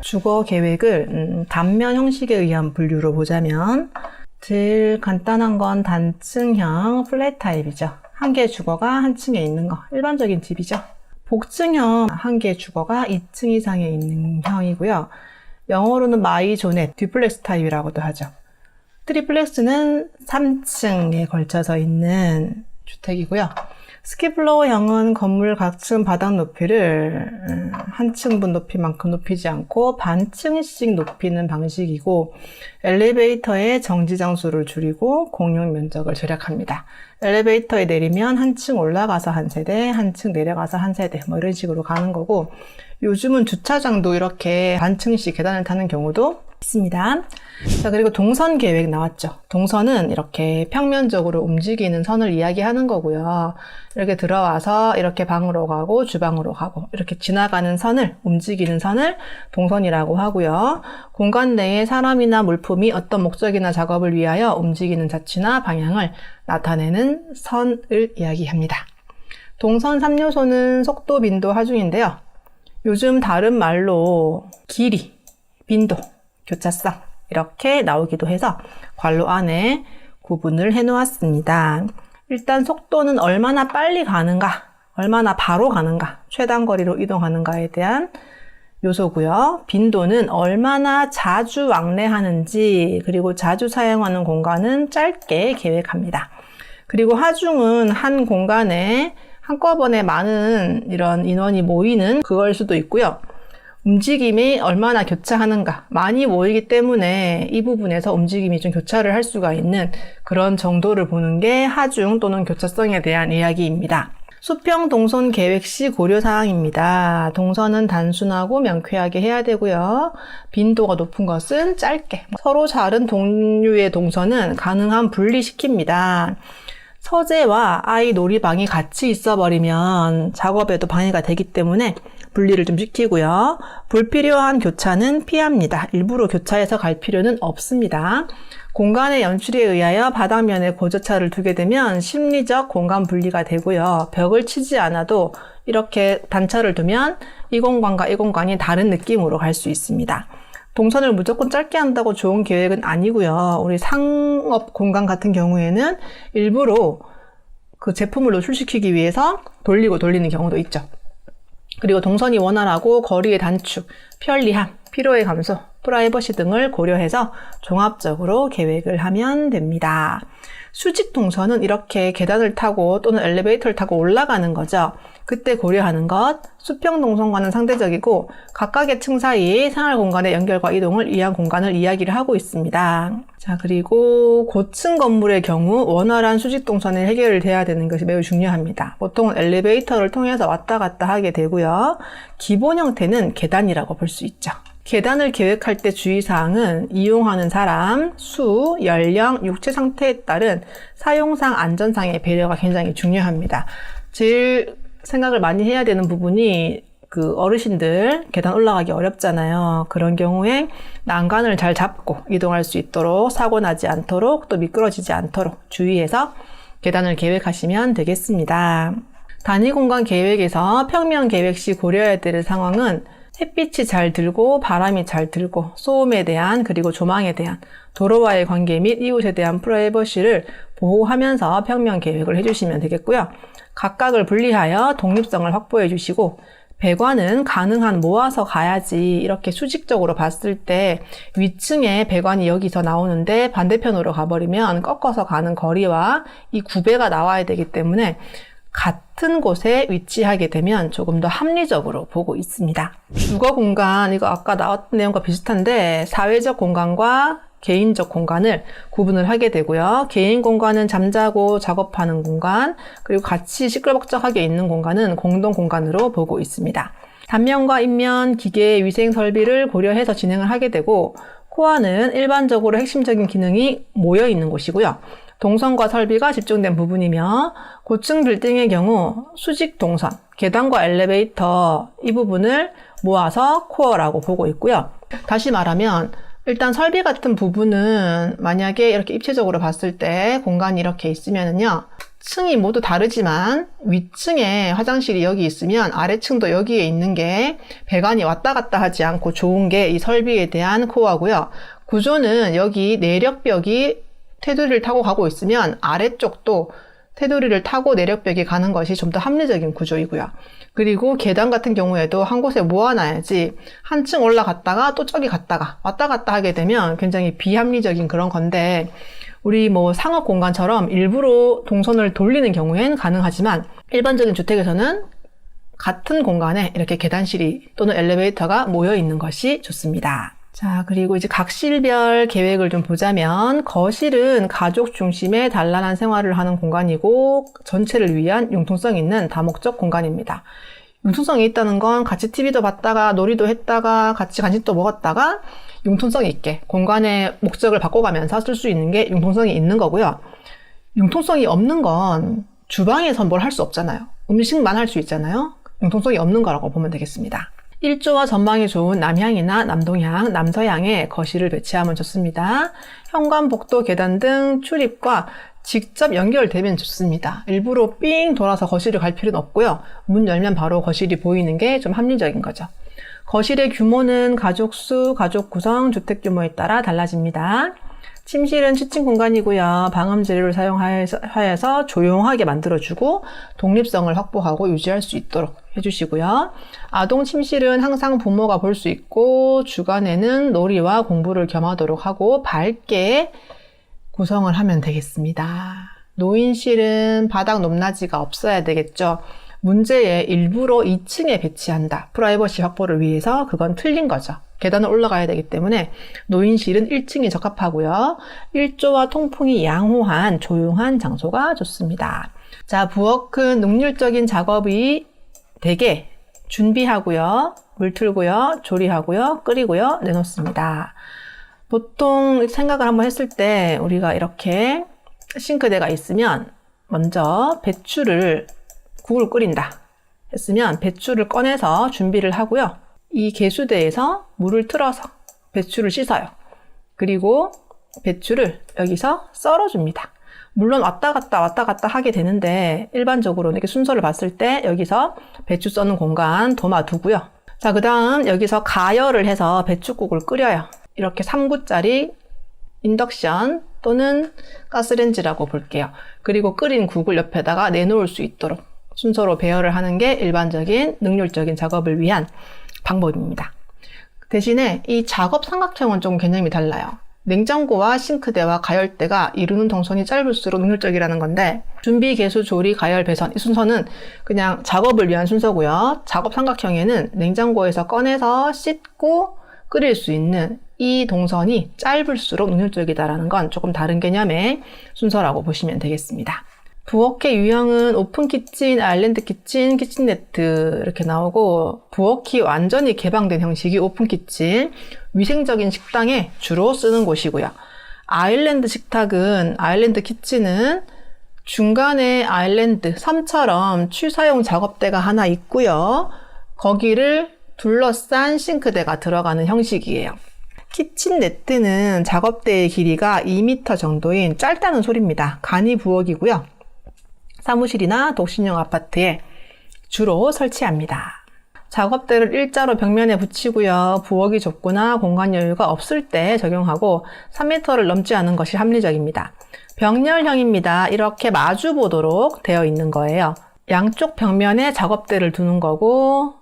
주거 계획을 단면 형식에 의한 분류로 보자면 제일 간단한 건 단층형 플랫 타입이죠. 한 개의 주거가 한 층에 있는 거, 일반적인 집이죠. 복층형 한 개의 주거가 2층 이상에 있는 형이고요. 영어로는 마이조넷, 듀플렉스 타입이라고도 하죠. 트리플렉스는 3층에 걸쳐서 있는 주택이고요. 스키플로어형은 건물 각층 바닥 높이를 한 층분 높이만큼 높이지 않고 반층씩 높이는 방식이고, 엘리베이터의 정지장수를 줄이고 공용 면적을 절약합니다. 엘리베이터에 내리면 한 층 올라가서 한 세대, 한 층 내려가서 한 세대, 뭐 이런 식으로 가는 거고, 요즘은 주차장도 이렇게 반층씩 계단을 타는 경우도 있습니다. 자, 그리고 동선 계획 나왔죠. 동선은 이렇게 평면적으로 움직이는 선을 이야기하는 거고요. 이렇게 들어와서 이렇게 방으로 가고 주방으로 가고 이렇게 지나가는 선을, 움직이는 선을 동선이라고 하고요. 공간 내에 사람이나 물품이 어떤 목적이나 작업을 위하여 움직이는 자취나 방향을 나타내는 선을 이야기합니다. 동선 3요소는 속도, 빈도, 하중인데요. 요즘 다른 말로 길이, 빈도, 교차성 이렇게 나오기도 해서 괄호 안에 구분을 해 놓았습니다. 일단 속도는 얼마나 빨리 가는가, 얼마나 바로 가는가, 최단 거리로 이동하는가에 대한 요소고요. 빈도는 얼마나 자주 왕래하는지, 그리고 자주 사용하는 공간은 짧게 계획합니다. 그리고 하중은 한 공간에 한꺼번에 많은 이런 인원이 모이는 그걸 수도 있고요. 움직임이 얼마나 교차하는가, 많이 모이기 때문에 이 부분에서 움직임이 좀 교차를 할 수가 있는 그런 정도를 보는 게 하중 또는 교차성에 대한 이야기입니다. 수평 동선 계획 시 고려사항입니다. 동선은 단순하고 명쾌하게 해야 되고요. 빈도가 높은 것은 짧게, 서로 다른 종류의 동선은 가능한 분리시킵니다. 서재와 아이 놀이방이 같이 있어버리면 작업에도 방해가 되기 때문에 분리를 좀 시키고요. 불필요한 교차는 피합니다. 일부러 교차해서 갈 필요는 없습니다. 공간의 연출에 의하여 바닥면에 고저차를 두게 되면 심리적 공간 분리가 되고요. 벽을 치지 않아도 이렇게 단차를 두면 이 공간과 이 공간이 다른 느낌으로 갈 수 있습니다. 동선을 무조건 짧게 한다고 좋은 계획은 아니고요. 우리 상업 공간 같은 경우에는 일부러 그 제품을 노출시키기 위해서 돌리고 돌리는 경우도 있죠. 그리고 동선이 원활하고 거리의 단축, 편리함, 피로의 감소, 프라이버시 등을 고려해서 종합적으로 계획을 하면 됩니다. 수직 동선은 이렇게 계단을 타고 또는 엘리베이터를 타고 올라가는 거죠. 그때 고려하는 것, 수평 동선과는 상대적이고 각각의 층 사이 생활 공간의 연결과 이동을 위한 공간을 이야기를 하고 있습니다. 자, 그리고 고층 건물의 경우 원활한 수직 동선의 해결을 돼야 되는 것이 매우 중요합니다. 보통은 엘리베이터를 통해서 왔다 갔다 하게 되고요. 기본 형태는 계단이라고 볼 수 있죠. 계단을 계획할 때 주의사항은 이용하는 사람, 수, 연령, 육체 상태에 따른 사용상 안전상의 배려가 굉장히 중요합니다. 제일 생각을 많이 해야 되는 부분이 그 어르신들 계단 올라가기 어렵잖아요. 그런 경우에 난간을 잘 잡고 이동할 수 있도록, 사고 나지 않도록, 또 미끄러지지 않도록 주의해서 계단을 계획하시면 되겠습니다. 단위 공간 계획에서 평면 계획 시 고려해야 될 상황은 햇빛이 잘 들고 바람이 잘 들고 소음에 대한, 그리고 조망에 대한, 도로와의 관계 및 이웃에 대한 프라이버시를 보호하면서 평면 계획을 해주시면 되겠고요. 각각을 분리하여 독립성을 확보해 주시고, 배관은 가능한 모아서 가야지, 이렇게 수직적으로 봤을 때 위층에 배관이 여기서 나오는데 반대편으로 가버리면 꺾어서 가는 거리와 이 구배가 나와야 되기 때문에 같은 곳에 위치하게 되면 조금 더 합리적으로 보고 있습니다. 주거 공간, 이거 아까 나왔던 내용과 비슷한데 사회적 공간과 개인적 공간을 구분을 하게 되고요. 개인 공간은 잠자고 작업하는 공간, 그리고 같이 시끌벅적하게 있는 공간은 공동 공간으로 보고 있습니다. 단면과 인면, 기계, 위생 설비를 고려해서 진행을 하게 되고, 코어는 일반적으로 핵심적인 기능이 모여 있는 곳이고요. 동선과 설비가 집중된 부분이며, 고층 빌딩의 경우 수직 동선, 계단과 엘리베이터 이 부분을 모아서 코어라고 보고 있고요. 다시 말하면 일단 설비 같은 부분은 만약에 이렇게 입체적으로 봤을 때 공간이 이렇게 있으면은요, 층이 모두 다르지만 위층에 화장실이 여기 있으면 아래층도 여기에 있는 게 배관이 왔다 갔다 하지 않고 좋은 게 이 설비에 대한 코어고요. 구조는 여기 내력벽이 테두리를 타고 가고 있으면 아래쪽도 테두리를 타고 내력벽이 가는 것이 좀 더 합리적인 구조이고요. 그리고 계단 같은 경우에도 한 곳에 모아놔야지 한 층 올라갔다가 또 저기 갔다가 왔다 갔다 하게 되면 굉장히 비합리적인 그런 건데, 우리 뭐 상업 공간처럼 일부러 동선을 돌리는 경우엔 가능하지만 일반적인 주택에서는 같은 공간에 이렇게 계단실이 또는 엘리베이터가 모여 있는 것이 좋습니다. 자, 그리고 이제 각실별 계획을 좀 보자면, 거실은 가족 중심의 단란한 생활을 하는 공간이고 전체를 위한 융통성 있는 다목적 공간입니다. 융통성이 있다는 건 같이 TV도 봤다가 놀이도 했다가 같이 간식도 먹었다가 융통성 있게 공간의 목적을 바꿔가면서 쓸 수 있는 게 융통성이 있는 거고요. 융통성이 없는 건 주방에서 뭘 할 수 없잖아요. 음식만 할 수 있잖아요. 융통성이 없는 거라고 보면 되겠습니다. 일조와 전망이 좋은 남향이나 남동향, 남서향에 거실을 배치하면 좋습니다. 현관, 복도, 계단 등 출입과 직접 연결되면 좋습니다. 일부러 삥 돌아서 거실을 갈 필요는 없고요. 문 열면 바로 거실이 보이는 게 좀 합리적인 거죠. 거실의 규모는 가족 수, 가족 구성, 주택 규모에 따라 달라집니다. 침실은 취침 공간이고요. 방음 재료를 사용하여서 조용하게 만들어주고 독립성을 확보하고 유지할 수 있도록 해주시고요. 아동 침실은 항상 부모가 볼 수 있고 주간에는 놀이와 공부를 겸하도록 하고 밝게 구성을 하면 되겠습니다. 노인실은 바닥 높낮이가 없어야 되겠죠. 문제에 일부러 2층에 배치한다. 프라이버시 확보를 위해서 그건 틀린 거죠. 계단을 올라가야 되기 때문에 노인실은 1층이 적합하고요. 일조와 통풍이 양호한 조용한 장소가 좋습니다. 자, 부엌은 능률적인 작업이 되게 준비하고요. 물 틀고요. 조리하고요. 끓이고요. 내놓습니다. 보통 생각을 한번 했을 때 우리가 이렇게 싱크대가 있으면 먼저 국을 끓인다 했으면 배추를 꺼내서 준비를 하고요. 이 개수대에서 물을 틀어서 배추를 씻어요. 그리고 배추를 여기서 썰어줍니다. 물론 왔다 갔다 하게 되는데 일반적으로는 이렇게 순서를 봤을 때 여기서 배추 써는 공간 도마두고요. 자, 그 다음 여기서 가열을 해서 배추국을 끓여요. 이렇게 3구짜리 인덕션 또는 가스레인지라고 볼게요. 그리고 끓인 국을 옆에다가 내놓을 수 있도록 순서로 배열을 하는 게 일반적인 능률적인 작업을 위한 방법입니다. 대신에 이 작업 삼각형은 좀 개념이 달라요. 냉장고와 싱크대와 가열대가 이루는 동선이 짧을수록 능률적이라는 건데, 준비, 개수, 조리, 가열, 배선 이 순서는 그냥 작업을 위한 순서고요. 작업 삼각형에는 냉장고에서 꺼내서 씻고 끓일 수 있는 이 동선이 짧을수록 능률적이다라는 건 조금 다른 개념의 순서라고 보시면 되겠습니다. 부엌의 유형은 오픈 키친, 아일랜드 키친, 키친네트 이렇게 나오고, 부엌이 완전히 개방된 형식이 오픈 키친, 위생적인 식당에 주로 쓰는 곳이고요. 아일랜드 식탁은, 아일랜드 키친은 중간에 아일랜드, 섬처럼 취사용 작업대가 하나 있고요. 거기를 둘러싼 싱크대가 들어가는 형식이에요. 키친네트는 작업대의 길이가 2m 정도인 짧다는 소리입니다. 간이 부엌이고요. 사무실이나 독신용 아파트에 주로 설치합니다. 작업대를 일자로 벽면에 붙이고요. 부엌이 좁거나 공간 여유가 없을 때 적용하고 3m를 넘지 않은 것이 합리적입니다. 병렬형입니다. 이렇게 마주 보도록 되어 있는 거예요. 양쪽 벽면에 작업대를 두는 거고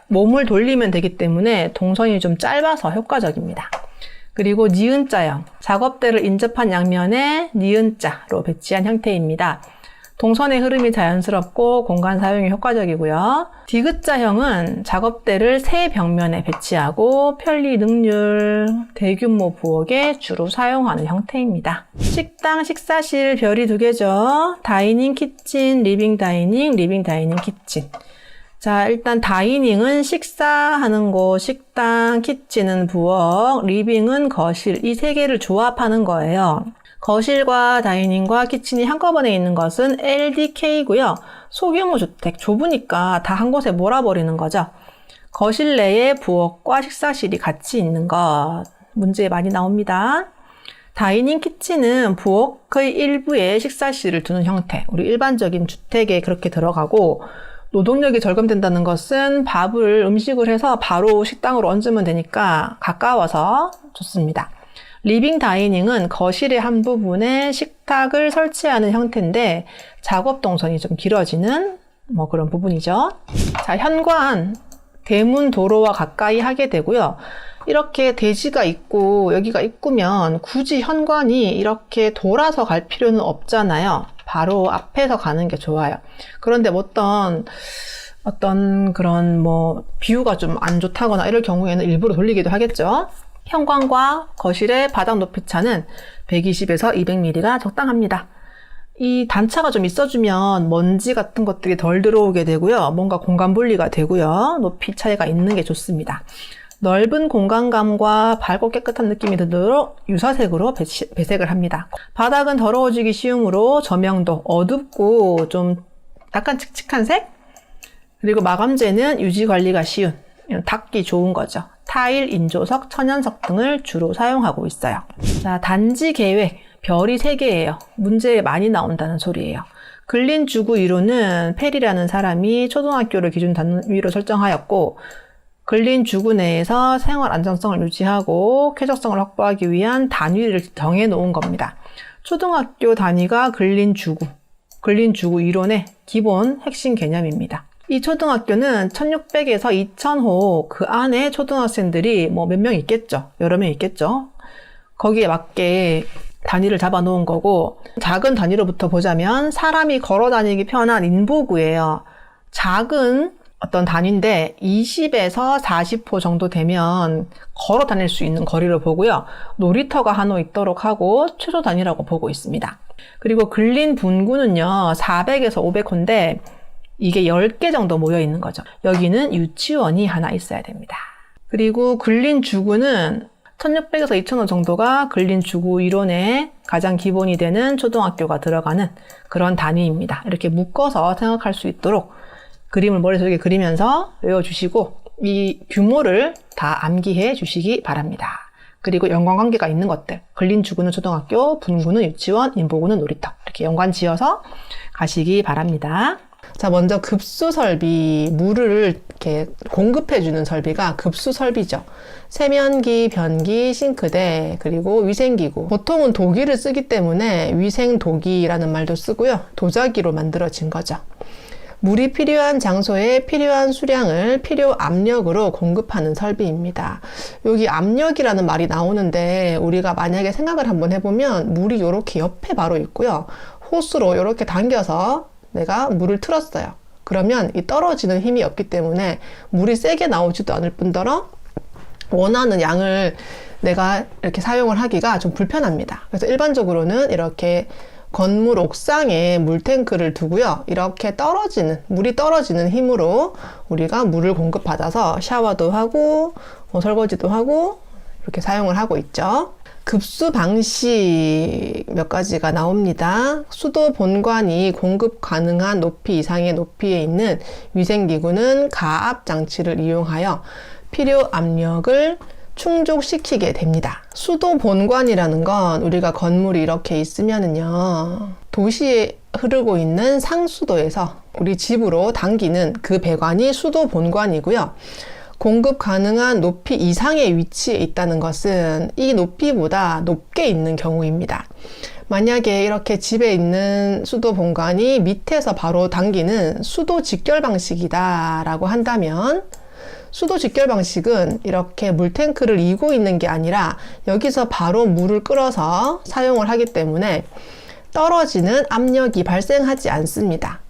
몸을 돌리면 되기 때문에 동선이 좀 짧아서 효과적입니다. 그리고 니은자형, 작업대를 인접한 양면에 니은자로 배치한 형태입니다. 동선의 흐름이 자연스럽고 공간 사용이 효과적이고요. 디귿자형은 작업대를 세 벽면에 배치하고 편리 능률, 대규모 부엌에 주로 사용하는 형태입니다. 식당, 식사실 별이 2개죠. 다이닝, 키친, 리빙 다이닝, 리빙 다이닝, 키친. 자, 일단 다이닝은 식사하는 곳, 식당, 키친은 부엌, 리빙은 거실, 이 3개를 조합하는 거예요. 거실과 다이닝과 키친이 한꺼번에 있는 것은 LDK고요. 소규모 주택, 좁으니까 다 한 곳에 몰아버리는 거죠. 거실 내에 부엌과 식사실이 같이 있는 것, 문제 많이 나옵니다. 다이닝 키친은 부엌의 일부에 식사실을 두는 형태. 우리 일반적인 주택에 그렇게 들어가고, 노동력이 절감된다는 것은 음식을 해서 바로 식당으로 얹으면 되니까 가까워서 좋습니다. 리빙 다이닝은 거실의 한 부분에 식탁을 설치하는 형태인데 작업 동선이 좀 길어지는 그런 부분이죠. 자, 현관, 대문 도로와 가까이 하게 되고요. 이렇게 대지가 있고 여기가 입구면 굳이 현관이 이렇게 돌아서 갈 필요는 없잖아요. 바로 앞에서 가는 게 좋아요. 그런데 어떤 그런 뷰가 좀 안 좋다거나 이럴 경우에는 일부러 돌리기도 하겠죠. 현관과 거실의 바닥 높이 차는 120에서 200mm가 적당합니다. 이 단차가 좀 있어주면 먼지 같은 것들이 덜 들어오게 되고요. 뭔가 공간 분리가 되고요. 높이 차이가 있는 게 좋습니다. 넓은 공간감과 밝고 깨끗한 느낌이 들도록 유사색으로 배색을 합니다. 바닥은 더러워지기 쉬우므로 저명도 어둡고 좀 약간 칙칙한 색, 그리고 마감재는 유지 관리가 쉬운, 닦기 좋은 거죠. 타일, 인조석, 천연석 등을 주로 사용하고 있어요. 자, 단지 계획, 별이 3개예요. 문제에 많이 나온다는 소리예요. 근린 주구 이론은 페리라는 사람이 초등학교를 기준 단위로 설정하였고, 근린 주구 내에서 생활 안정성을 유지하고 쾌적성을 확보하기 위한 단위를 정해 놓은 겁니다. 초등학교 단위가 근린 주구 이론의 기본 핵심 개념입니다. 이 초등학교는 1600에서 2000호 그 안에 초등학생들이 몇 명 있겠죠. 여러 명 있겠죠. 거기에 맞게 단위를 잡아 놓은 거고, 작은 단위로부터 보자면 사람이 걸어 다니기 편한 인보구예요. 작은 어떤 단위인데 20에서 40호 정도 되면 걸어 다닐 수 있는 거리를 보고요. 놀이터가 하나 있도록 하고 최소 단위라고 보고 있습니다. 그리고 근린 분구는요, 400에서 500호인데 이게 10개 정도 모여 있는 거죠. 여기는 유치원이 하나 있어야 됩니다. 그리고 근린 주구는 1600에서 2000호 정도가 근린 주구 이론의 가장 기본이 되는 초등학교가 들어가는 그런 단위입니다. 이렇게 묶어서 생각할 수 있도록 그림을 머릿속에 그리면서 외워주시고 이 규모를 다 암기해 주시기 바랍니다. 그리고 연관관계가 있는 것들, 근린 주구는 초등학교, 분구는 유치원, 인보구는 놀이터, 이렇게 연관 지어서 가시기 바랍니다. 자, 먼저 급수 설비, 물을 이렇게 공급해주는 설비가 급수 설비죠. 세면기, 변기, 싱크대, 그리고 위생기구. 보통은 도기를 쓰기 때문에 위생도기라는 말도 쓰고요. 도자기로 만들어진 거죠. 물이 필요한 장소에 필요한 수량을 필요 압력으로 공급하는 설비입니다. 여기 압력이라는 말이 나오는데 우리가 만약에 생각을 한번 해보면 물이 이렇게 옆에 바로 있고요. 호스로 이렇게 당겨서 내가 물을 틀었어요. 그러면 이 떨어지는 힘이 없기 때문에 물이 세게 나오지도 않을 뿐더러 원하는 양을 내가 이렇게 사용을 하기가 좀 불편합니다. 그래서 일반적으로는 이렇게 건물 옥상에 물탱크를 두고요. 이렇게 물이 떨어지는 힘으로 우리가 물을 공급받아서 샤워도 하고 설거지도 하고 이렇게 사용을 하고 있죠. 급수 방식 몇 가지가 나옵니다. 수도 본관이 공급 가능한 높이 이상의 높이에 있는 위생기구는 가압 장치를 이용하여 필요 압력을 충족시키게 됩니다. 수도 본관이라는 건 우리가 건물이 이렇게 있으면은요, 도시에 흐르고 있는 상수도에서 우리 집으로 당기는 그 배관이 수도 본관이고요. 공급 가능한 높이 이상의 위치에 있다는 것은 이 높이보다 높게 있는 경우입니다. 만약에 이렇게 집에 있는 수도 본관이 밑에서 바로 당기는 수도 직결 방식이다 라고 한다면, 수도 직결 방식은 이렇게 물탱크를 이고 있는 게 아니라 여기서 바로 물을 끌어서 사용을 하기 때문에 떨어지는 압력이 발생하지 않습니다.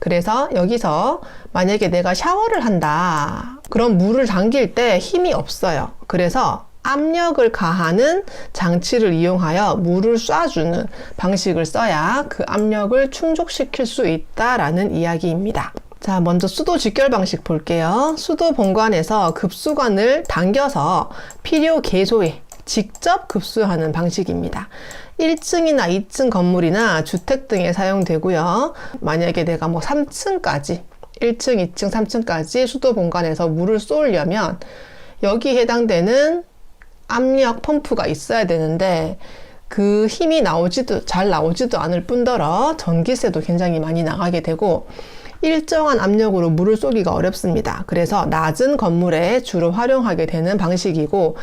그래서 여기서 만약에 내가 샤워를 한다, 그럼 물을 당길 때 힘이 없어요. 그래서 압력을 가하는 장치를 이용하여 물을 쏴주는 방식을 써야 그 압력을 충족시킬 수 있다라는 이야기입니다. 자, 먼저 수도 직결 방식 볼게요. 수도 본관에서 급수관을 당겨서 필요 개소에 직접 급수하는 방식입니다. 1층이나 2층 건물이나 주택 등에 사용되고요. 만약에 내가 3층까지 1층, 2층, 3층까지 수도 본관에서 물을 쏘려면 여기 해당되는 압력 펌프가 있어야 되는데 그 힘이 잘 나오지도 않을 뿐더러 전기세도 굉장히 많이 나가게 되고 일정한 압력으로 물을 쏘기가 어렵습니다. 그래서 낮은 건물에 주로 활용하게 되는 방식이고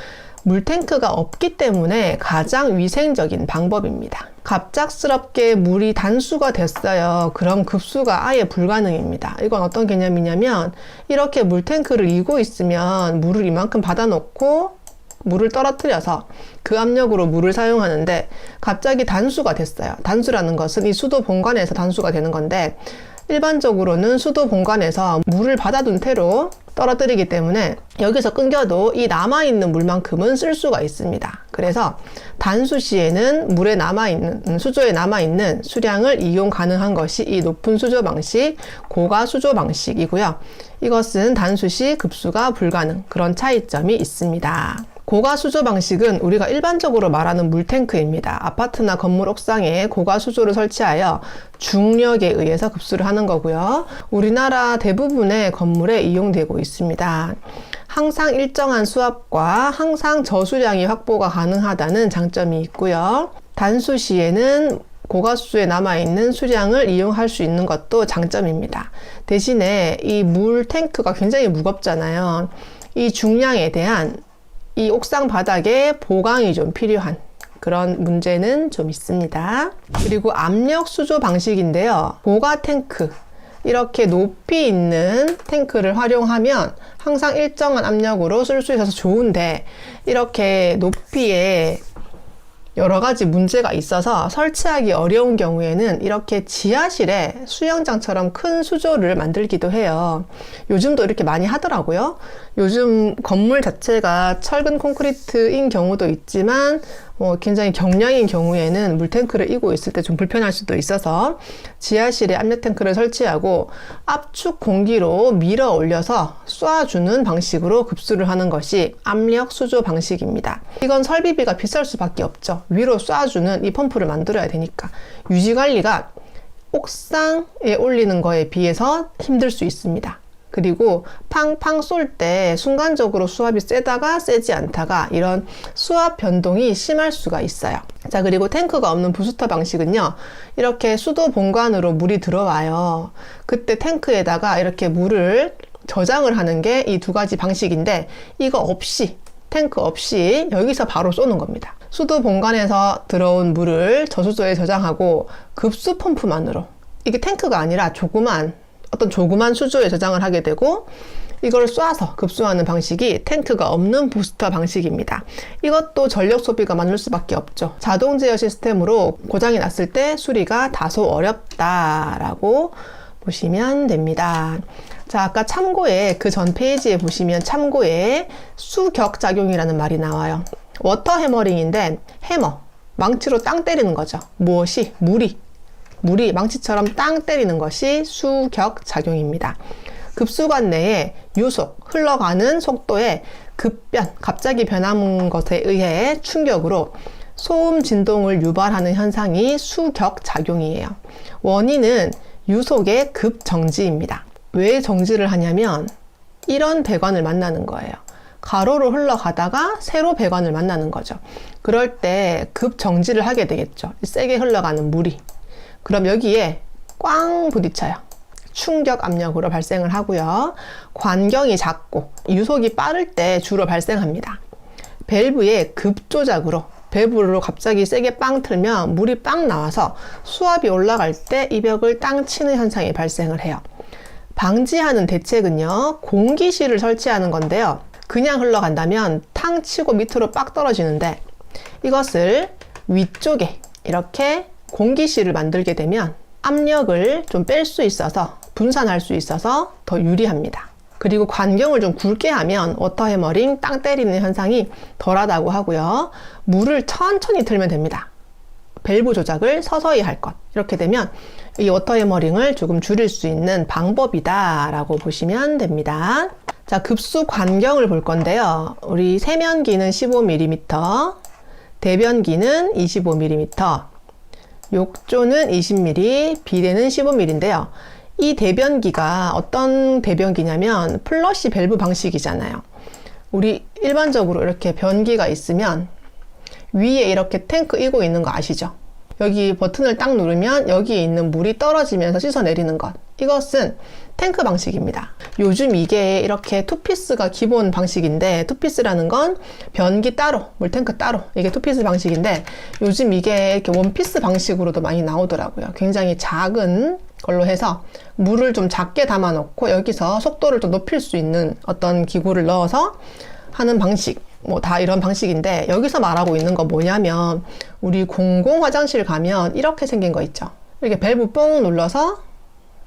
물탱크가 없기 때문에 가장 위생적인 방법입니다. 갑작스럽게 물이 단수가 됐어요. 그럼 급수가 아예 불가능입니다. 이건 어떤 개념이냐면 이렇게 물탱크를 이고 있으면 물을 이만큼 받아놓고 물을 떨어뜨려서 그 압력으로 물을 사용하는데 갑자기 단수가 됐어요. 단수라는 것은 이 수도 본관에서 단수가 되는 건데 일반적으로는 수도 본관에서 물을 받아둔 태로 떨어뜨리기 때문에 여기서 끊겨도 이 남아있는 물만큼은 쓸 수가 있습니다. 그래서 단수 시에는 수조에 남아있는 수량을 이용 가능한 것이 이 높은 수조 방식, 고가 수조 방식이고요. 이것은 단수 시 급수가 불가능, 그런 차이점이 있습니다. 고가 수조 방식은 우리가 일반적으로 말하는 물탱크입니다. 아파트나 건물 옥상에 고가 수조를 설치하여 중력에 의해서 급수를 하는 거고요. 우리나라 대부분의 건물에 이용되고 있습니다. 항상 일정한 수압과 항상 저수량이 확보가 가능하다는 장점이 있고요. 단수 시에는 고가수조에 남아있는 수량을 이용할 수 있는 것도 장점입니다. 대신에 이 물탱크가 굉장히 무겁잖아요. 이 중량에 대한 이 옥상 바닥에 보강이 좀 필요한 그런 문제는 좀 있습니다. 그리고 압력 수조 방식인데요. 고가 탱크, 이렇게 높이 있는 탱크를 활용하면 항상 일정한 압력으로 쓸 수 있어서 좋은데 이렇게 높이에 여러 가지 문제가 있어서 설치하기 어려운 경우에는 이렇게 지하실에 수영장처럼 큰 수조를 만들기도 해요. 요즘도 이렇게 많이 하더라고요. 요즘 건물 자체가 철근 콘크리트인 경우도 있지만 굉장히 경량인 경우에는 물탱크를 이고 있을 때 좀 불편할 수도 있어서 지하실에 압력탱크를 설치하고 압축 공기로 밀어 올려서 쏴주는 방식으로 급수를 하는 것이 압력 수조 방식입니다. 이건 설비비가 비쌀 수밖에 없죠. 위로 쏴주는 이 펌프를 만들어야 되니까 유지관리가 옥상에 올리는 거에 비해서 힘들 수 있습니다. 그리고 팡팡 쏠 때 순간적으로 수압이 세다가 세지 않다가 이런 수압 변동이 심할 수가 있어요. 자, 그리고 탱크가 없는 부스터 방식은요, 이렇게 수도 본관으로 물이 들어와요. 그때 탱크에다가 이렇게 물을 저장을 하는 게 이 두 가지 방식인데 이거 없이, 탱크 없이 여기서 바로 쏘는 겁니다. 수도 본관에서 들어온 물을 저수조에 저장하고 급수 펌프만으로, 이게 탱크가 아니라 조그만 수조에 저장을 하게 되고 이걸 쏴서 급수하는 방식이 탱크가 없는 부스터 방식입니다. 이것도 전력 소비가 많을 수밖에 없죠. 자동 제어 시스템으로 고장이 났을 때 수리가 다소 어렵다라고 보시면 됩니다. 자, 아까 참고에 그 전 페이지에 보시면 참고에 수격작용이라는 말이 나와요. 워터 해머링인데 해머, 망치로 땅 때리는 거죠. 무엇이? 물이 망치처럼 땅 때리는 것이 수격작용입니다. 급수관 내에 유속, 흘러가는 속도의 급변, 갑자기 변하는 것에 의해 충격으로 소음 진동을 유발하는 현상이 수격작용이에요. 원인은 유속의 급정지입니다. 왜 정지를 하냐면 이런 배관을 만나는 거예요. 가로로 흘러가다가 세로 배관을 만나는 거죠. 그럴 때 급정지를 하게 되겠죠. 세게 흘러가는 물이. 그럼 여기에 꽝 부딪혀요. 충격 압력으로 발생을 하고요. 관경이 작고 유속이 빠를 때 주로 발생합니다. 밸브의 급조작으로 밸브로 갑자기 세게 빵 틀면 물이 빵 나와서 수압이 올라갈 때 이 벽을 땅 치는 현상이 발생을 해요. 방지하는 대책은요, 공기실을 설치하는 건데요. 그냥 흘러간다면 탕 치고 밑으로 빡 떨어지는데 이것을 위쪽에 이렇게 공기실을 만들게 되면 압력을 좀 뺄 수 있어서 분산할 수 있어서 더 유리합니다. 그리고 관경을 좀 굵게 하면 워터 해머링, 땅 때리는 현상이 덜하다고 하고요. 물을 천천히 틀면 됩니다. 밸브 조작을 서서히 할 것. 이렇게 되면 이 워터 해머링을 조금 줄일 수 있는 방법이다 라고 보시면 됩니다. 자, 급수 관경을 볼 건데요. 우리 세면기는 15mm, 대변기는 25mm, 욕조는 20mm, 비데는 15mm인데요. 이 대변기가 어떤 대변기냐면 플러시 밸브 방식이잖아요. 우리 일반적으로 이렇게 변기가 있으면 위에 이렇게 탱크 이고 있는 거 아시죠? 여기 버튼을 딱 누르면 여기에 있는 물이 떨어지면서 씻어내리는 것. 이것은 탱크 방식입니다. 요즘 이게 이렇게 투피스가 기본 방식인데, 투피스라는 건 변기 따로, 물탱크 따로, 이게 투피스 방식인데, 요즘 이게 이렇게 원피스 방식으로도 많이 나오더라고요. 굉장히 작은 걸로 해서 물을 좀 작게 담아 놓고 여기서 속도를 좀 높일 수 있는 어떤 기구를 넣어서 하는 방식, 뭐 다 이런 방식인데, 여기서 말하고 있는 거 뭐냐면, 우리 공공 화장실 가면 이렇게 생긴 거 있죠. 이렇게 밸브 뽕 눌러서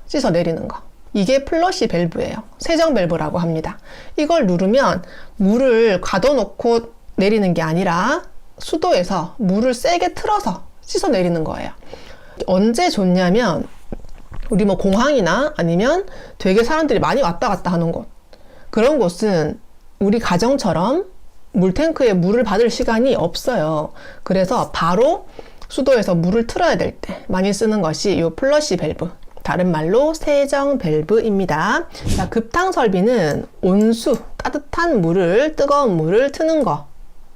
씻어내리는 거. 이게 플러시 밸브예요. 세정 밸브라고 합니다. 이걸 누르면 물을 가둬놓고 내리는 게 아니라 수도에서 물을 세게 틀어서 씻어내리는 거예요. 언제 좋냐면, 우리 뭐 공항이나 아니면 되게 사람들이 많이 왔다 갔다 하는 곳, 그런 곳은 우리 가정처럼 물탱크에 물을 받을 시간이 없어요. 그래서 바로 수도에서 물을 틀어야 될 때 많이 쓰는 것이 이 플러시 밸브, 다른 말로 세정 밸브입니다. 자, 급탕 설비는 온수, 따뜻한 물을, 뜨거운 물을 트는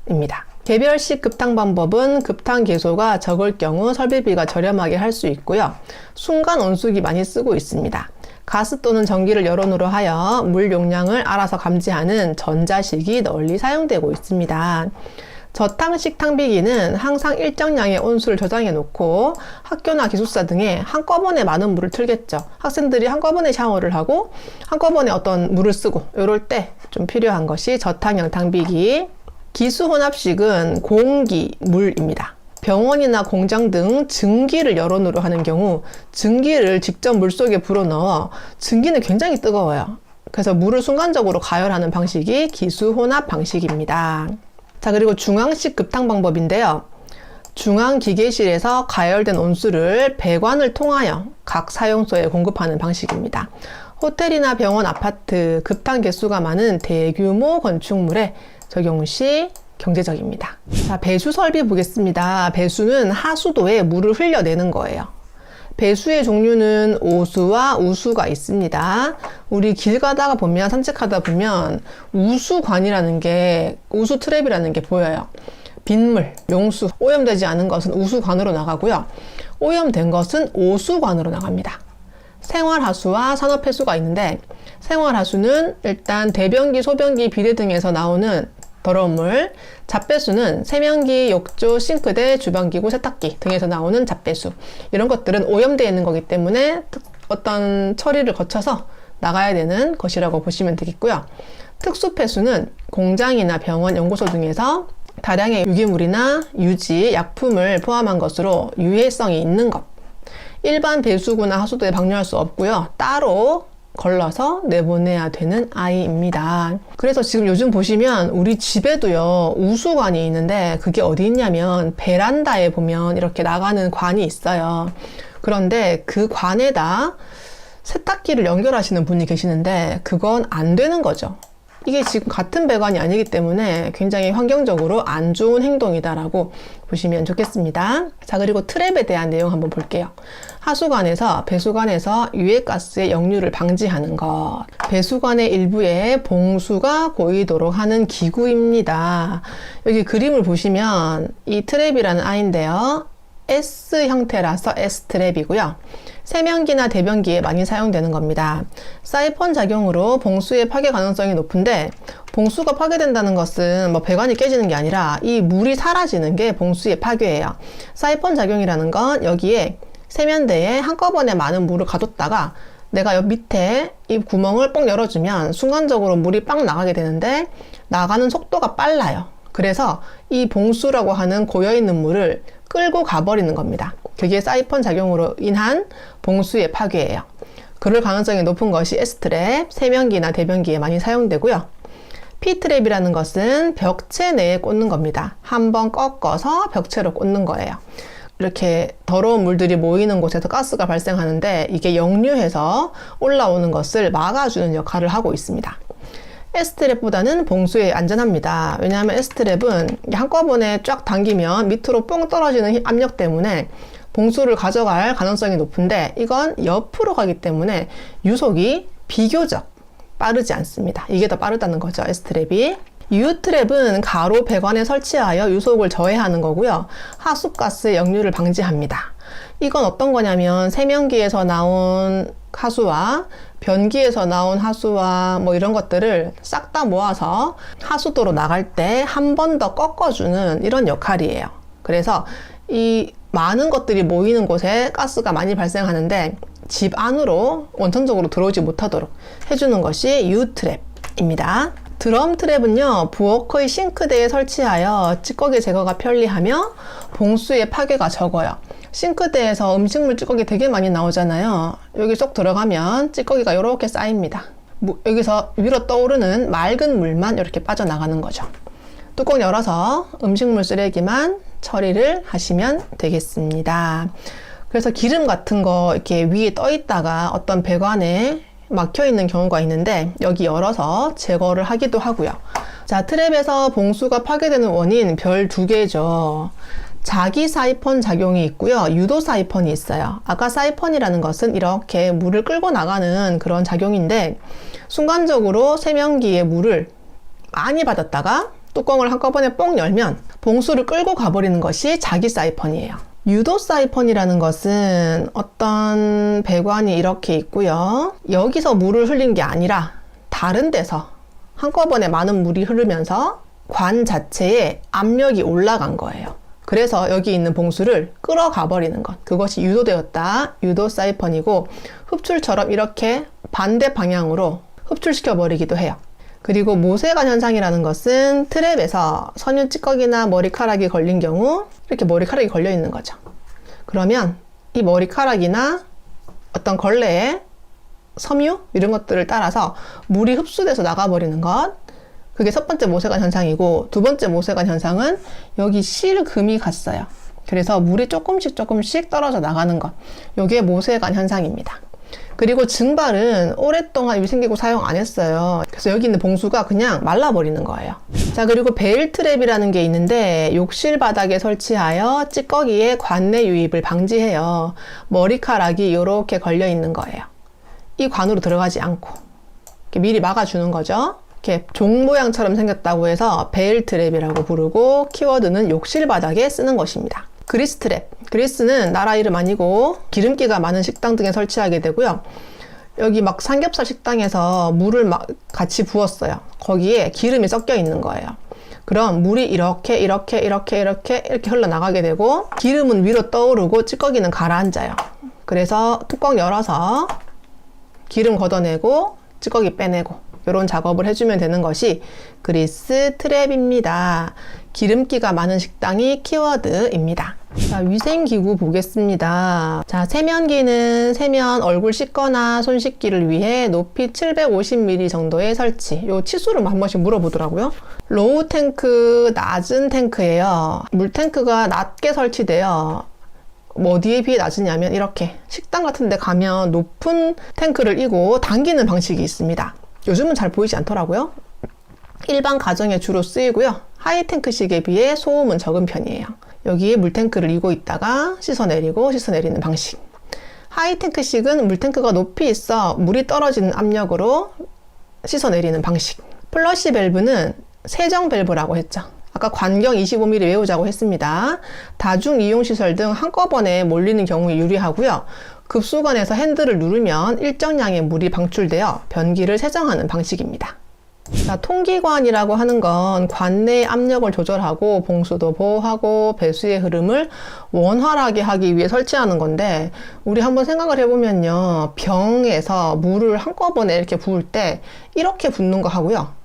거입니다. 개별식 급탕 방법은 급탕 개소가 적을 경우 설비비가 저렴하게 할 수 있고요. 순간 온수기 많이 쓰고 있습니다. 가스 또는 전기를 여론으로 하여 물 용량을 알아서 감지하는 전자식이 널리 사용되고 있습니다. 저탕식 탕비기는 항상 일정량의 온수를 저장해 놓고 학교나 기숙사 등에 한꺼번에 많은 물을 틀겠죠. 학생들이 한꺼번에 샤워를 하고 한꺼번에 어떤 물을 쓰고 이럴 때 좀 필요한 것이 저탕형 탕비기. 기수혼합식은 공기, 물입니다. 병원이나 공장 등 증기를 여론으로 하는 경우 증기를 직접 물속에 불어넣어 증기는 굉장히 뜨거워요. 그래서 물을 순간적으로 가열하는 방식이 기수혼합 방식입니다. 자, 그리고 중앙식 급탕 방법인데요. 중앙기계실에서 가열된 온수를 배관을 통하여 각 사용소에 공급하는 방식입니다. 호텔이나 병원, 아파트, 급탕 개수가 많은 대규모 건축물에 적용 시 경제적입니다. 자, 배수 설비 보겠습니다. 배수는 하수도에 물을 흘려내는 거예요. 배수의 종류는 오수와 우수가 있습니다. 우리 길 가다가 보면, 산책하다 보면 우수관이라는 게, 우수 트랩이라는 게 보여요. 빗물, 용수, 오염되지 않은 것은 우수관으로 나가고요. 오염된 것은 오수관으로 나갑니다. 생활하수와 산업폐수가 있는데, 생활하수는 일단 대변기, 소변기, 비데 등에서 나오는 더러운 물, 잡배수는 세면기, 욕조, 싱크대, 주방기구, 세탁기 등에서 나오는 잡배수. 이런 것들은 오염되어 있는 거기 때문에 어떤 처리를 거쳐서 나가야 되는 것이라고 보시면 되겠고요. 특수폐수는 공장이나 병원, 연구소 등에서 다량의 유기물이나 유지, 약품을 포함한 것으로 유해성이 있는 것. 일반 배수구나 하수도에 방류할 수 없고요. 따로 걸러서 내보내야 되는 아이입니다. 그래서 지금 요즘 보시면 우리 집에도요, 우수관이 있는데 그게 어디 있냐면 베란다에 보면 이렇게 나가는 관이 있어요. 그런데 그 관에다 세탁기를 연결하시는 분이 계시는데 그건 안 되는 거죠. 이게 지금 같은 배관이 아니기 때문에 굉장히 환경적으로 안 좋은 행동이다라고 보시면 좋겠습니다. 자, 그리고 트랩에 대한 내용 한번 볼게요. 하수관에서 배수관에서 유해가스의 역류를 방지하는 것. 배수관의 일부에 봉수가 고이도록 하는 기구입니다. 여기 그림을 보시면 이 트랩이라는 아이인데요. S 형태라서 S트랩이고요. 세면기나 대변기에 많이 사용되는 겁니다. 사이폰 작용으로 봉수의 파괴 가능성이 높은데, 봉수가 파괴된다는 것은 뭐 배관이 깨지는 게 아니라 이 물이 사라지는 게 봉수의 파괴예요. 사이폰 작용이라는 건 여기에 세면대에 한꺼번에 많은 물을 가뒀다가 내가 옆 밑에 이 구멍을 뻥 열어주면 순간적으로 물이 빵 나가게 되는데 나가는 속도가 빨라요. 그래서 이 봉수라고 하는 고여있는 물을 끌고 가버리는 겁니다. 그게 사이폰 작용으로 인한 봉수의 파괴예요. 그럴 가능성이 높은 것이 S트랩, 세면기나 대변기에 많이 사용되고요. P트랩이라는 것은 벽체 내에 꽂는 겁니다. 한번 꺾어서 벽체로 꽂는 거예요. 이렇게 더러운 물들이 모이는 곳에서 가스가 발생하는데 이게 역류해서 올라오는 것을 막아주는 역할을 하고 있습니다. S트랩보다는 봉수에 안전합니다. 왜냐하면 S트랩은 한꺼번에 쫙 당기면 밑으로 뽕 떨어지는 압력 때문에 봉수를 가져갈 가능성이 높은데 이건 옆으로 가기 때문에 유속이 비교적 빠르지 않습니다. 이게 더 빠르다는 거죠, S트랩이. 유유트랩은 가로 배관에 설치하여 유속을 저해하는 거고요. 하수가스의 역류를 방지합니다. 이건 어떤 거냐면 세면기에서 나온 하수와 변기에서 나온 하수와 뭐 이런 것들을 싹 다 모아서 하수도로 나갈 때 한 번 더 꺾어주는 이런 역할이에요. 그래서 이 많은 것들이 모이는 곳에 가스가 많이 발생하는데 집 안으로 원천적으로 들어오지 못하도록 해주는 것이 유유트랩입니다. 드럼 트랩은요, 부엌의 싱크대에 설치하여 찌꺼기 제거가 편리하며 봉수의 파괴가 적어요. 싱크대에서 음식물 찌꺼기 되게 많이 나오잖아요. 여기 쏙 들어가면 찌꺼기가 이렇게 쌓입니다. 여기서 위로 떠오르는 맑은 물만 이렇게 빠져나가는 거죠. 뚜껑 열어서 음식물 쓰레기만 처리를 하시면 되겠습니다. 그래서 기름 같은 거 이렇게 위에 떠 있다가 어떤 배관에 막혀 있는 경우가 있는데 여기 열어서 제거를 하기도 하고요. 자, 트랩에서 봉수가 파괴되는 원인 별 2개죠. 자기 사이펀 작용이 있고요. 유도 사이펀이 있어요. 아까 사이펀이라는 것은 이렇게 물을 끌고 나가는 그런 작용인데 순간적으로 세면기에 물을 많이 받았다가 뚜껑을 한꺼번에 뽕 열면 봉수를 끌고 가버리는 것이 자기 사이펀이에요. 유도 사이펀이라는 것은 어떤 배관이 이렇게 있고요. 여기서 물을 흘린 게 아니라 다른 데서 한꺼번에 많은 물이 흐르면서 관 자체에 압력이 올라간 거예요. 그래서 여기 있는 봉수를 끌어가 버리는 것. 그것이 유도되었다. 유도 사이펀이고 흡출처럼 이렇게 반대 방향으로 흡출시켜 버리기도 해요. 그리고 모세관 현상이라는 것은 트랩에서 섬유 찌꺼기나 머리카락이 걸린 경우 이렇게 머리카락이 걸려 있는 거죠. 그러면 이 머리카락이나 어떤 걸레에 섬유 이런 것들을 따라서 물이 흡수돼서 나가버리는 것. 그게 첫 번째 모세관 현상이고 두 번째 모세관 현상은 여기 실금이 갔어요. 그래서 물이 조금씩 떨어져 나가는 것. 이게 모세관 현상입니다. 그리고 증발은 오랫동안 위생기구 사용 안 했어요. 그래서 여기 있는 봉수가 그냥 말라버리는 거예요. 자, 그리고 베일 트랩이라는 게 있는데 욕실 바닥에 설치하여 찌꺼기의 관내 유입을 방지해요. 머리카락이 이렇게 걸려 있는 거예요. 이 관으로 들어가지 않고 이렇게 미리 막아주는 거죠. 이렇게 종 모양처럼 생겼다고 해서 베일 트랩이라고 부르고 키워드는 욕실 바닥에 쓰는 것입니다. 그리스 트랩. 그리스는 나라 이름 아니고 기름기가 많은 식당 등에 설치하게 되고요. 여기 막 삼겹살 식당에서 물을 막 같이 부었어요. 거기에 기름이 섞여 있는 거예요. 그럼 물이 이렇게 흘러나가게 되고 기름은 위로 떠오르고 찌꺼기는 가라앉아요. 그래서 뚜껑 열어서 기름 걷어내고 찌꺼기 빼내고 이런 작업을 해주면 되는 것이 그리스 트랩입니다. 기름기가 많은 식당이 키워드입니다. 자, 위생기구 보겠습니다. 자, 세면기는 세면 얼굴 씻거나 손 씻기를 위해 높이 750mm 정도의 설치. 요 치수를 한 번씩 물어보더라고요. 로우 탱크, 낮은 탱크예요. 물 탱크가 낮게 설치돼요. 뭐 어디에 비해 낮으냐면 이렇게 식당 같은 데 가면 높은 탱크를 이고 당기는 방식이 있습니다. 요즘은 잘 보이지 않더라고요. 일반 가정에 주로 쓰이고요. 하이탱크식에 비해 소음은 적은 편이에요. 여기에 물탱크를 이고 있다가 씻어내리고 씻어내리는 방식. 하이탱크식은 물탱크가 높이 있어 물이 떨어지는 압력으로 씻어내리는 방식. 플러시 밸브는 세정 밸브라고 했죠. 아까 관경 25mm 외우자고 했습니다. 다중 이용시설 등 한꺼번에 몰리는 경우에 유리하고요. 급수관에서 핸들을 누르면 일정량의 물이 방출되어 변기를 세정하는 방식입니다. 자, 통기관이라고 하는 건 관내 압력을 조절하고 봉수도 보호하고 배수의 흐름을 원활하게 하기 위해 설치하는 건데 우리 한번 생각을 해보면요. 병에서 물을 한꺼번에 이렇게 부을 때 이렇게 붓는 거 하고요.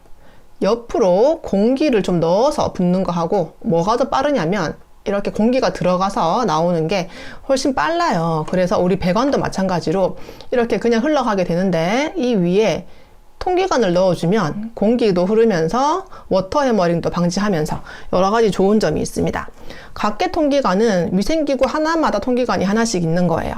옆으로 공기를 좀 넣어서 붓는 거 하고 뭐가 더 빠르냐면 이렇게 공기가 들어가서 나오는 게 훨씬 빨라요. 그래서 우리 배관도 마찬가지로 이렇게 그냥 흘러가게 되는데 이 위에 통기관을 넣어주면 공기도 흐르면서 워터 해머링도 방지하면서 여러 가지 좋은 점이 있습니다. 각계 통기관은 위생기구 하나마다 통기관이 하나씩 있는 거예요.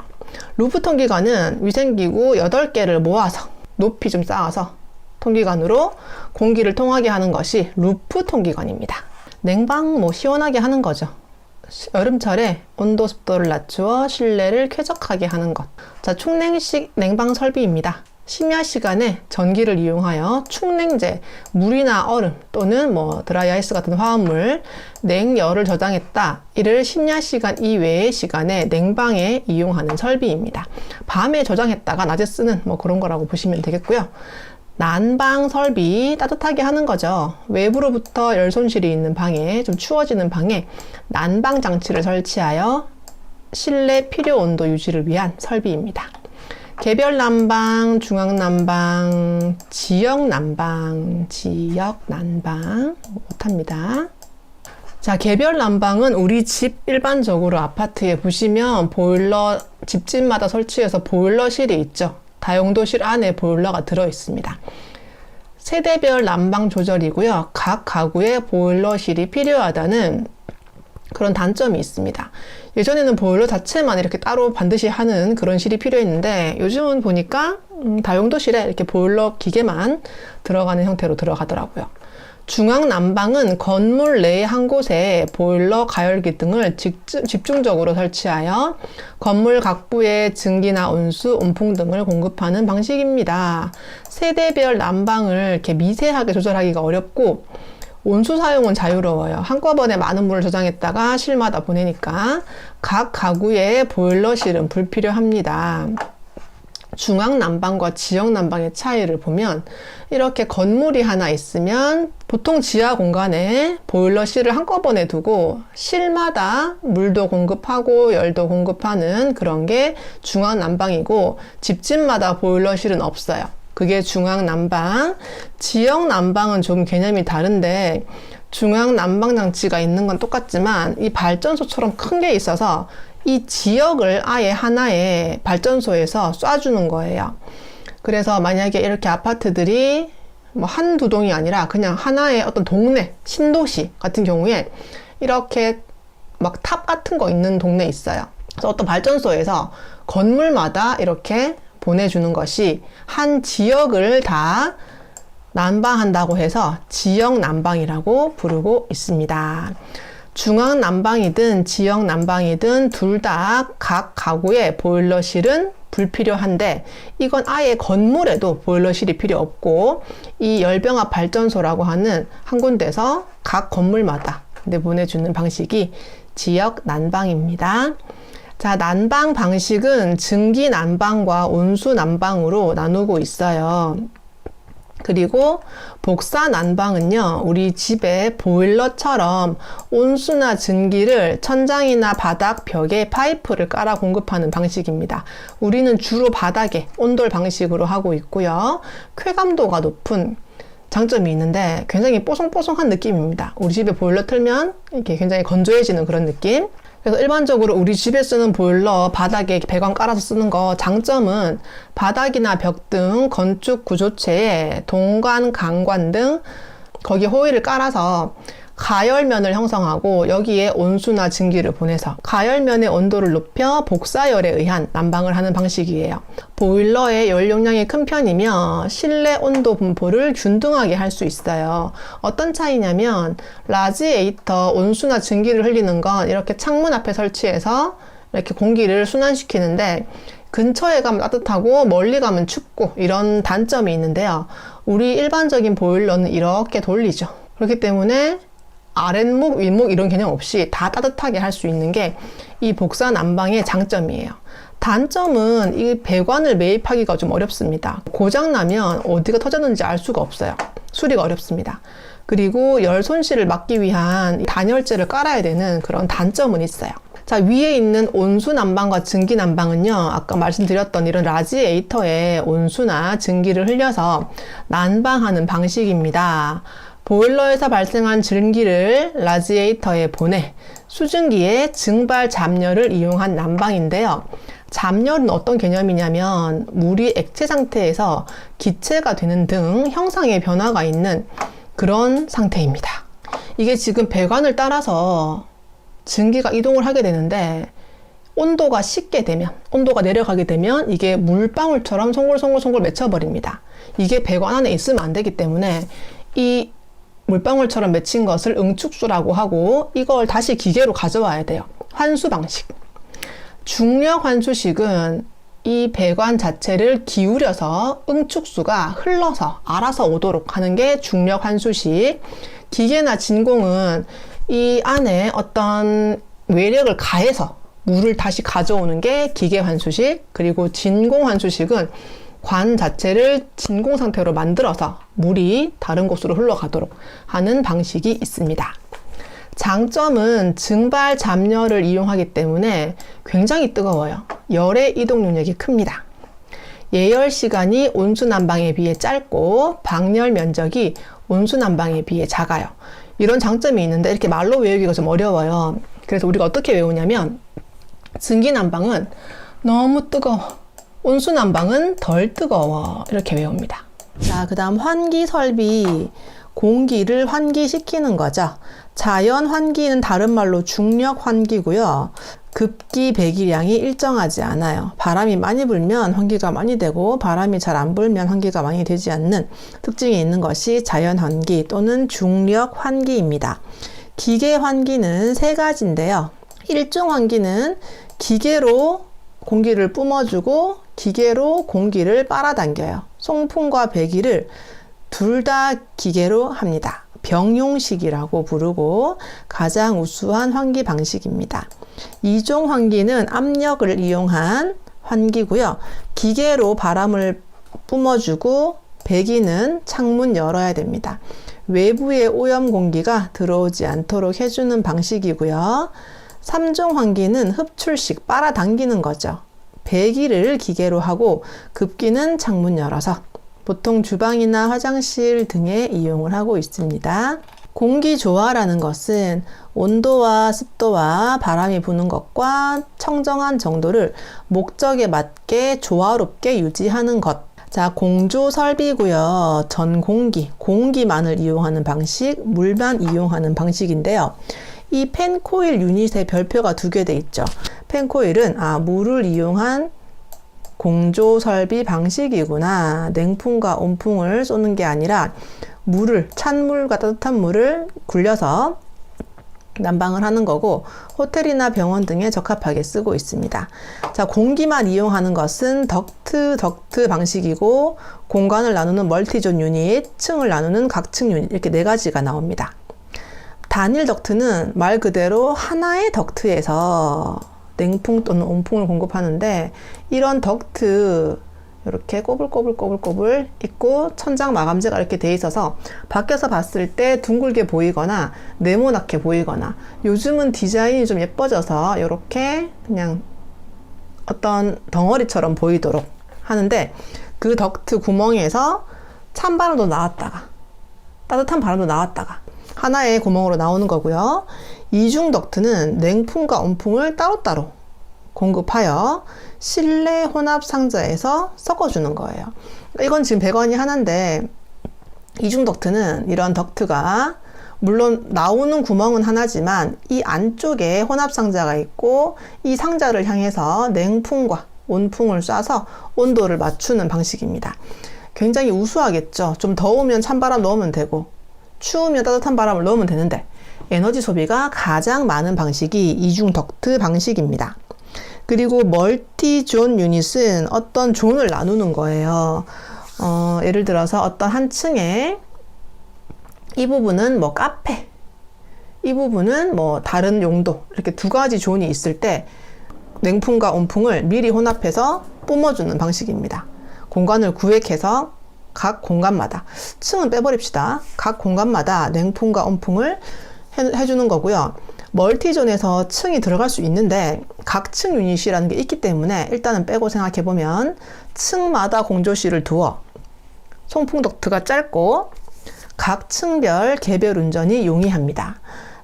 루프 통기관은 위생기구 8개를 모아서 높이 좀 쌓아서 통기관으로 공기를 통하게 하는 것이 루프 통기관입니다. 냉방 뭐 시원하게 하는 거죠. 여름철에 온도 습도를 낮추어 실내를 쾌적하게 하는 것. 자, 충냉식 냉방 설비입니다. 심야 시간에 전기를 이용하여 충냉제, 물이나 얼음 또는 드라이 아이스 같은 화합물, 냉열을 저장했다. 이를 심야 시간 이외의 시간에 냉방에 이용하는 설비입니다. 밤에 저장했다가 낮에 쓰는 그런 거라고 보시면 되겠고요. 난방 설비, 따뜻하게 하는 거죠. 외부로부터 열 손실이 있는 방에, 좀 추워지는 방에 난방 장치를 설치하여 실내 필요 온도 유지를 위한 설비입니다. 개별 난방, 중앙 난방, 지역 난방 못합니다. 자, 개별 난방은 우리 집 일반적으로 아파트에 보시면 보일러 집집마다 설치해서 보일러실이 있죠. 다용도실 안에 보일러가 들어 있습니다. 세대별 난방 조절이고요. 각 가구에 보일러실이 필요하다는 그런 단점이 있습니다. 예전에는 보일러 자체만 이렇게 따로 반드시 하는 그런 실이 필요했는데 요즘은 보니까 다용도실에 이렇게 보일러 기계만 들어가는 형태로 들어가더라고요. 중앙 난방은 건물 내 한 곳에 보일러, 가열기 등을 집중적으로 설치하여 건물 각부에 증기나 온수, 온풍 등을 공급하는 방식입니다. 세대별 난방을 이렇게 미세하게 조절하기가 어렵고 온수 사용은 자유로워요. 한꺼번에 많은 물을 저장했다가 실마다 보내니까 각 가구의 보일러실은 불필요합니다. 중앙 난방과 지역 난방의 차이를 보면 이렇게 건물이 하나 있으면 보통 지하 공간에 보일러실을 한꺼번에 두고 실마다 물도 공급하고 열도 공급하는 그런 게 중앙 난방이고 집집마다 보일러실은 없어요. 그게 중앙 난방. 지역 난방은 좀 개념이 다른데 중앙 난방 장치가 있는 건 똑같지만 이 발전소처럼 큰 게 있어서 이 지역을 아예 하나의 발전소에서 쏴주는 거예요. 그래서 만약에 이렇게 아파트들이 한두 동이 아니라 그냥 하나의 어떤 동네, 신도시 같은 경우에 이렇게 탑 같은 거 있는 동네 있어요. 그래서 어떤 발전소에서 건물마다 이렇게 보내주는 것이 한 지역을 다 난방한다고 해서 지역 난방이라고 부르고 있습니다. 중앙 난방이든 지역 난방이든 둘 다 각 가구의 보일러실은 불필요한데 이건 아예 건물에도 보일러실이 필요 없고 이 열병합 발전소라고 하는 한 군데서 각 건물마다 보내주는 방식이 지역 난방입니다. 자, 난방 방식은 증기 난방과 온수 난방으로 나누고 있어요. 그리고 복사 난방은요, 우리 집에 보일러처럼 온수나 증기를 천장이나 바닥, 벽에 파이프를 깔아 공급하는 방식입니다. 우리는 주로 바닥에 온돌 방식으로 하고 있고요. 쾌감도가 높은 장점이 있는데 굉장히 뽀송뽀송한 느낌입니다. 우리 집에 보일러 틀면 이렇게 굉장히 건조해지는 그런 느낌. 그래서 일반적으로 우리 집에 쓰는 보일러 바닥에 배관 깔아서 쓰는 거 장점은 바닥이나 벽 등 건축 구조체에 동관, 강관 등 거기에 호일을 깔아서 가열면을 형성하고 여기에 온수나 증기를 보내서 가열면의 온도를 높여 복사열에 의한 난방을 하는 방식이에요. 보일러의 열 용량이 큰 편이며 실내 온도 분포를 균등하게 할 수 있어요. 어떤 차이냐면 라지에이터 온수나 증기를 흘리는 건 이렇게 창문 앞에 설치해서 이렇게 공기를 순환시키는데 근처에 가면 따뜻하고 멀리 가면 춥고 이런 단점이 있는데요. 우리 일반적인 보일러는 이렇게 돌리죠. 그렇기 때문에 아랫목, 윗목 이런 개념 없이 다 따뜻하게 할 수 있는 게 이 복사 난방의 장점이에요. 단점은 이 배관을 매입하기가 좀 어렵습니다. 고장나면 어디가 터졌는지 알 수가 없어요. 수리가 어렵습니다. 그리고 열 손실을 막기 위한 단열재를 깔아야 되는 그런 단점은 있어요. 자, 위에 있는 온수 난방과 증기 난방은요, 아까 말씀드렸던 이런 라지에이터에 온수나 증기를 흘려서 난방하는 방식입니다. 보일러에서 발생한 증기를 라지에이터에 보내 수증기에 증발 잡열을 이용한 난방인데요. 잡열은 어떤 개념이냐면 물이 액체 상태에서 기체가 되는 등 형상의 변화가 있는 그런 상태입니다. 이게 지금 배관을 따라서 증기가 이동을 하게 되는데 온도가 식게 되면, 온도가 내려가게 되면 이게 물방울처럼 송골송골송골 맺혀버립니다. 이게 배관 안에 있으면 안 되기 때문에 이 물방울처럼 맺힌 것을 응축수라고 하고 이걸 다시 기계로 가져와야 돼요. 환수 방식. 중력 환수식은 이 배관 자체를 기울여서 응축수가 흘러서 알아서 오도록 하는 게 중력 환수식. 기계나 진공은 이 안에 어떤 외력을 가해서 물을 다시 가져오는 게 기계 환수식. 그리고 진공 환수식은 관 자체를 진공 상태로 만들어서 물이 다른 곳으로 흘러가도록 하는 방식이 있습니다. 장점은 증발 잡열을 이용하기 때문에 굉장히 뜨거워요. 열의 이동 능력이 큽니다. 예열 시간이 온수난방에 비해 짧고 방열 면적이 온수난방에 비해 작아요. 이런 장점이 있는데 이렇게 말로 외우기가 좀 어려워요. 그래서 우리가 어떻게 외우냐면 증기난방은 너무 뜨거워, 온수난방은 덜 뜨거워, 이렇게 외웁니다. 자, 그 다음 환기 설비. 공기를 환기시키는 거죠. 자연 환기는 다른 말로 중력 환기고요. 급기 배기량이 일정하지 않아요. 바람이 많이 불면 환기가 많이 되고 바람이 잘 안 불면 환기가 많이 되지 않는 특징이 있는 것이 자연 환기 또는 중력 환기입니다. 기계 환기는 세 가지인데요. 일중 환기는 기계로 공기를 뿜어주고 기계로 공기를 빨아당겨요. 송풍과 배기를 둘 다 기계로 합니다. 병용식이라고 부르고 가장 우수한 환기 방식입니다. 이종 환기는 압력을 이용한 환기고요. 기계로 바람을 뿜어주고 배기는 창문 열어야 됩니다. 외부의 오염 공기가 들어오지 않도록 해주는 방식이고요. 3종 환기는 흡출식, 빨아당기는 거죠. 배기를 기계로 하고 급기는 창문 열어서 보통 주방이나 화장실 등에 이용을 하고 있습니다. 공기 조화라는 것은 온도와 습도와 바람이 부는 것과 청정한 정도를 목적에 맞게 조화롭게 유지하는 것. 자, 공조 설비고요. 전공기, 공기만을 이용하는 방식, 물만 이용하는 방식인데요. 이 펜코일 유닛의 별표가 두 개 돼 있죠. 펜코일은 물을 이용한 공조 설비 방식이구나. 냉풍과 온풍을 쏘는 게 아니라 찬물과 따뜻한 물을 굴려서 난방을 하는 거고 호텔이나 병원 등에 적합하게 쓰고 있습니다. 자, 공기만 이용하는 것은 덕트 방식이고 공간을 나누는 멀티존 유닛, 층을 나누는 각층 유닛 이렇게 네 가지가 나옵니다. 단일 덕트는 말 그대로 하나의 덕트에서 냉풍 또는 온풍을 공급하는데 이런 덕트 이렇게 꼬불꼬불 있고 천장 마감재가 이렇게 돼 있어서 밖에서 봤을 때 둥글게 보이거나 네모나게 보이거나 요즘은 디자인이 좀 예뻐져서 이렇게 그냥 어떤 덩어리처럼 보이도록 하는데 그 덕트 구멍에서 찬바람도 나왔다가 따뜻한 바람도 나왔다가 하나의 구멍으로 나오는 거고요. 이중 덕트는 냉풍과 온풍을 따로따로 공급하여 실내 혼합 상자에서 섞어주는 거예요. 이건 지금 배관이 하나인데 이중 덕트는 이런 덕트가 물론 나오는 구멍은 하나지만 이 안쪽에 혼합 상자가 있고 이 상자를 향해서 냉풍과 온풍을 쏴서 온도를 맞추는 방식입니다. 굉장히 우수하겠죠. 좀 더우면 찬바람 넣으면 되고 추우면 따뜻한 바람을 넣으면 되는데 에너지 소비가 가장 많은 방식이 이중 덕트 방식입니다. 그리고 멀티존 유닛은 어떤 존을 나누는 거예요. 예를 들어서 어떤 한 층에 이 부분은 뭐 카페, 이 부분은 뭐 다른 용도 이렇게 두 가지 존이 있을 때 냉풍과 온풍을 미리 혼합해서 뿜어주는 방식입니다. 공간을 구획해서 각 공간마다 층은 빼버립시다. 각 공간마다 냉풍과 온풍을 해주는 거고요. 멀티존에서 층이 들어갈 수 있는데 각 층 유닛이라는 게 있기 때문에 일단은 빼고 생각해보면 층마다 공조실을 두어 송풍 덕트가 짧고 각 층별 개별 운전이 용이합니다.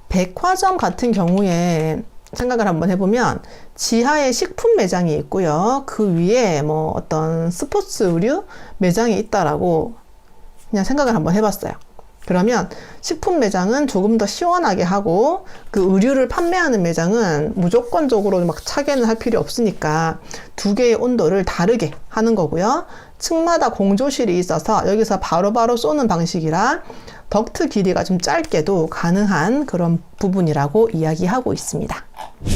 백화점 같은 경우에 생각을 한번 해보면 지하에 식품 매장이 있고요. 그 위에 뭐 어떤 스포츠 의류 매장이 있다라고 그냥 생각을 한번 해봤어요. 그러면 식품 매장은 조금 더 시원하게 하고 그 의류를 판매하는 매장은 무조건적으로 막 차게는 할 필요 없으니까 두 개의 온도를 다르게 하는 거고요. 층마다 공조실이 있어서 여기서 바로바로 쏘는 방식이라 덕트 길이가 좀 짧게도 가능한 그런 부분이라고 이야기하고 있습니다.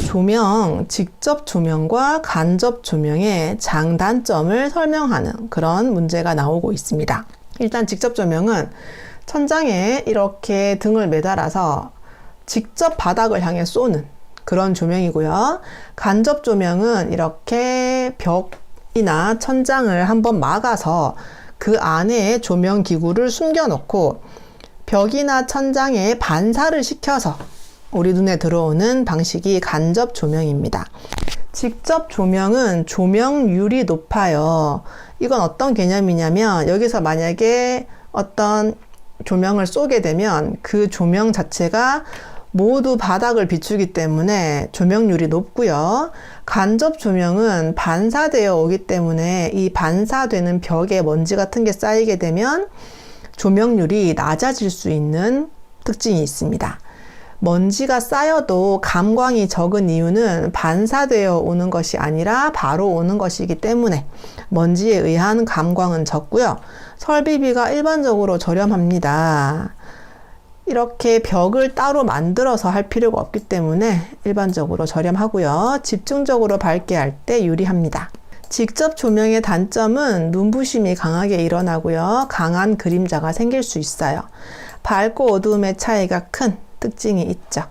조명, 직접 조명과 간접 조명의 장단점을 설명하는 그런 문제가 나오고 있습니다. 일단 직접 조명은 천장에 이렇게 등을 매달아서 직접 바닥을 향해 쏘는 그런 조명이고요. 간접 조명은 이렇게 벽이나 천장을 한번 막아서 그 안에 조명 기구를 숨겨놓고 벽이나 천장에 반사를 시켜서 우리 눈에 들어오는 방식이 간접 조명입니다. 직접 조명은 조명률이 높아요. 이건 어떤 개념이냐면 여기서 만약에 어떤 조명을 쏘게 되면 그 조명 자체가 모두 바닥을 비추기 때문에 조명률이 높고요. 간접 조명은 반사되어 오기 때문에 이 반사되는 벽에 먼지 같은 게 쌓이게 되면 조명률이 낮아질 수 있는 특징이 있습니다. 먼지가 쌓여도 감광이 적은 이유는 반사되어 오는 것이 아니라 바로 오는 것이기 때문에 먼지에 의한 감광은 적고요. 설비비가 일반적으로 저렴합니다. 이렇게 벽을 따로 만들어서 할 필요가 없기 때문에 일반적으로 저렴하고요. 집중적으로 밝게 할 때 유리합니다. 직접 조명의 단점은 눈부심이 강하게 일어나고요. 강한 그림자가 생길 수 있어요. 밝고 어두움의 차이가 큰 특징이 있죠.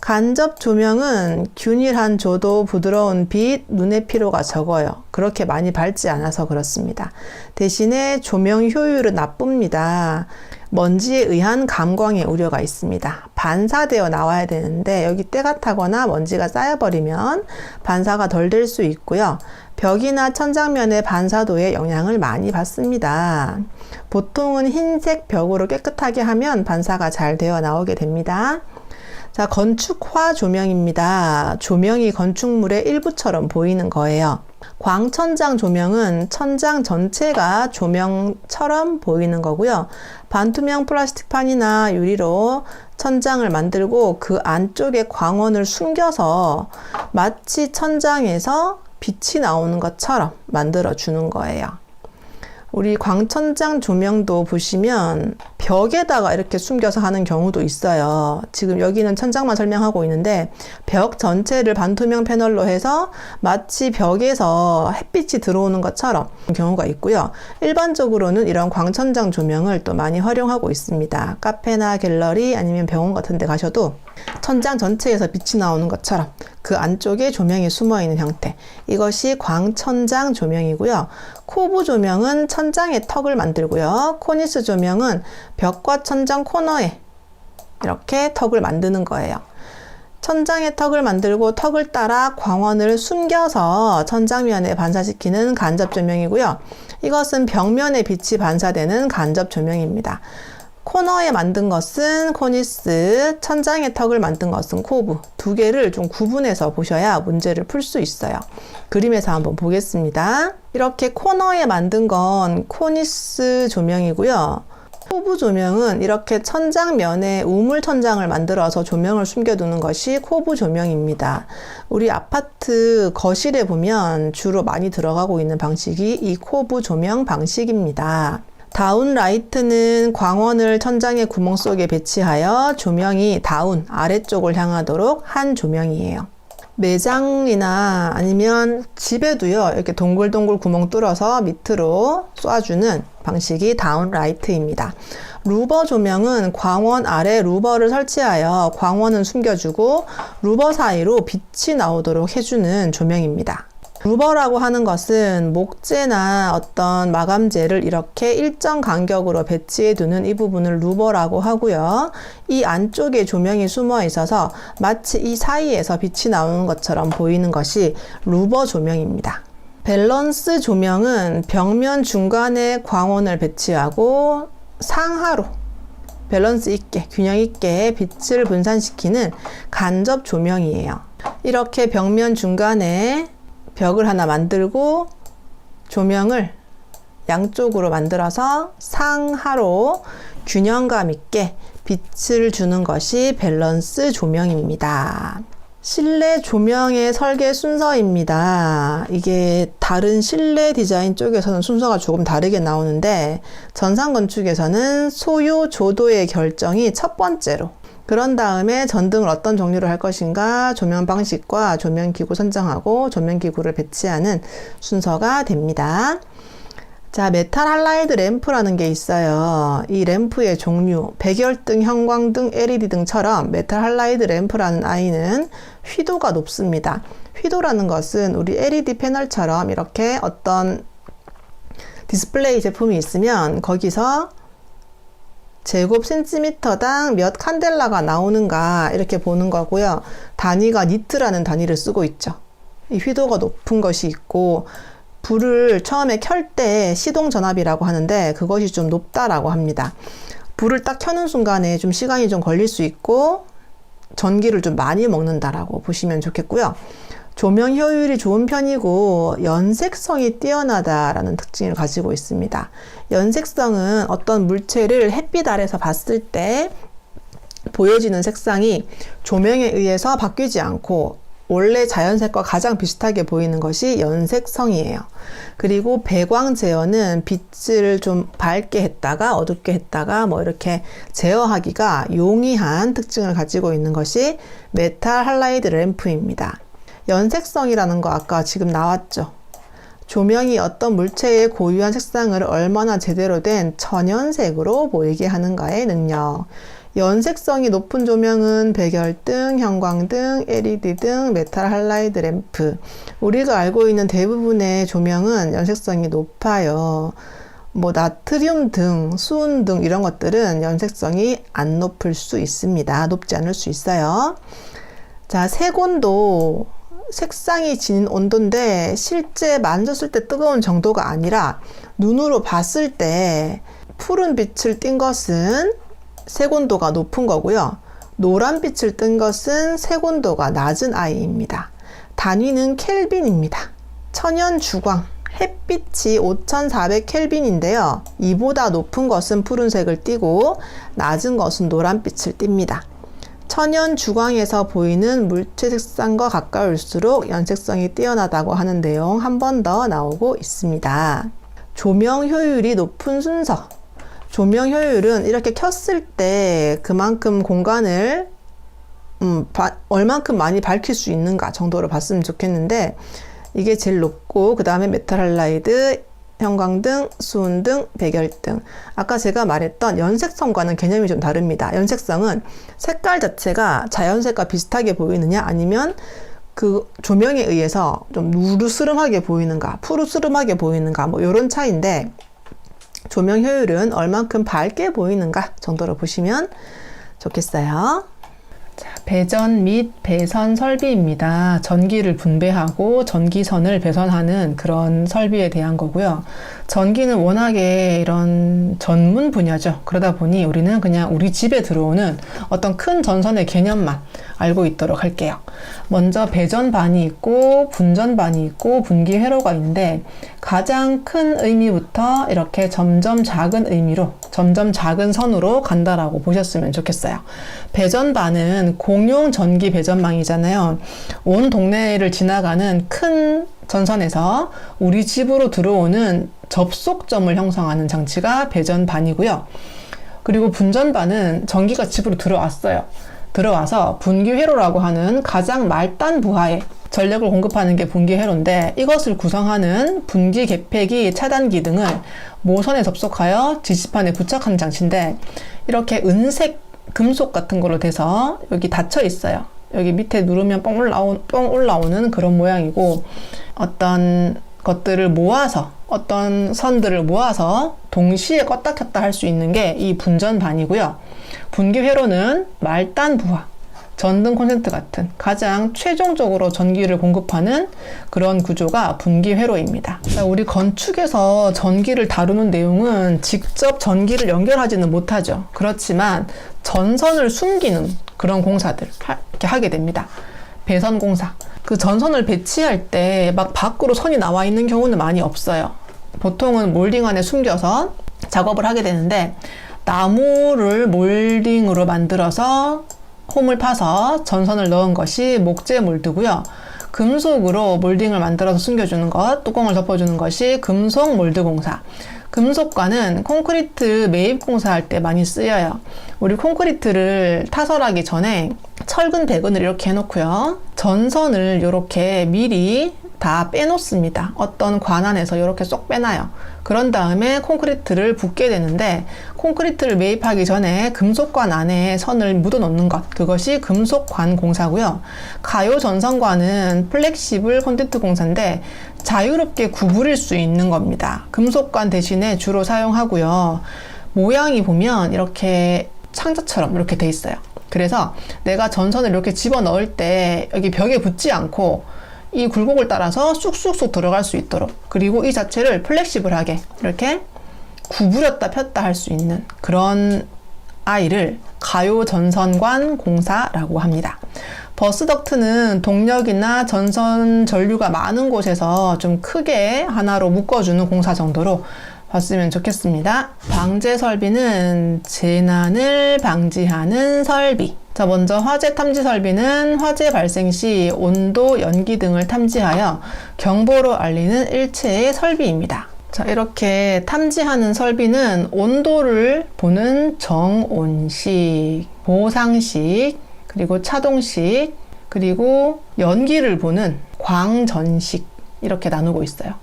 간접 조명은 균일한 조도, 부드러운 빛, 눈의 피로가 적어요. 그렇게 많이 밝지 않아서 그렇습니다. 대신에 조명 효율은 나쁩니다. 먼지에 의한 감광의 우려가 있습니다. 반사되어 나와야 되는데 여기 때가 타거나 먼지가 쌓여버리면 반사가 덜 될 수 있고요. 벽이나 천장면의 반사도에 영향을 많이 받습니다. 보통은 흰색 벽으로 깨끗하게 하면 반사가 잘 되어 나오게 됩니다. 자, 건축화 조명입니다. 조명이 건축물의 일부처럼 보이는 거예요. 광천장 조명은 천장 전체가 조명처럼 보이는 거고요. 반투명 플라스틱판이나 유리로 천장을 만들고 그 안쪽에 광원을 숨겨서 마치 천장에서 빛이 나오는 것처럼 만들어 주는 거예요. 우리 광천장 조명도 보시면 벽에다가 이렇게 숨겨서 하는 경우도 있어요. 지금 여기는 천장만 설명하고 있는데 벽 전체를 반투명 패널로 해서 마치 벽에서 햇빛이 들어오는 것처럼 경우가 있고요. 일반적으로는 이런 광천장 조명을 또 많이 활용하고 있습니다. 카페나 갤러리 아니면 병원 같은 데 가셔도 천장 전체에서 빛이 나오는 것처럼 그 안쪽에 조명이 숨어 있는 형태. 이것이 광천장 조명이고요. 코브 조명은 천장에 턱을 만들고요. 코니스 조명은 벽과 천장 코너에 이렇게 턱을 만드는 거예요. 천장에 턱을 만들고 턱을 따라 광원을 숨겨서 천장면에 반사시키는 간접 조명이고요. 이것은 벽면에 빛이 반사되는 간접 조명입니다. 코너에 만든 것은 코니스, 천장에 턱을 만든 것은 코브. 두 개를 좀 구분해서 보셔야 문제를 풀 수 있어요. 그림에서 한번 보겠습니다. 이렇게 코너에 만든 건 코니스 조명이고요. 코브 조명은 이렇게 천장면에 우물 천장을 만들어서 조명을 숨겨두는 것이 코브 조명입니다. 우리 아파트 거실에 보면 주로 많이 들어가고 있는 방식이 이 코브 조명 방식입니다. 다운라이트는 광원을 천장의 구멍 속에 배치하여 조명이 다운, 아래쪽을 향하도록 한 조명이에요. 매장이나 아니면 집에도요, 이렇게 동글동글 구멍 뚫어서 밑으로 쏴주는 방식이 다운라이트입니다. 루버 조명은 광원 아래 루버를 설치하여 광원은 숨겨주고 루버 사이로 빛이 나오도록 해주는 조명입니다. 루버라고 하는 것은 목재나 어떤 마감재를 이렇게 일정 간격으로 배치해 두는 이 부분을 루버라고 하고요. 이 안쪽에 조명이 숨어 있어서 마치 이 사이에서 빛이 나오는 것처럼 보이는 것이 루버 조명입니다. 밸런스 조명은 벽면 중간에 광원을 배치하고 상하로 밸런스 있게, 균형 있게 빛을 분산시키는 간접 조명이에요. 이렇게 벽면 중간에 벽을 하나 만들고 조명을 양쪽으로 만들어서 상하로 균형감 있게 빛을 주는 것이 밸런스 조명입니다. 실내 조명의 설계 순서입니다. 이게 다른 실내 디자인 쪽에서는 순서가 조금 다르게 나오는데 전상건축에서는 소요 조도의 결정이 첫 번째로 그런 다음에 전등을 어떤 종류로 할 것인가 조명 방식과 조명기구 선정하고 조명기구를 배치하는 순서가 됩니다. 자, 메탈 할라이드 램프라는 게 있어요. 이 램프의 종류, 백열등, 형광등, LED 등처럼 메탈 할라이드 램프라는 아이는 휘도가 높습니다. 휘도라는 것은 우리 LED 패널처럼 이렇게 어떤 디스플레이 제품이 있으면 거기서 제곱 센티미터당 몇 칸델라가 나오는가 이렇게 보는 거고요. 단위가 니트라는 단위를 쓰고 있죠. 이 휘도가 높은 것이 있고 불을 처음에 켤 때 시동 전압이라고 하는데 그것이 좀 높다라고 합니다. 불을 딱 켜는 순간에 좀 시간이 좀 걸릴 수 있고 전기를 좀 많이 먹는다라고 보시면 좋겠고요. 조명 효율이 좋은 편이고 연색성이 뛰어나다라는 특징을 가지고 있습니다. 연색성은 어떤 물체를 햇빛 아래서 봤을 때 보여지는 색상이 조명에 의해서 바뀌지 않고 원래 자연색과 가장 비슷하게 보이는 것이 연색성이에요. 그리고 배광 제어는 빛을 좀 밝게 했다가 어둡게 했다가 뭐 이렇게 제어하기가 용이한 특징을 가지고 있는 것이 메탈 할라이드 램프입니다. 연색성이라는 거 아까 지금 나왔죠. 조명이 어떤 물체의 고유한 색상을 얼마나 제대로 된 천연색으로 보이게 하는가의 능력. 연색성이 높은 조명은 백열등, 형광등, LED 등, 메탈 할라이드 램프. 우리가 알고 있는 대부분의 조명은 연색성이 높아요. 뭐 나트륨 등, 수은 등 이런 것들은 연색성이 안 높을 수 있습니다. 높지 않을 수 있어요. 자, 색온도 색상이 지닌 온도인데 실제 만졌을 때 뜨거운 정도가 아니라 눈으로 봤을 때 푸른 빛을 띈 것은 색온도가 높은 거고요. 노란빛을 뜬 것은 색온도가 낮은 아이입니다. 단위는 켈빈입니다. 천연 주광, 햇빛이 5400 켈빈인데요. 이보다 높은 것은 푸른색을 띠고 낮은 것은 노란빛을 띱니다. 천연 주광에서 보이는 물체 색상과 가까울수록 연색성이 뛰어나다고 하는 내용 한 번 더 나오고 있습니다. 조명 효율이 높은 순서. 조명 효율은 이렇게 켰을 때 그만큼 공간을 얼만큼 많이 밝힐 수 있는가 정도로 봤으면 좋겠는데 이게 제일 높고 그 다음에 메탈 할라이드, 형광등, 수은등, 백열등. 아까 제가 말했던 연색성과는 개념이 좀 다릅니다. 연색성은 색깔 자체가 자연색과 비슷하게 보이느냐 아니면 그 조명에 의해서 좀 누르스름하게 보이는가 푸르스름하게 보이는가 뭐 이런 차이인데 조명 효율은 얼만큼 밝게 보이는가 정도로 보시면 좋겠어요. 자, 배전 및 배선 설비입니다. 전기를 분배하고 전기선을 배선하는 그런 설비에 대한 거고요. 전기는 워낙에 이런 전문 분야죠. 그러다 보니 우리는 그냥 우리 집에 들어오는 어떤 큰 전선의 개념만 알고 있도록 할게요. 먼저 배전반이 있고 분전반이 있고 분기회로가 있는데 가장 큰 의미부터 이렇게 점점 작은 의미로 점점 작은 선으로 간다라고 보셨으면 좋겠어요. 배전반은 공용 전기 배전망이잖아요. 온 동네를 지나가는 큰 전선에서 우리 집으로 들어오는 접속점을 형성하는 장치가 배전반이고요. 그리고 분전반은 전기가 집으로 들어왔어요. 들어와서 분기회로라고 하는 가장 말단 부하에 전력을 공급하는 게 분기회로인데 이것을 구성하는 분기 개폐기 차단기 등을 모선에 접속하여 지시판에 부착하는 장치인데 이렇게 은색 금속 같은 걸로 돼서 여기 닫혀 있어요. 여기 밑에 누르면 뻥 올라오는 그런 모양이고 어떤 것들을 모아서 어떤 선들을 모아서 동시에 껐다 켰다 할 수 있는 게 이 분전반이고요. 분기회로는 말단 부하, 전등 콘센트 같은 가장 최종적으로 전기를 공급하는 그런 구조가 분기회로입니다. 우리 건축에서 전기를 다루는 내용은 직접 전기를 연결하지는 못하죠. 그렇지만 전선을 숨기는 그런 공사들 이렇게 하게 됩니다. 배선 공사. 그 전선을 배치할 때 막 밖으로 선이 나와 있는 경우는 많이 없어요. 보통은 몰딩 안에 숨겨서 작업을 하게 되는데 나무를 몰딩으로 만들어서 홈을 파서 전선을 넣은 것이 목재 몰드고요. 금속으로 몰딩을 만들어서 숨겨주는 것, 뚜껑을 덮어주는 것이 금속 몰드 공사. 금속관은 콘크리트 매입 공사할 때 많이 쓰여요. 우리 콘크리트를 타설하기 전에 철근 배근을 이렇게 해놓고요. 전선을 이렇게 미리 다 빼놓습니다. 어떤 관 안에서 이렇게 쏙 빼놔요. 그런 다음에 콘크리트를 붓게 되는데, 콘크리트를 매입하기 전에 금속관 안에 선을 묻어 놓는 것, 그것이 금속관 공사고요. 가요 전선관은 플렉시블 콘크리트 공사인데 자유롭게 구부릴 수 있는 겁니다. 금속관 대신에 주로 사용하고요. 모양이 보면 이렇게 창자처럼 이렇게 돼 있어요. 그래서 내가 전선을 이렇게 집어 넣을 때 여기 벽에 붙지 않고 이 굴곡을 따라서 쑥쑥쑥 들어갈 수 있도록, 그리고 이 자체를 플렉시블하게 이렇게 구부렸다 폈다 할 수 있는 그런 아이를 가요 전선관 공사라고 합니다. 버스덕트는 동력이나 전선 전류가 많은 곳에서 좀 크게 하나로 묶어주는 공사 정도로 봤으면 좋겠습니다. 방제 설비는 재난을 방지하는 설비. 자, 먼저 화재 탐지 설비는 화재 발생 시 온도, 연기 등을 탐지하여 경보로 알리는 일체의 설비입니다. 자, 이렇게 탐지하는 설비는 온도를 보는 정온식, 보상식, 그리고 차동식, 그리고 연기를 보는 광전식, 이렇게 나누고 있어요.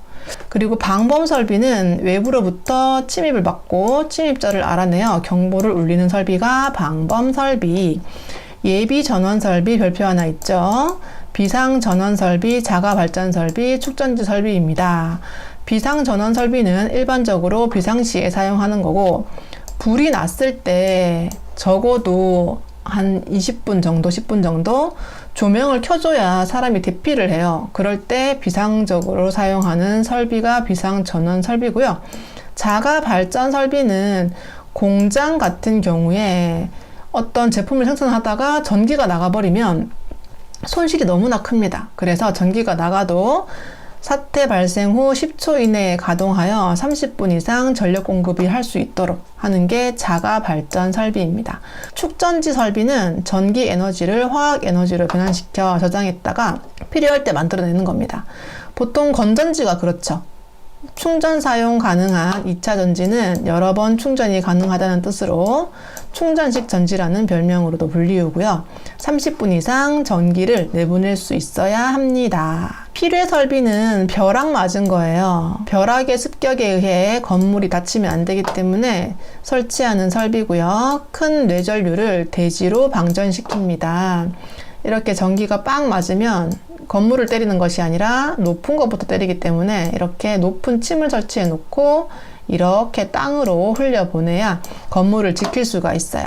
그리고 방범 설비는 외부로부터 침입을 막고 침입자를 알아내어 경보를 울리는 설비가 방범 설비. 예비 전원 설비 별표 하나 있죠. 비상 전원 설비, 자가 발전 설비, 축전지 설비입니다. 비상 전원 설비는 일반적으로 비상시에 사용하는 거고, 불이 났을 때 적어도 한 20분 정도, 10분 정도 조명을 켜줘야 사람이 대피를 해요. 그럴 때 비상적으로 사용하는 설비가 비상 전원 설비고요. 자가 발전 설비는 공장 같은 경우에 어떤 제품을 생산하다가 전기가 나가버리면 손실이 너무나 큽니다. 그래서 전기가 나가도 사태 발생 후 10초 이내에 가동하여 30분 이상 전력 공급이 할 수 있도록 하는 게 자가 발전 설비입니다. 축전지 설비는 전기 에너지를 화학 에너지로 변환시켜 저장했다가 필요할 때 만들어내는 겁니다. 보통 건전지가 그렇죠. 충전 사용 가능한 2차 전지는 여러 번 충전이 가능하다는 뜻으로 충전식 전지라는 별명으로도 불리우고요. 30분 이상 전기를 내보낼 수 있어야 합니다. 필요의 설비는 벼락 맞은 거예요. 벼락의 습격에 의해 건물이 다치면 안 되기 때문에 설치하는 설비고요. 큰 뇌전류를 대지로 방전시킵니다. 이렇게 전기가 빵 맞으면 건물을 때리는 것이 아니라 높은 것부터 때리기 때문에 이렇게 높은 침을 설치해 놓고 이렇게 땅으로 흘려보내야 건물을 지킬 수가 있어요.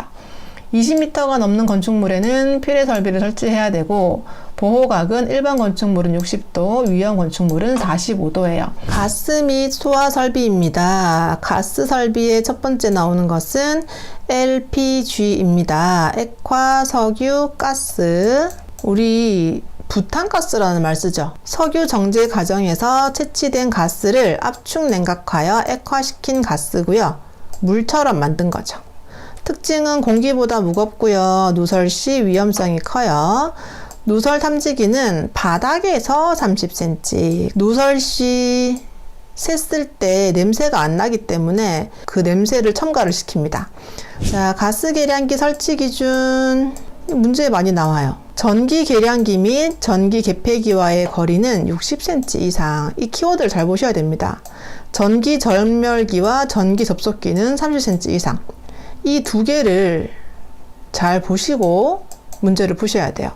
20m가 넘는 건축물에는 필요 설비를 설치해야 되고, 보호각은 일반 건축물은 60도, 위험 건축물은 45도예요. 가스 및 소화 설비입니다. 가스 설비의 첫 번째 나오는 것은 LPG입니다. 액화, 석유, 가스. 우리 부탄가스라는 말 쓰죠. 석유 정제 과정에서 채취된 가스를 압축 냉각하여 액화시킨 가스고요. 물처럼 만든 거죠. 특징은 공기보다 무겁고요. 누설 시 위험성이 커요. 누설 탐지기는 바닥에서 30cm. 누설 시 샜을 때 냄새가 안 나기 때문에 그 냄새를 첨가를 시킵니다. 자, 가스 계량기 설치 기준 문제에 많이 나와요. 전기 계량기 및 전기 개폐기와의 거리는 60cm 이상. 이 키워드를 잘 보셔야 됩니다. 전기 절멸기와 전기 접속기는 30cm 이상. 이 두 개를 잘 보시고 문제를 푸셔야 돼요.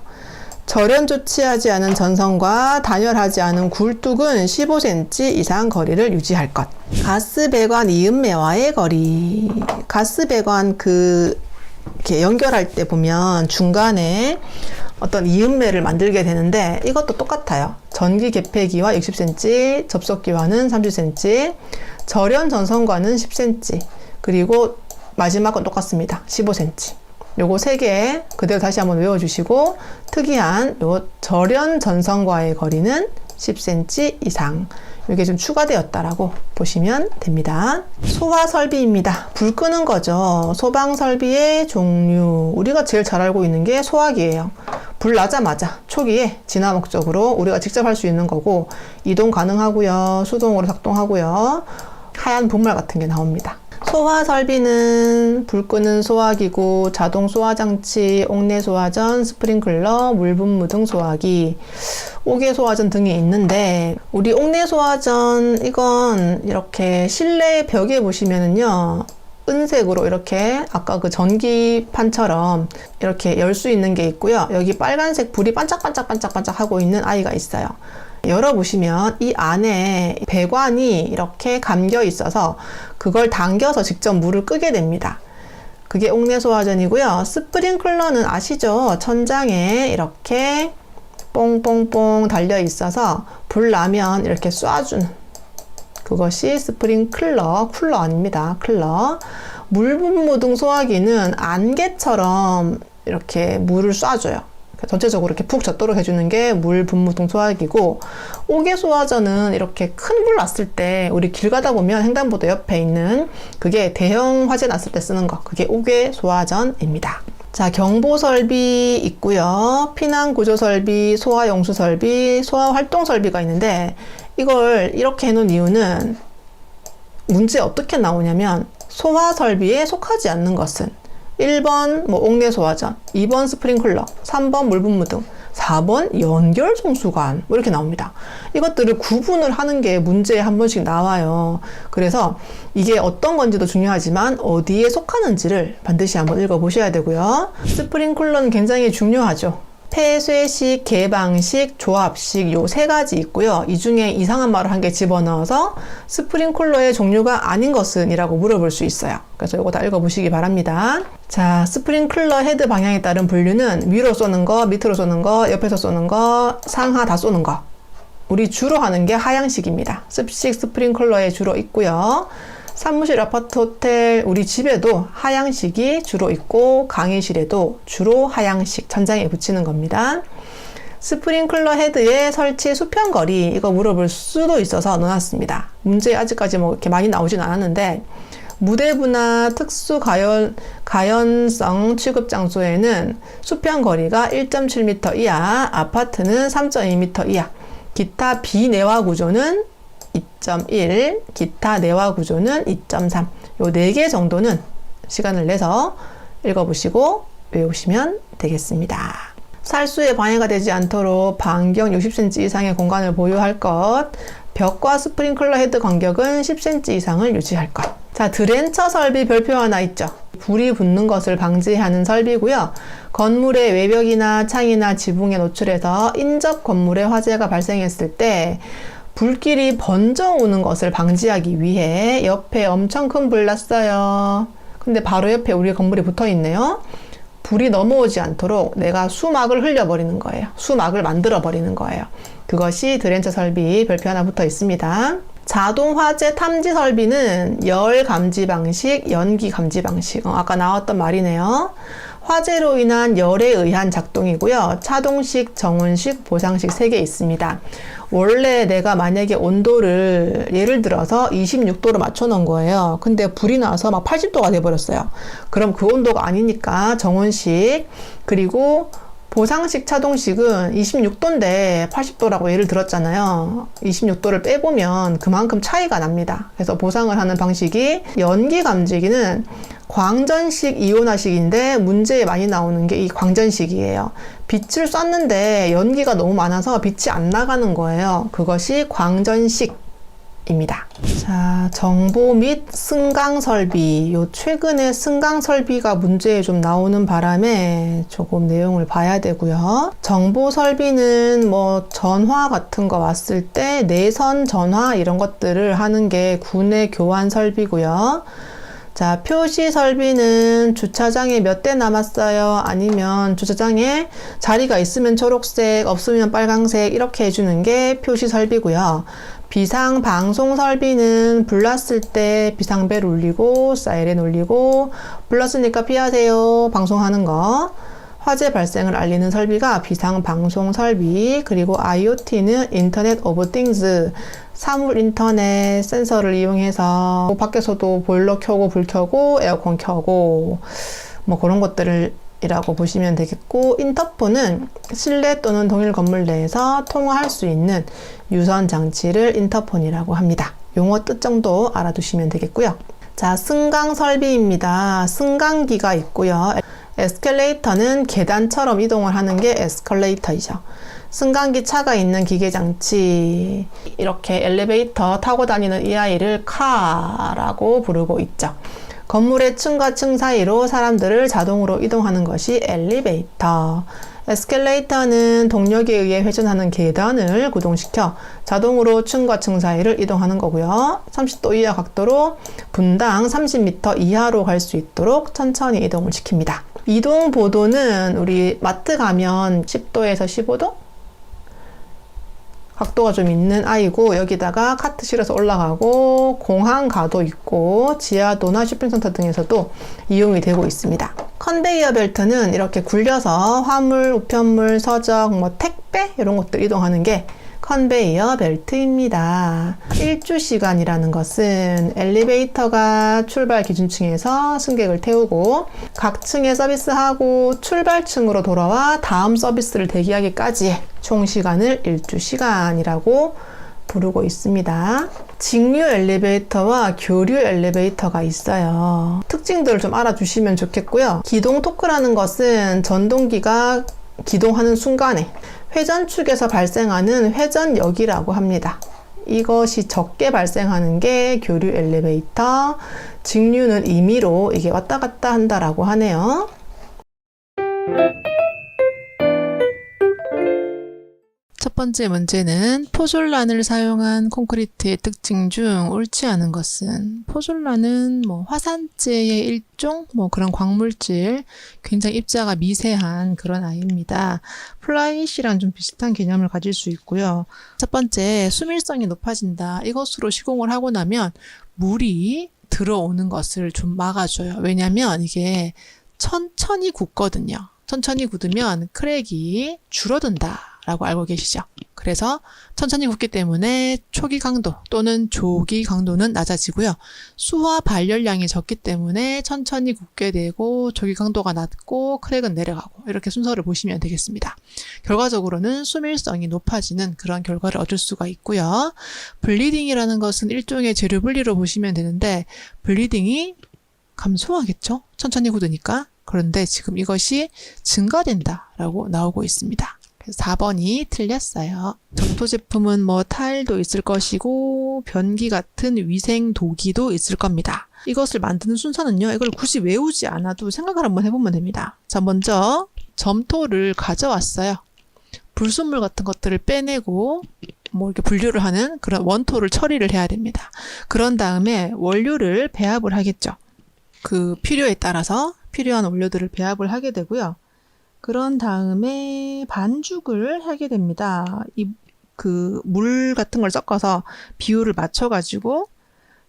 절연 조치하지 않은 전선과 단열하지 않은 굴뚝은 15cm 이상 거리를 유지할 것. 가스 배관 이음매와의 거리. 가스 배관 이렇게 연결할 때 보면 중간에 어떤 이음매를 만들게 되는데 이것도 똑같아요. 전기 개폐기와 60cm, 접속기와는 30cm, 절연 전선과는 10cm, 그리고 마지막 건 똑같습니다. 15cm. 요거 3개 그대로 다시 한번 외워주시고, 특이한 요 절연 전선과의 거리는 10cm 이상. 이게 좀 추가되었다라고 보시면 됩니다. 소화 설비입니다. 불 끄는 거죠. 소방 설비의 종류. 우리가 제일 잘 알고 있는 게 소화기예요. 불 나자마자 초기에 진화 목적으로 우리가 직접 할 수 있는 거고, 이동 가능하고요. 수동으로 작동하고요. 하얀 분말 같은 게 나옵니다. 소화 설비는 불 끄는 소화기구, 자동 소화장치, 옥내 소화전, 스프링클러, 물분무 등 소화기, 옥외 소화전 등이 있는데, 우리 옥내 소화전 이건 이렇게 실내 벽에 보시면은요, 은색으로 이렇게 아까 그 전기판처럼 이렇게 열 수 있는 게 있고요. 여기 빨간색 불이 반짝반짝반짝반짝 하고 있는 아이가 있어요. 열어보시면 이 안에 배관이 이렇게 감겨 있어서 그걸 당겨서 직접 물을 끄게 됩니다. 그게 옥내 소화전이고요. 스프링클러는 아시죠? 천장에 이렇게 뽕뽕뽕 달려 있어서 불 나면 이렇게 쏴주는 그것이 스프링클러, 쿨러 아닙니다. 클러. 물분무 등 소화기는 안개처럼 이렇게 물을 쏴줘요. 전체적으로 이렇게 푹 젖도록 해주는 게 물분무등 소화기고, 옥외 소화전은 이렇게 큰 불 났을 때 우리 길 가다 보면 횡단보도 옆에 있는 그게 대형 화재 났을 때 쓰는 거, 그게 옥외 소화전입니다. 자, 경보 설비 있고요. 피난 구조 설비, 소화 용수 설비, 소화 활동 설비가 있는데, 이걸 이렇게 해놓은 이유는 문제 어떻게 나오냐면, 소화 설비에 속하지 않는 것은 1번 옥내 소화전, 2번 스프링클러, 3번 물분무 등, 4번 연결 송수관 이렇게 나옵니다. 이것들을 구분을 하는 게 문제에 한 번씩 나와요. 그래서 이게 어떤 건지도 중요하지만 어디에 속하는지를 반드시 한번 읽어보셔야 되고요. 스프링클러는 굉장히 중요하죠. 폐쇄식, 개방식, 조합식 요 세 가지 있고요. 이 중에 이상한 말을 한 개 집어넣어서 스프링클러의 종류가 아닌 것은 이라고 물어볼 수 있어요. 그래서 이거 다 읽어보시기 바랍니다. 자, 스프링클러 헤드 방향에 따른 분류는 위로 쏘는 거, 밑으로 쏘는 거, 옆에서 쏘는 거, 상하 다 쏘는 거. 우리 주로 하는 게 하향식입니다. 습식 스프링클러에 주로 있고요. 사무실, 아파트, 호텔, 우리 집에도 하향식이 주로 있고, 강의실에도 주로 하향식 천장에 붙이는 겁니다. 스프링클러 헤드의 설치 수평거리, 이거 물어볼 수도 있어서 넣어놨습니다. 문제 아직까지 이렇게 많이 나오진 않았는데, 무대부나 특수 가연성 취급 장소에는 수평거리가 1.7m 이하, 아파트는 3.2m 이하, 기타 비내화 구조는 2.1, 기타 내화 구조는 2.3. 요 4개 정도는 시간을 내서 읽어보시고 외우시면 되겠습니다. 살수에 방해가 되지 않도록 반경 60cm 이상의 공간을 보유할 것, 벽과 스프링클러 헤드 간격은 10cm 이상을 유지할 것. 자, 드렌처 설비 별표 하나 있죠. 불이 붙는 것을 방지하는 설비고요. 건물의 외벽이나 창이나 지붕에 노출해서 인접 건물에 화재가 발생했을 때 불길이 번져오는 것을 방지하기 위해 옆에 엄청 큰 불 났어요. 근데 바로 옆에 우리 건물이 붙어 있네요. 불이 넘어오지 않도록 내가 수막을 흘려버리는 거예요. 수막을 만들어버리는 거예요. 그것이 드렌처 설비 별표 하나 붙어 있습니다. 자동 화재 탐지 설비는 열 감지 방식, 연기 감지 방식. 아까 나왔던 말이네요. 화재로 인한 열에 의한 작동이고요. 차동식, 정온식, 보상식 3개 있습니다. 원래 내가 만약에 온도를 예를 들어서 26도로 맞춰 놓은 거예요. 근데 불이 나서 막 80도가 돼버렸어요. 그럼 그 온도가 아니니까 정온식, 그리고 보상식, 차동식은 26도인데 80도라고 예를 들었잖아요. 26도를 빼보면 그만큼 차이가 납니다. 그래서 보상을 하는 방식이, 연기 감지기는 광전식, 이온화식인데 문제에 많이 나오는 게 이 광전식이에요. 빛을 쐈는데 연기가 너무 많아서 빛이 안 나가는 거예요. 그것이 광전식입니다. 자, 정보 및 승강 설비. 요 최근에 승강 설비가 문제에 좀 나오는 바람에 조금 내용을 봐야 되고요. 정보 설비는 전화 같은 거 왔을 때 내선 전화 이런 것들을 하는 게 구내 교환 설비고요. 자, 표시 설비는 주차장에 몇 대 남았어요? 아니면 주차장에 자리가 있으면 초록색, 없으면 빨강색 이렇게 해주는 게 표시 설비고요. 비상 방송 설비는 불났을 때 비상벨 울리고 사이렌 울리고 불났으니까 피하세요 방송하는 거. 화재 발생을 알리는 설비가 비상 방송 설비. 그리고 IoT는 인터넷 오브 띵스, 사물 인터넷 센서를 이용해서 밖에서도 보일러 켜고 불 켜고 에어컨 켜고 그런 것들을 이라고 보시면 되겠고, 인터폰은 실내 또는 동일 건물 내에서 통화할 수 있는 유선 장치를 인터폰이라고 합니다. 용어 뜻 정도 알아두시면 되겠고요. 자, 승강 설비입니다. 승강기가 있고요. 에스컬레이터는 계단처럼 이동을 하는 게 에스컬레이터이죠. 승강기 차가 있는 기계장치, 이렇게 엘리베이터 타고 다니는 이 아이를 카라고 부르고 있죠. 건물의 층과 층 사이로 사람들을 자동으로 이동하는 것이 엘리베이터. 에스컬레이터는 동력에 의해 회전하는 계단을 구동시켜 자동으로 층과 층 사이를 이동하는 거고요. 30도 이하 각도로 분당 30m 이하로 갈 수 있도록 천천히 이동을 시킵니다. 이동 보도는 우리 마트 가면 10도에서 15도? 각도가 좀 있는 아이고, 여기다가 카트 실어서 올라가고 공항 가도 있고 지하도나 쇼핑센터 등에서도 이용이 되고 있습니다. 컨베이어 벨트는 이렇게 굴려서 화물, 우편물, 서적, 택배 이런 것들 이동하는 게 컨베이어 벨트입니다. 일주시간이라는 것은 엘리베이터가 출발 기준층에서 승객을 태우고 각 층에 서비스하고 출발층으로 돌아와 다음 서비스를 대기하기까지의 총 시간을 일주시간이라고 부르고 있습니다. 직류 엘리베이터와 교류 엘리베이터가 있어요. 특징들을 좀 알아두시면 좋겠고요. 기동 토크라는 것은 전동기가 기동하는 순간에 회전축에서 발생하는 회전력이라고 합니다. 이것이 적게 발생하는 게 교류 엘리베이터, 직류는 임의로 이게 왔다 갔다 한다라고 하네요. 첫 번째 문제는 포졸란을 사용한 콘크리트의 특징 중 옳지 않은 것은, 포졸란은 화산재의 일종, 그런 광물질, 굉장히 입자가 미세한 그런 아이입니다. 플라이시랑 좀 비슷한 개념을 가질 수 있고요. 첫 번째, 수밀성이 높아진다. 이것으로 시공을 하고 나면 물이 들어오는 것을 좀 막아줘요. 왜냐면 이게 천천히 굳거든요. 천천히 굳으면 크랙이 줄어든다 라고 알고 계시죠? 그래서 천천히 굳기 때문에 초기 강도 또는 조기 강도는 낮아지고요. 수화 발열량이 적기 때문에 천천히 굳게 되고 조기 강도가 낮고 크랙은 내려가고, 이렇게 순서를 보시면 되겠습니다. 결과적으로는 수밀성이 높아지는 그런 결과를 얻을 수가 있고요. 블리딩이라는 것은 일종의 재료 분리로 보시면 되는데, 블리딩이 감소하겠죠? 천천히 굳으니까. 그런데 지금 이것이 증가된다라고 나오고 있습니다. 그래서 4번이 틀렸어요. 점토 제품은 타일도 있을 것이고 변기 같은 위생 도기도 있을 겁니다. 이것을 만드는 순서는요, 이걸 굳이 외우지 않아도 생각을 한번 해보면 됩니다. 자, 먼저 점토를 가져왔어요. 불순물 같은 것들을 빼내고 이렇게 분류를 하는 그런 원토를 처리를 해야 됩니다. 그런 다음에 원료를 배합을 하겠죠. 그 필요에 따라서 필요한 원료들을 배합을 하게 되고요. 그런 다음에 반죽을 하게 됩니다. 물 같은 걸 섞어서 비율을 맞춰가지고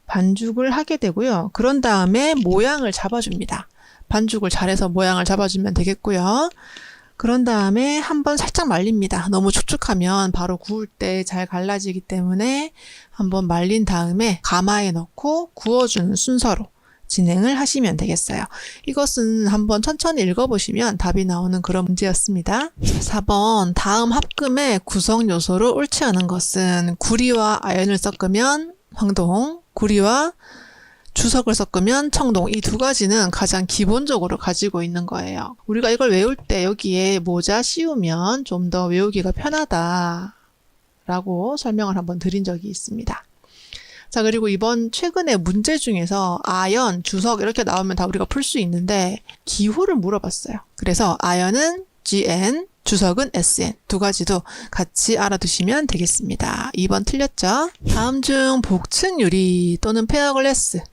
반죽을 하게 되고요. 그런 다음에 모양을 잡아줍니다. 반죽을 잘해서 모양을 잡아주면 되겠고요. 그런 다음에 한번 살짝 말립니다. 너무 촉촉하면 바로 구울 때 잘 갈라지기 때문에 한번 말린 다음에 가마에 넣고 구워주는 순서로 진행을 하시면 되겠어요. 이것은 한번 천천히 읽어보시면 답이 나오는 그런 문제였습니다. 4번, 다음 합금의 구성 요소로 옳지 않은 것은 구리와 아연을 섞으면 황동, 구리와 주석을 섞으면 청동. 이 두 가지는 가장 기본적으로 가지고 있는 거예요. 우리가 이걸 외울 때 여기에 모자 씌우면 좀 더 외우기가 편하다라고 설명을 한번 드린 적이 있습니다. 자, 그리고 이번 최근에 문제 중에서 아연, 주석 이렇게 나오면 다 우리가 풀 수 있는데 기호를 물어봤어요. 그래서 아연은 GN, 주석은 SN 두 가지도 같이 알아두시면 되겠습니다. 2번 틀렸죠? 다음 중 복층 유리 또는 페어글라스의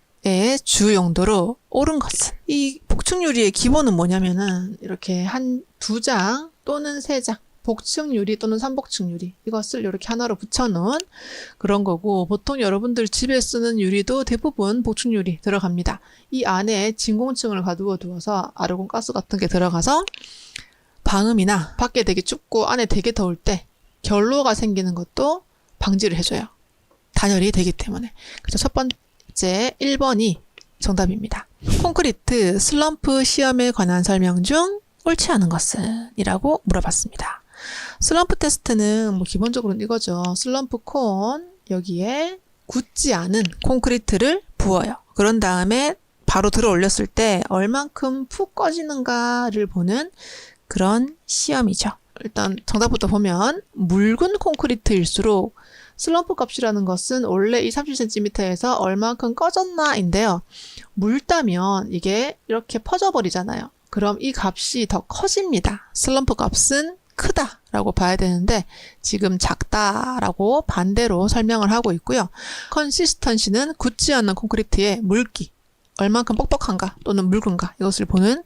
주 용도로 옳은 것은, 이 복층 유리의 기본은 뭐냐면은 이렇게 두 장 또는 세 장, 복층 유리 또는 삼복층 유리, 이것을 이렇게 하나로 붙여놓은 그런 거고, 보통 여러분들 집에 쓰는 유리도 대부분 복층 유리 들어갑니다. 이 안에 진공층을 가두어 두어서 아르곤 가스 같은 게 들어가서 방음이나 밖에 되게 춥고 안에 되게 더울 때 결로가 생기는 것도 방지를 해줘요. 단열이 되기 때문에. 그래서 첫 번째 1번이 정답입니다. 콘크리트 슬럼프 시험에 관한 설명 중 옳지 않은 것은? 이라고 물어봤습니다. 슬럼프 테스트는 기본적으로는 이거죠. 슬럼프 콘, 여기에 굳지 않은 콘크리트를 부어요. 그런 다음에 바로 들어 올렸을 때 얼만큼 푹 꺼지는가를 보는 그런 시험이죠. 일단 정답부터 보면 묽은 콘크리트일수록 슬럼프 값이라는 것은 원래 이 30cm에서 얼만큼 꺼졌나인데요. 묽다면 이게 이렇게 퍼져버리잖아요. 그럼 이 값이 더 커집니다. 슬럼프 값은 크다라고 봐야 되는데 지금 작다라고 반대로 설명을 하고 있고요. 컨시스턴시는 굳지 않는 콘크리트의 물기, 얼만큼 뻑뻑한가 또는 묽은가 이것을 보는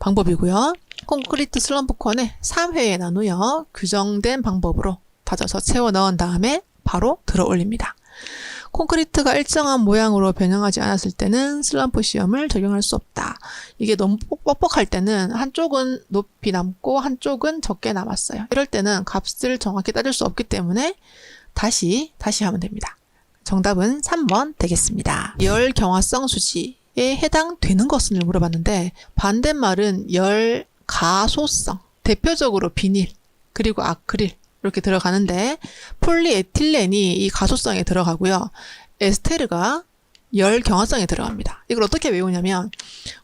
방법이고요. 콘크리트 슬럼프 콘에 3회에 나누어 규정된 방법으로 다져서 채워 넣은 다음에 바로 들어 올립니다. 콘크리트가 일정한 모양으로 변형하지 않았을 때는 슬럼프 시험을 적용할 수 없다. 이게 너무 뻑뻑할 때는 한쪽은 높이 남고 한쪽은 적게 남았어요. 이럴 때는 값을 정확히 따질 수 없기 때문에 다시 하면 됩니다. 정답은 3번 되겠습니다. 열 경화성 수지에 해당되는 것을 물어봤는데 반대말은 열 가소성, 대표적으로 비닐, 그리고 아크릴 이렇게 들어가는데 폴리에틸렌이 이 가소성에 들어가고요. 에스테르가 열 경화성에 들어갑니다. 이걸 어떻게 외우냐면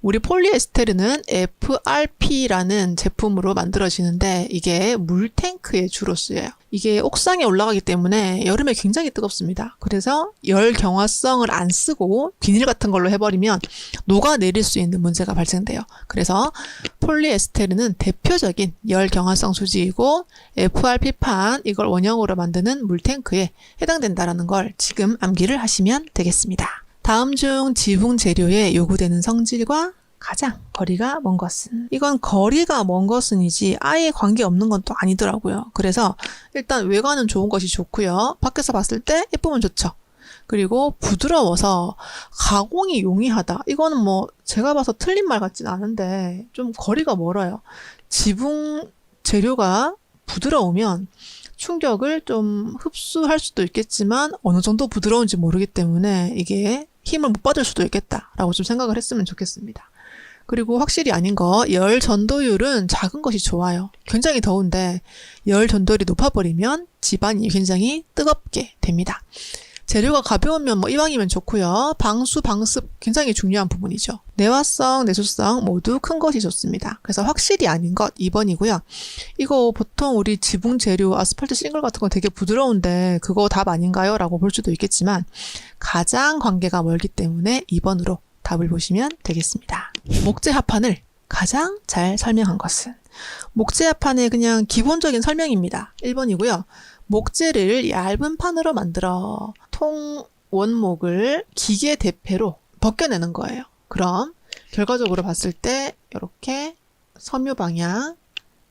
우리 폴리에스테르는 FRP라는 제품으로 만들어지는데 이게 물탱크에 주로 쓰여요. 이게 옥상에 올라가기 때문에 여름에 굉장히 뜨겁습니다. 그래서 열 경화성을 안 쓰고 비닐 같은 걸로 해버리면 녹아내릴 수 있는 문제가 발생돼요. 그래서 폴리에스테르는 대표적인 열 경화성 수지이고 FRP판 이걸 원형으로 만드는 물탱크에 해당된다는 걸 지금 암기를 하시면 되겠습니다. 다음 중 지붕 재료에 요구되는 성질과 가장 거리가 먼 것은? 이건 거리가 먼 것은이지 아예 관계없는 건 또 아니더라고요. 그래서 일단 외관은 좋은 것이 좋고요. 밖에서 봤을 때 예쁘면 좋죠. 그리고 부드러워서 가공이 용이하다. 이거는 뭐 제가 봐서 틀린 말 같진 않은데 좀 거리가 멀어요. 지붕 재료가 부드러우면 충격을 좀 흡수할 수도 있겠지만 어느 정도 부드러운지 모르기 때문에 이게 힘을 못 받을 수도 있겠다라고 좀 생각을 했으면 좋겠습니다. 그리고 확실히 아닌 거, 열 전도율은 작은 것이 좋아요. 굉장히 더운데 열 전도율이 높아버리면 집안이 굉장히 뜨겁게 됩니다. 재료가 가벼우면 뭐 이왕이면 좋고요. 방수, 방습 굉장히 중요한 부분이죠. 내화성, 내수성 모두 큰 것이 좋습니다. 그래서 확실히 아닌 것 2번이고요. 이거 보통 우리 지붕 재료, 아스팔트 싱글 같은 거 되게 부드러운데 그거 답 아닌가요? 라고 볼 수도 있겠지만 가장 관계가 멀기 때문에 2번으로 답을 보시면 되겠습니다. 목재 합판을 가장 잘 설명한 것은? 목재 합판의 그냥 기본적인 설명입니다. 1번이고요. 목재를 얇은 판으로 만들어 통 원목을 기계 대패로 벗겨내는 거예요. 그럼 결과적으로 봤을 때 이렇게 섬유 방향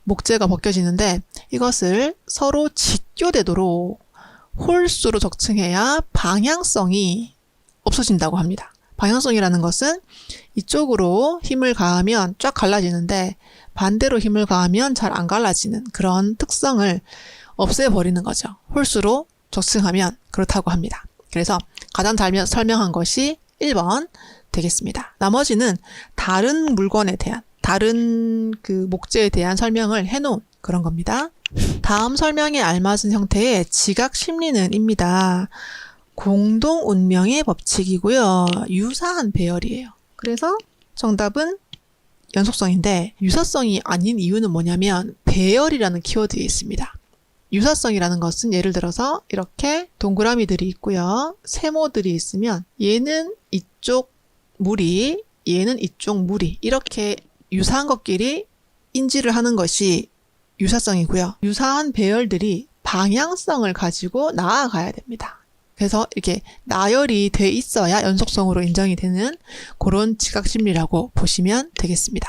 목재가 벗겨지는데 이것을 서로 직교되도록 홀수로 적층해야 방향성이 없어진다고 합니다. 방향성이라는 것은 이쪽으로 힘을 가하면 쫙 갈라지는데 반대로 힘을 가하면 잘 안 갈라지는 그런 특성을 없애버리는 거죠. 홀수로 적층하면 그렇다고 합니다. 그래서 가장 잘 설명한 것이 1번 되겠습니다. 나머지는 다른 물건에 대한, 다른 그 목재에 대한 설명을 해놓은 그런 겁니다. 다음 설명에 알맞은 형태의 지각 심리는 입니다. 공동 운명의 법칙이고요. 유사한 배열이에요. 그래서 정답은 연속성인데 유사성이 아닌 이유는 뭐냐면 배열이라는 키워드에 있습니다. 유사성이라는 것은 예를 들어서 이렇게 동그라미들이 있고요. 세모들이 있으면 얘는 이쪽 무리, 얘는 이쪽 무리 이렇게 유사한 것끼리 인지를 하는 것이 유사성이고요. 유사한 배열들이 방향성을 가지고 나아가야 됩니다. 그래서 이렇게 나열이 돼 있어야 연속성으로 인정이 되는 그런 지각심리라고 보시면 되겠습니다.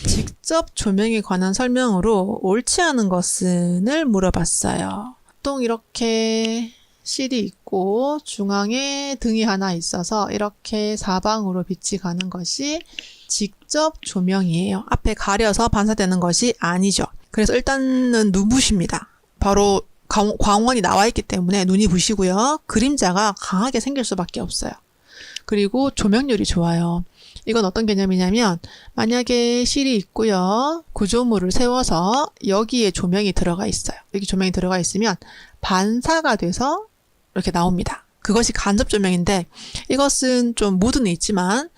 직접 조명에 관한 설명으로 옳지 않은 것은을 물어봤어요. 보통 이렇게 실이 있고 중앙에 등이 하나 있어서 이렇게 사방으로 빛이 가는 것이 직접 조명이에요. 앞에 가려서 반사되는 것이 아니죠. 그래서 일단은 눈부십니다. 바로 광원이 나와 있기 때문에 눈이 부시고요. 그림자가 강하게 생길 수밖에 없어요. 그리고 조명률이 좋아요. 이건 어떤 개념이냐면 만약에 실이 있고요. 구조물을 세워서 여기에 조명이 들어가 있어요. 여기 조명이 들어가 있으면 반사가 돼서 이렇게 나옵니다. 그것이 간접 조명인데 이것은 좀 무드는 있지만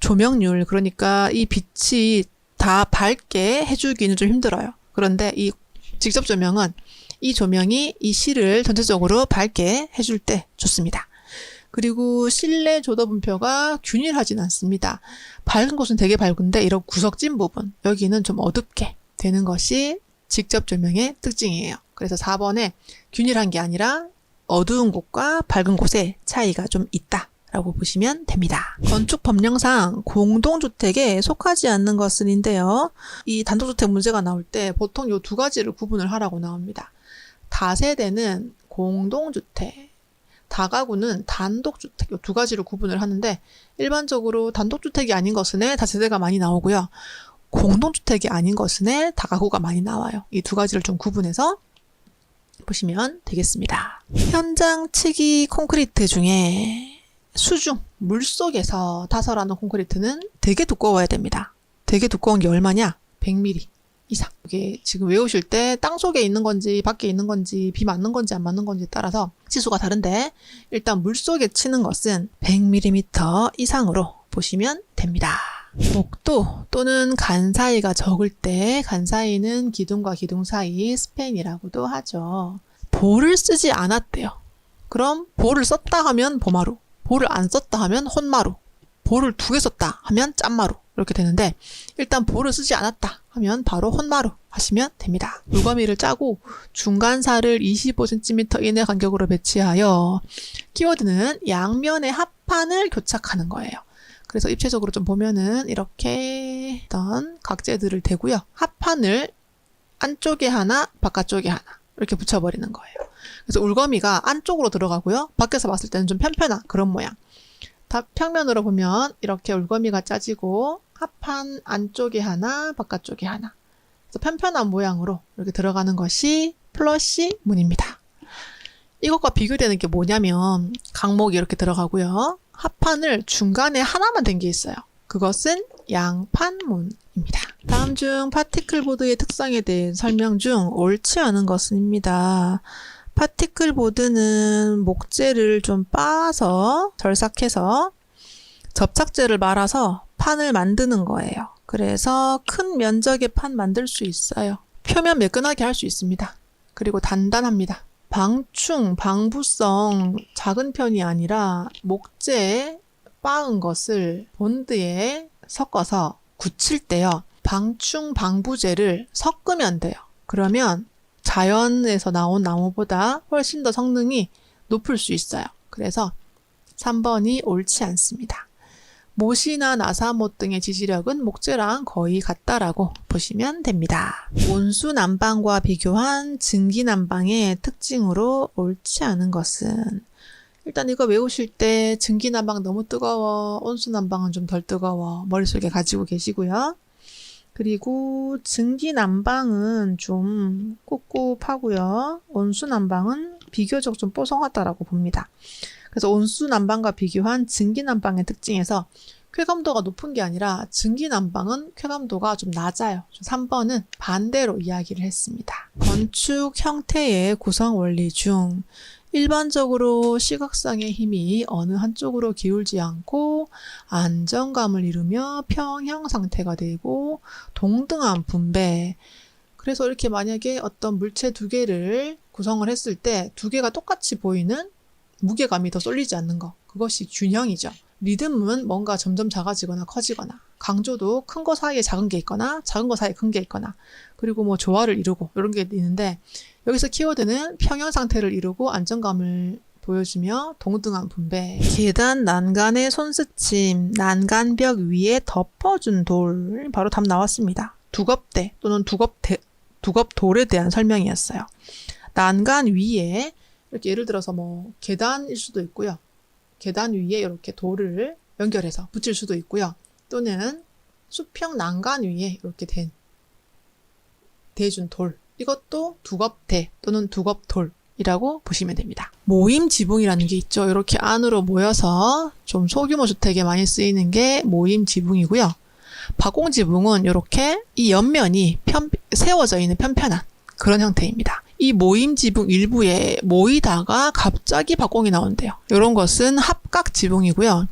조명률, 그러니까 이 빛이 다 밝게 해주기는 좀 힘들어요. 그런데 이 직접 조명은 이 조명이 이 실을 전체적으로 밝게 해줄 때 좋습니다. 그리고 실내 조도 분표가 균일하진 않습니다. 밝은 곳은 되게 밝은데 이런 구석진 부분, 여기는 좀 어둡게 되는 것이 직접 조명의 특징이에요. 그래서 4번에 균일한 게 아니라 어두운 곳과 밝은 곳의 차이가 좀 있다라고 보시면 됩니다. 건축 법령상 공동주택에 속하지 않는 것은인데요. 이 단독주택 문제가 나올 때 보통 이 두 가지를 구분을 하라고 나옵니다. 다세대는 공동주택, 다가구는 단독주택, 이 두 가지를 구분을 하는데 일반적으로 단독주택이 아닌 것은에 다세대가 많이 나오고요. 공동주택이 아닌 것은에 다가구가 많이 나와요. 이 두 가지를 좀 구분해서 보시면 되겠습니다. 현장 치기 콘크리트 중에 수중, 물속에서 타설하는 콘크리트는 되게 두꺼워야 됩니다. 되게 두꺼운 게 얼마냐? 100mm 이상. 이게 지금 외우실 때 땅속에 있는 건지 밖에 있는 건지 비 맞는 건지 안 맞는 건지에 따라서 치수가 다른데 일단 물속에 치는 것은 100mm 이상으로 보시면 됩니다. 목도 또는 간 사이가 적을 때 간 사이는 기둥과 기둥 사이 스팬이라고도 하죠. 볼을 쓰지 않았대요. 그럼 볼을 썼다 하면 보마루, 볼을 안 썼다 하면 혼마루, 볼을 2개 썼다 하면 짠마루 이렇게 되는데 일단 볼을 쓰지 않았다 하면 바로 혼마루 하시면 됩니다. 물거미를 짜고 중간사를 25cm 이내 간격으로 배치하여 키워드는 양면의 합판을 교착하는 거예요. 그래서 입체적으로 좀 보면은 이렇게 어떤 각재들을 대고요. 합판을 안쪽에 하나, 바깥쪽에 하나 이렇게 붙여버리는 거예요. 그래서 울거미가 안쪽으로 들어가고요. 밖에서 봤을 때는 좀 편편한 그런 모양. 다 평면으로 보면 이렇게 울거미가 짜지고 합판 안쪽에 하나, 바깥쪽에 하나. 그래서 편편한 모양으로 이렇게 들어가는 것이 플러시 문입니다. 이것과 비교되는 게 뭐냐면 강목이 이렇게 들어가고요. 합판을 중간에 하나만 된 게 있어요. 그것은 양판문입니다. 다음 중 파티클보드의 특성에 대해 설명 중 옳지 않은 것은입니다. 파티클보드는 목재를 좀 빻아서 절삭해서 접착제를 말아서 판을 만드는 거예요. 그래서 큰 면적의 판 만들 수 있어요. 표면 매끈하게 할 수 있습니다. 그리고 단단합니다. 방충, 방부성 작은 편이 아니라 목재에 빻은 것을 본드에 섞어서 굳힐 때요. 방충, 방부제를 섞으면 돼요. 그러면 자연에서 나온 나무보다 훨씬 더 성능이 높을 수 있어요. 그래서 3번이 옳지 않습니다. 못이나 나사못 등의 지지력은 목재랑 거의 같다라고 보시면 됩니다. 온수난방과 비교한 증기난방의 특징으로 옳지 않은 것은 일단 이거 외우실 때 증기난방 너무 뜨거워, 온수난방은 좀 덜 뜨거워 머릿속에 가지고 계시고요. 그리고 증기난방은 좀 꿉꿉하고요. 온수난방은 비교적 좀 뽀송하다라고 봅니다. 그래서 온수난방과 비교한 증기난방의 특징에서 쾌감도가 높은 게 아니라 증기난방은 쾌감도가 좀 낮아요. 3번은 반대로 이야기를 했습니다. 건축 형태의 구성 원리 중 일반적으로 시각상의 힘이 어느 한쪽으로 기울지 않고 안정감을 이루며 평형 상태가 되고 동등한 분배. 그래서 이렇게 만약에 어떤 물체 2개를 구성을 했을 때 2개가 똑같이 보이는 무게감이 더 쏠리지 않는 것. 그것이 균형이죠. 리듬은 뭔가 점점 작아지거나 커지거나 강조도 큰 거 사이에 작은 게 있거나 작은 거 사이에 큰 게 있거나 그리고 뭐 조화를 이루고 이런 게 있는데 여기서 키워드는 평형 상태를 이루고 안정감을 보여주며 동등한 분배. 계단 난간의 손스침, 난간벽 위에 덮어준 돌. 바로 답 나왔습니다. 두겁대 또는 두겁돌에 대한 설명이었어요. 난간 위에 이렇게 예를 들어서 뭐 계단일 수도 있고요. 계단 위에 이렇게 돌을 연결해서 붙일 수도 있고요. 또는 수평 난간 위에 이렇게 대준 돌. 이것도 두겁대 또는 두겁돌이라고 보시면 됩니다. 모임 지붕이라는 게 있죠. 이렇게 안으로 모여서 좀 소규모 주택에 많이 쓰이는 게 모임 지붕이고요. 박공 지붕은 이렇게 이 옆면이 세워져 있는 편편한 그런 형태입니다. 이 모임 지붕 일부에 모이다가 갑자기 박공이 나온대요. 이런 것은 합각 지붕이고요.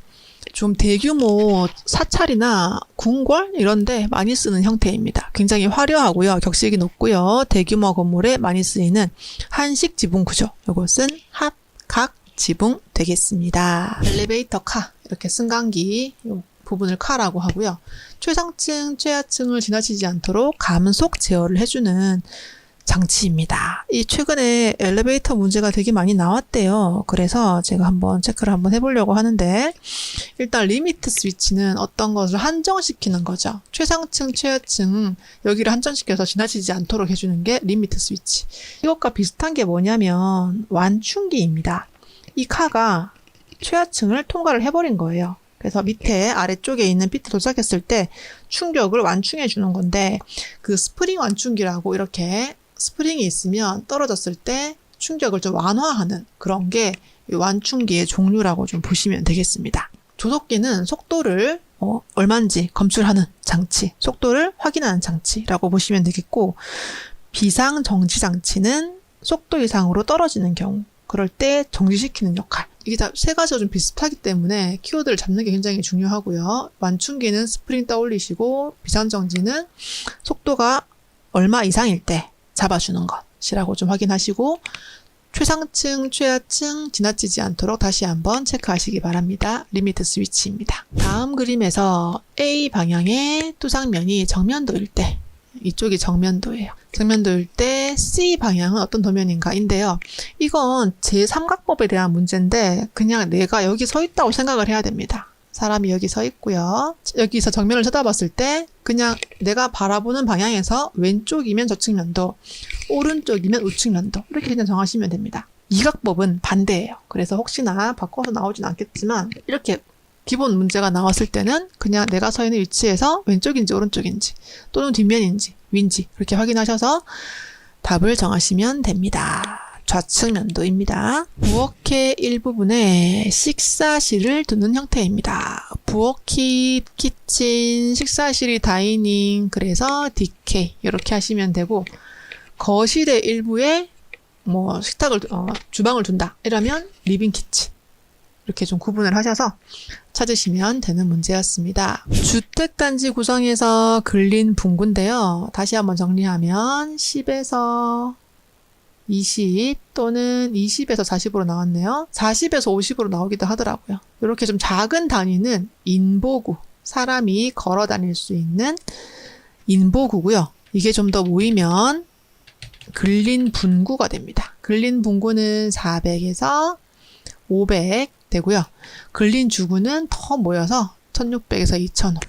좀 대규모 사찰이나 궁궐 이런데 많이 쓰는 형태입니다. 굉장히 화려하고요. 격식이 높고요. 대규모 건물에 많이 쓰이는 한식 지붕 구조. 이것은 합각 지붕 되겠습니다. 엘리베이터 카, 이렇게 승강기 이 부분을 카라고 하고요. 최상층, 최하층을 지나치지 않도록 감속 제어를 해주는 장치입니다. 이 최근에 엘리베이터 문제가 되게 많이 나왔대요. 그래서 제가 한번 체크를 한번 해보려고 하는데, 일단 리미트 스위치는 어떤 것을 한정시키는 거죠. 최상층, 최하층 여기를 한정시켜서 지나치지 않도록 해주는 게 리미트 스위치. 이것과 비슷한 게 뭐냐면 완충기입니다. 이 카가 최하층을 통과를 해버린 거예요. 그래서 밑에 아래쪽에 있는 피트 도착했을 때 충격을 완충해 주는 건데, 그 스프링 완충기라고 이렇게 스프링이 있으면 떨어졌을 때 충격을 좀 완화하는 그런 게 이 완충기의 종류라고 좀 보시면 되겠습니다. 조속기는 속도를 얼마인지 검출하는 장치, 속도를 확인하는 장치라고 보시면 되겠고, 비상정지 장치는 속도 이상으로 떨어지는 경우, 그럴 때 정지시키는 역할. 이게 다 세 가지가 좀 비슷하기 때문에 키워드를 잡는 게 굉장히 중요하고요. 완충기는 스프링 떠올리시고, 비상정지는 속도가 얼마 이상일 때 잡아주는 것이라고 좀 확인하시고, 최상층, 최하층 지나치지 않도록 다시 한번 체크하시기 바랍니다. 리미트 스위치입니다. 다음 그림에서 A 방향의 뚜상면이 정면도일 때, 이쪽이 정면도예요. 정면도일 때 C 방향은 어떤 도면인가인데요. 이건 제3각법에 대한 문제인데 그냥 내가 여기 서 있다고 생각을 해야 됩니다. 사람이 여기 서 있고요. 여기서 정면을 쳐다봤을 때 그냥 내가 바라보는 방향에서 왼쪽이면 저측면도, 오른쪽이면 우측면도, 이렇게 그냥 정하시면 됩니다. 이 각법은 반대예요. 그래서 혹시나 바꿔서 나오진 않겠지만 이렇게 기본 문제가 나왔을 때는 그냥 내가 서 있는 위치에서 왼쪽인지 오른쪽인지 또는 뒷면인지 위인지 이렇게 확인하셔서 답을 정하시면 됩니다. 좌측면도입니다. 부엌의 일부분에 식사실을 두는 형태입니다. 부엌이 키친, 식사실이 다이닝, 그래서 DK 이렇게 하시면 되고, 거실의 일부에 뭐 식탁을 주방을 둔다 이러면 리빙 키친, 이렇게 좀 구분을 하셔서 찾으시면 되는 문제였습니다. 주택단지 구성에서 근린 분구인데요. 다시 한번 정리하면 10에서 20 또는 20에서 40으로 나왔네요. 40에서 50으로 나오기도 하더라고요. 이렇게 좀 작은 단위는 인보구, 사람이 걸어 다닐 수 있는 인보구고요. 이게 좀 더 모이면 근린 분구가 됩니다. 근린 분구는 400에서 500 되고요. 근린 주구는 더 모여서 1600에서 2000호.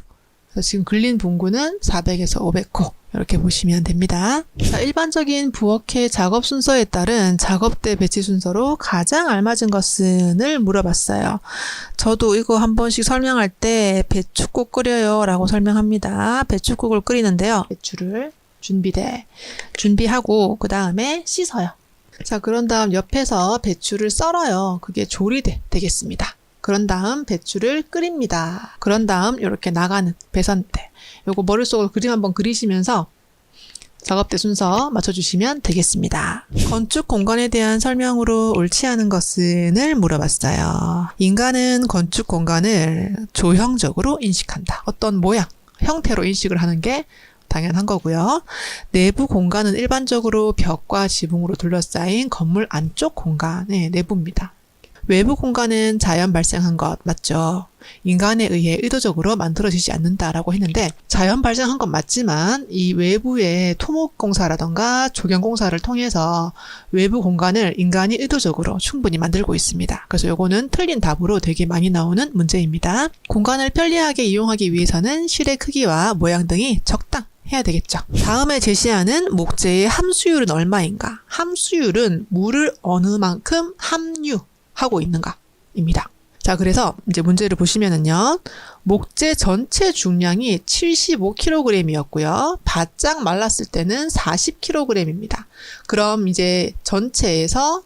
그래서 지금 근린 분구는 400에서 500호. 이렇게 보시면 됩니다. 자, 일반적인 부엌의 작업 순서에 따른 작업대 배치 순서로 가장 알맞은 것은을 물어봤어요. 저도 이거 한 번씩 설명할 때 배춧국 끓여요 라고 설명합니다. 배춧국을 끓이는데요. 배추를 준비하고 그 다음에 씻어요. 자, 그런 다음 옆에서 배추를 썰어요. 그게 조리대 되겠습니다. 그런 다음 배추를 끓입니다. 그런 다음 이렇게 나가는 배선대. 요거 머릿속으로 그림 한번 그리시면서 작업대 순서 맞춰주시면 되겠습니다. 건축 공간에 대한 설명으로 옳지 않은 것은을 물어봤어요. 인간은 건축 공간을 조형적으로 인식한다. 어떤 모양, 형태로 인식을 하는 게 당연한 거고요. 내부 공간은 일반적으로 벽과 지붕으로 둘러싸인 건물 안쪽 공간의 내부입니다. 외부 공간은 자연 발생한 것 맞죠? 인간에 의해 의도적으로 만들어지지 않는다라고 했는데, 자연 발생한 것 맞지만 이 외부의 토목공사라던가 조경공사를 통해서 외부 공간을 인간이 의도적으로 충분히 만들고 있습니다. 그래서 요거는 틀린 답으로 되게 많이 나오는 문제입니다. 공간을 편리하게 이용하기 위해서는 실의 크기와 모양 등이 적당해야 되겠죠. 다음에 제시하는 목재의 함수율은 얼마인가? 함수율은 물을 어느 만큼 함유하고 있는가입니다. 자, 그래서 이제 문제를 보시면은요, 목재 전체 중량이 75kg이었고요. 바짝 말랐을 때는 40kg입니다. 그럼 이제 전체에서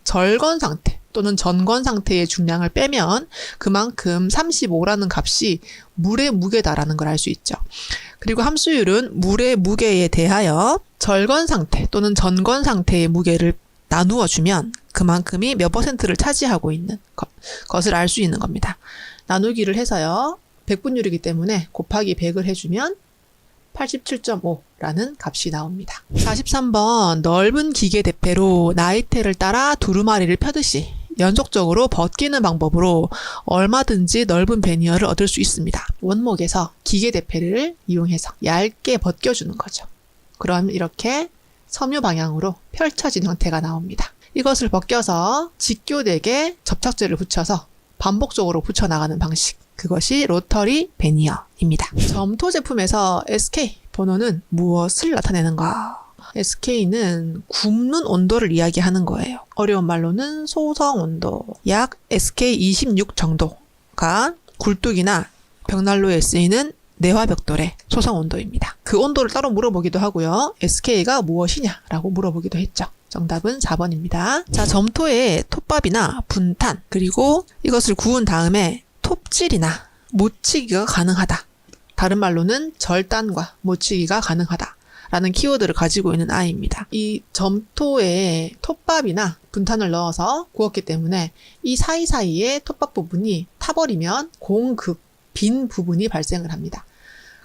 절건 상태, 또는 전건 상태의 중량을 빼면 그만큼 35라는 값이 물의 무게다라는 걸 알 수 있죠. 그리고 함수율은 물의 무게에 대하여 절건 상태 또는 전건 상태의 무게를 나누어 주면 그만큼이 몇 %를 차지하고 있는 것을 알 수 있는 겁니다. 나누기를 해서요. 100분율이기 때문에 곱하기 100을 해주면 87.5라는 값이 나옵니다. 43번 넓은 기계 대패로 나이테를 따라 두루마리를 펴듯이 연속적으로 벗기는 방법으로 얼마든지 넓은 베니어를 얻을 수 있습니다. 원목에서 기계 대패를 이용해서 얇게 벗겨주는 거죠. 그럼 이렇게 섬유 방향으로 펼쳐진 형태가 나옵니다. 이것을 벗겨서 직교되게 접착제를 붙여서 반복적으로 붙여나가는 방식. 그것이 로터리 베니어입니다. 점토 제품에서 SK 번호는 무엇을 나타내는가? SK는 굽는 온도를 이야기하는 거예요. 어려운 말로는 소성 온도. 약 SK26 정도가 굴뚝이나 벽난로에 쓰이는 내화벽돌의 소성 온도입니다. 그 온도를 따로 물어보기도 하고요. SK가 무엇이냐라고 물어보기도 했죠. 정답은 4번입니다. 자, 점토에 톱밥이나 분탄, 그리고 이것을 구운 다음에 톱질이나 모치기가 가능하다. 다른 말로는 절단과 모치기가 가능하다. 라는 키워드를 가지고 있는 아이입니다. 이 점토에 톱밥이나 분탄을 넣어서 구웠기 때문에 이 사이사이에 톱밥 부분이 타버리면 공극, 빈 부분이 발생을 합니다.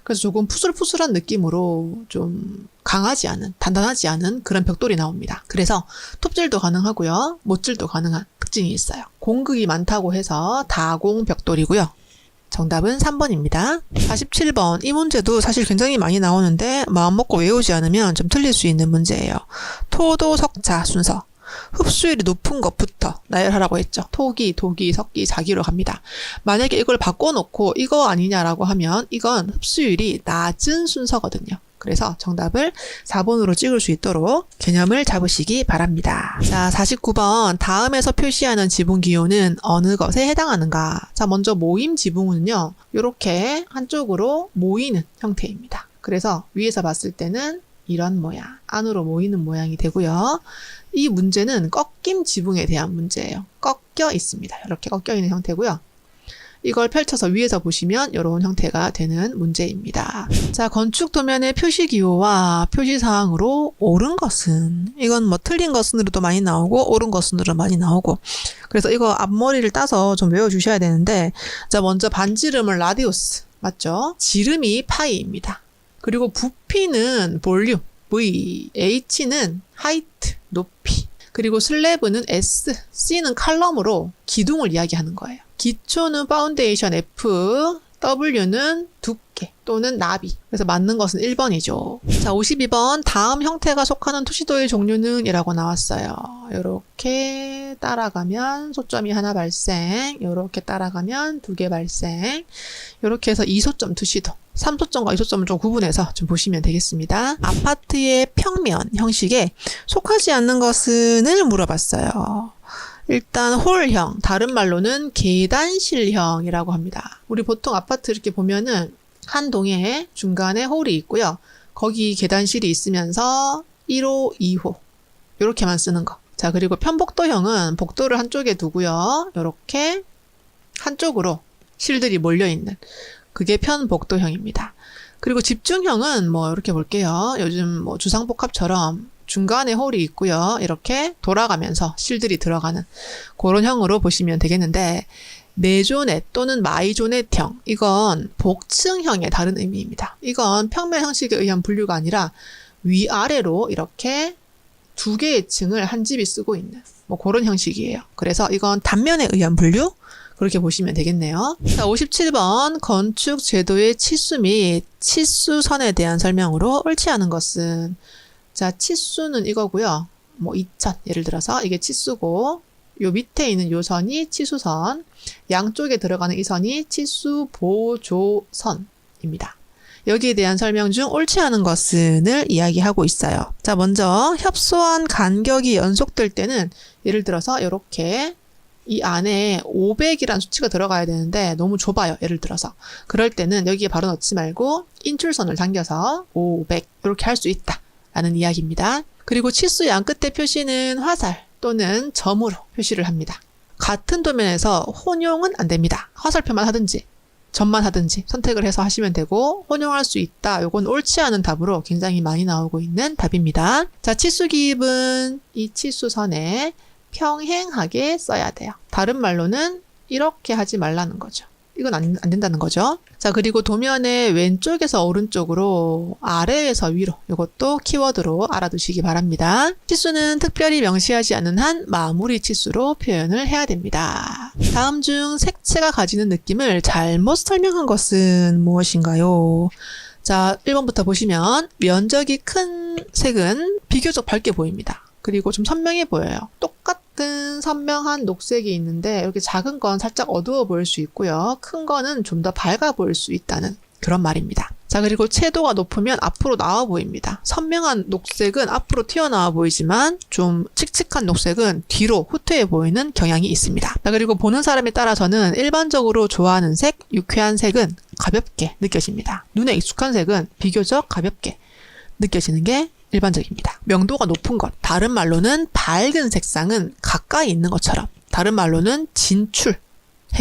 그래서 조금 푸슬푸슬한 느낌으로 좀 강하지 않은, 단단하지 않은 그런 벽돌이 나옵니다. 그래서 톱질도 가능하고요. 못질도 가능한 특징이 있어요. 공극이 많다고 해서 다공 벽돌이고요. 정답은 3번입니다. 47번. 이 문제도 사실 굉장히 많이 나오는데 마음먹고 외우지 않으면 좀 틀릴 수 있는 문제예요. 토도, 석자 순서. 흡수율이 높은 것부터 나열하라고 했죠. 토기, 도기, 석기, 자기로 갑니다. 만약에 이걸 바꿔놓고 이거 아니냐라고 하면 이건 흡수율이 낮은 순서거든요. 그래서 정답을 4번으로 찍을 수 있도록 개념을 잡으시기 바랍니다. 자, 49번. 다음에서 표시하는 지붕 기호는 어느 것에 해당하는가? 자, 먼저 모임 지붕은요. 이렇게 한쪽으로 모이는 형태입니다. 그래서 위에서 봤을 때는 이런 모양, 안으로 모이는 모양이 되고요. 이 문제는 꺾임 지붕에 대한 문제예요. 꺾여 있습니다. 이렇게 꺾여 있는 형태고요. 이걸 펼쳐서 위에서 보시면 이런 형태가 되는 문제입니다. 자, 건축 도면의 표시기호와 표시사항으로 옳은 것은, 이건 뭐 틀린 것은으로도 많이 나오고 옳은 것은으로 많이 나오고, 그래서 이거 앞머리를 따서 좀 외워주셔야 되는데, 자, 먼저 반지름은 라디우스, 맞죠? 지름이 파이입니다. 그리고 부피는 볼륨, V, H는 하이트, 높이, 그리고 슬래브는 S, C는 칼럼으로 기둥을 이야기하는 거예요. 기초는 파운데이션 F, W는 두께 또는 나비. 그래서 맞는 것은 1번이죠. 자, 52번. 다음 형태가 속하는 투시도의 종류는 이라고 나왔어요. 이렇게 따라가면 소점이 하나 발생, 이렇게 따라가면 2개 발생, 이렇게 해서 2소점 투시도. 3소점과 2소점을 좀 구분해서 좀 보시면 되겠습니다. 아파트의 평면 형식에 속하지 않는 것은을 물어봤어요. 일단 홀형, 다른 말로는 계단실형이라고 합니다. 우리 보통 아파트 이렇게 보면은 한 동에 중간에 홀이 있고요. 거기 계단실이 있으면서 1호, 2호 이렇게만 쓰는 거. 자, 그리고 편복도형은 복도를 한쪽에 두고요. 이렇게 한쪽으로 실들이 몰려있는, 그게 편복도형입니다. 그리고 집중형은 뭐 이렇게 볼게요. 요즘 뭐 주상복합처럼 중간에 홀이 있고요. 이렇게 돌아가면서 실들이 들어가는 그런 형으로 보시면 되겠는데, 메조넷 또는 마이조넷형, 이건 복층형의 다른 의미입니다. 이건 평면 형식에 의한 분류가 아니라 위아래로 이렇게 2개의 층을 한 집이 쓰고 있는 뭐 그런 형식이에요. 그래서 이건 단면에 의한 분류, 그렇게 보시면 되겠네요. 자, 57번. 건축 제도의 치수 및 치수선에 대한 설명으로 옳지 않은 것은, 자, 치수는 이거고요. 뭐 2000 예를 들어서 이게 치수고, 요 밑에 있는 요 선이 치수선, 양쪽에 들어가는 이 선이 치수 보조선입니다. 여기에 대한 설명 중 옳지 않은 것은을 이야기하고 있어요. 자, 먼저 협소한 간격이 연속될 때는 예를 들어서 이렇게 이 안에 500이라는 수치가 들어가야 되는데 너무 좁아요. 예를 들어서 그럴 때는 여기에 바로 넣지 말고 인출선을 당겨서 500 이렇게 할 수 있다 라는 이야기입니다. 그리고 치수 양 끝에 표시는 화살 또는 점으로 표시를 합니다. 같은 도면에서 혼용은 안 됩니다. 화살표만 하든지 점만 하든지 선택을 해서 하시면 되고, 혼용할 수 있다. 요건 옳지 않은 답으로 굉장히 많이 나오고 있는 답입니다. 자, 치수 기입은 이 치수선에 평행하게 써야 돼요. 다른 말로는 이렇게 하지 말라는 거죠. 이건 안 된다는 거죠. 자, 그리고 도면의 왼쪽에서 오른쪽으로, 아래에서 위로, 이것도 키워드로 알아두시기 바랍니다. 치수는 특별히 명시하지 않은 한 마무리 치수로 표현을 해야 됩니다. 다음 중 색채가 가지는 느낌을 잘못 설명한 것은 무엇인가요? 자, 1번부터 보시면 면적이 큰 색은 비교적 밝게 보입니다. 그리고 좀 선명해 보여요. 똑같은 선명한 녹색이 있는데 이렇게 작은 건 살짝 어두워 보일 수 있고요. 큰 거는 좀 더 밝아 보일 수 있다는 그런 말입니다. 자, 그리고 채도가 높으면 앞으로 나와 보입니다. 선명한 녹색은 앞으로 튀어나와 보이지만 좀 칙칙한 녹색은 뒤로 후퇴해 보이는 경향이 있습니다. 자, 그리고 보는 사람에 따라서는 일반적으로 좋아하는 색, 유쾌한 색은 가볍게 느껴집니다. 눈에 익숙한 색은 비교적 가볍게 느껴지는 게 일반적입니다. 명도가 높은 것, 다른 말로는 밝은 색상은 가까이 있는 것처럼, 다른 말로는 진출해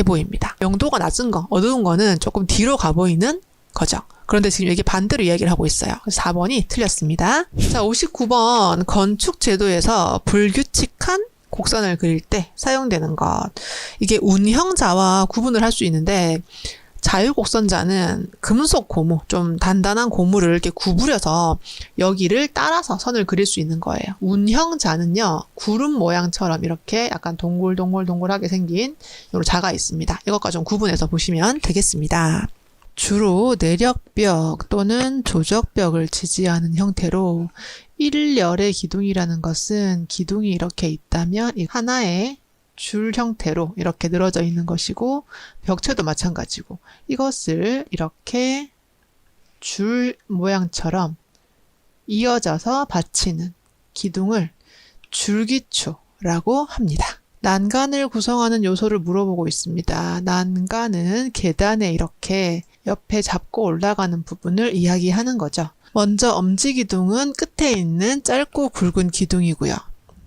보입니다. 명도가 낮은 거, 어두운 거는 조금 뒤로 가 보이는 거죠. 그런데 지금 여기 반대로 이야기를 하고 있어요. 4번이 틀렸습니다. 자, 59번 건축 제도에서 불규칙한 곡선을 그릴 때 사용되는 것. 이게 운형자와 구분을 할 수 있는데, 자유곡선자는 금속 고무, 좀 단단한 고무를 이렇게 구부려서 여기를 따라서 선을 그릴 수 있는 거예요. 운형자는요, 구름 모양처럼 이렇게 약간 동글동글동글하게 생긴 요 자가 있습니다. 이것과 좀 구분해서 보시면 되겠습니다. 주로 내력벽 또는 조적벽을 지지하는 형태로, 일렬의 기둥이라는 것은 기둥이 이렇게 있다면 하나의 줄 형태로 이렇게 늘어져 있는 것이고, 벽체도 마찬가지고, 이것을 이렇게 줄 모양처럼 이어져서 받치는 기둥을 줄기초라고 합니다. 난간을 구성하는 요소를 물어보고 있습니다. 난간은 계단에 이렇게 옆에 잡고 올라가는 부분을 이야기하는 거죠. 먼저 엄지기둥은 끝에 있는 짧고 굵은 기둥이고요.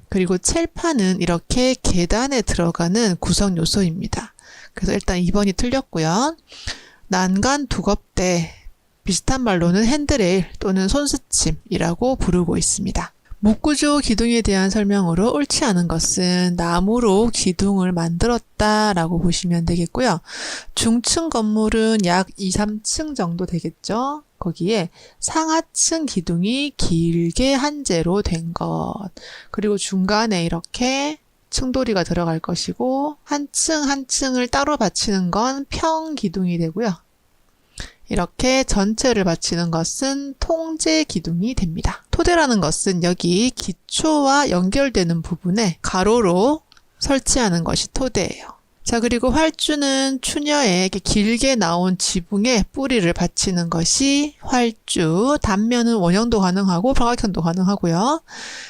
그리고 첼판은 이렇게 계단에 들어가는 구성 요소입니다. 그래서 일단 2번이 틀렸고요. 난간 두껍대, 비슷한 말로는 핸드레일 또는 손스침이라고 부르고 있습니다. 목구조 기둥에 대한 설명으로 옳지 않은 것은 나무로 기둥을 만들었다라고 보시면 되겠고요. 중층 건물은 약 2, 3층 정도 되겠죠. 거기에 상하층 기둥이 길게 한 재로 된 것, 그리고 중간에 이렇게 층돌이가 들어갈 것이고, 한 층 한 층을 따로 받치는 건 평기둥이 되고요. 이렇게 전체를 받치는 것은 통제 기둥이 됩니다. 토대라는 것은 여기 기초와 연결되는 부분에 가로로 설치하는 것이 토대예요. 자, 그리고 활주는 추녀에 이렇게 길게 나온 지붕에 뿌리를 받치는 것이 활주. 단면은 원형도 가능하고 팔각형도 가능하고요.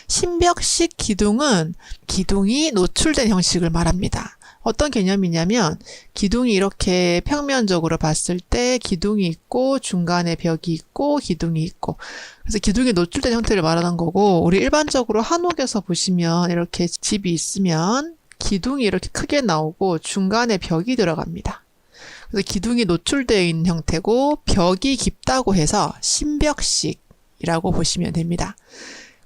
신벽식 기둥은 기둥이 노출된 형식을 말합니다. 어떤 개념이냐면, 기둥이 이렇게 평면적으로 봤을 때 기둥이 있고 중간에 벽이 있고 기둥이 있고, 그래서 기둥이 노출된 형태를 말하는 거고, 우리 일반적으로 한옥에서 보시면 이렇게 집이 있으면 기둥이 이렇게 크게 나오고 중간에 벽이 들어갑니다. 그래서 기둥이 노출되어 있는 형태고, 벽이 깊다고 해서 신벽식이라고 보시면 됩니다.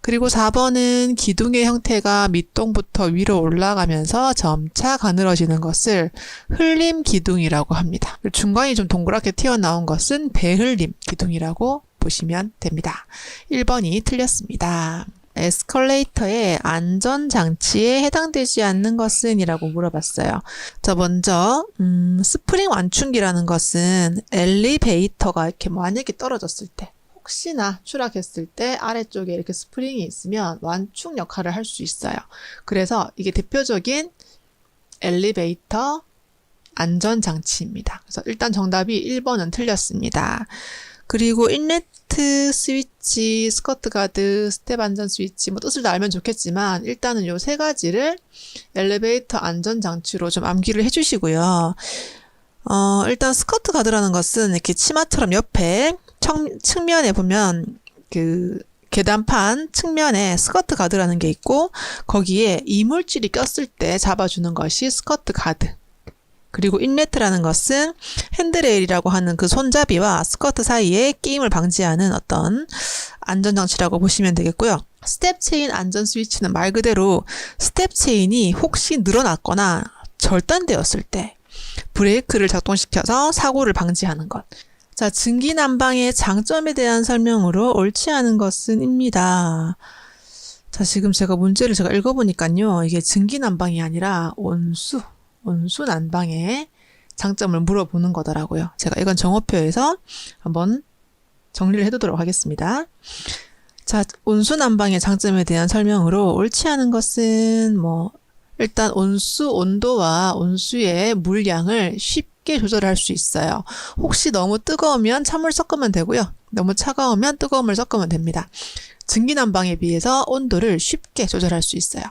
그리고 4번은 기둥의 형태가 밑동부터 위로 올라가면서 점차 가늘어지는 것을 흘림 기둥이라고 합니다. 중간이 좀 동그랗게 튀어나온 것은 배흘림 기둥이라고 보시면 됩니다. 1번이 틀렸습니다. 에스컬레이터의 안전장치에 해당되지 않는 것은? 이라고 물어봤어요. 자, 먼저 스프링 완충기라는 것은 엘리베이터가 이렇게 만약에 떨어졌을 때, 혹시나 추락했을 때 아래쪽에 이렇게 스프링이 있으면 완충 역할을 할 수 있어요. 그래서 이게 대표적인 엘리베이터 안전장치입니다. 그래서 일단 정답이 1번은 틀렸습니다. 그리고 인레트 스위치, 스커트 가드, 스텝 안전 스위치, 뭐 뜻을 다 알면 좋겠지만, 일단은 요 세 가지를 엘리베이터 안전장치로 좀 암기를 해주시고요. 일단 스커트 가드라는 것은 이렇게 치마처럼 옆에 측면에 보면 그 계단판 측면에 스커트 가드라는 게 있고 거기에 이물질이 꼈을 때 잡아주는 것이 스커트 가드. 그리고 인레트라는 것은 핸드레일이라고 하는 그 손잡이와 스커트 사이에 끼임을 방지하는 어떤 안전장치라고 보시면 되겠고요. 스텝 체인 안전 스위치는 말 그대로 스텝 체인이 혹시 늘어났거나 절단되었을 때 브레이크를 작동시켜서 사고를 방지하는 것. 자, 증기난방의 장점에 대한 설명으로 옳지 않은 것은 입니다. 자, 지금 제가 문제를 읽어보니까요. 이게 증기난방이 아니라 온수난방의 장점을 물어보는 거더라고요. 제가 이건 정오표에서 한번 정리를 해두도록 하겠습니다. 자, 온수난방의 장점에 대한 설명으로 옳지 않은 것은 일단 온수 온도와 온수의 물량을 쉽게 조절할 수 있어요. 혹시 너무 뜨거우면 찬물 섞으면 되고요. 너무 차가우면 뜨거운 물 섞으면 됩니다. 증기난방에 비해서 온도를 쉽게 조절할 수 있어요.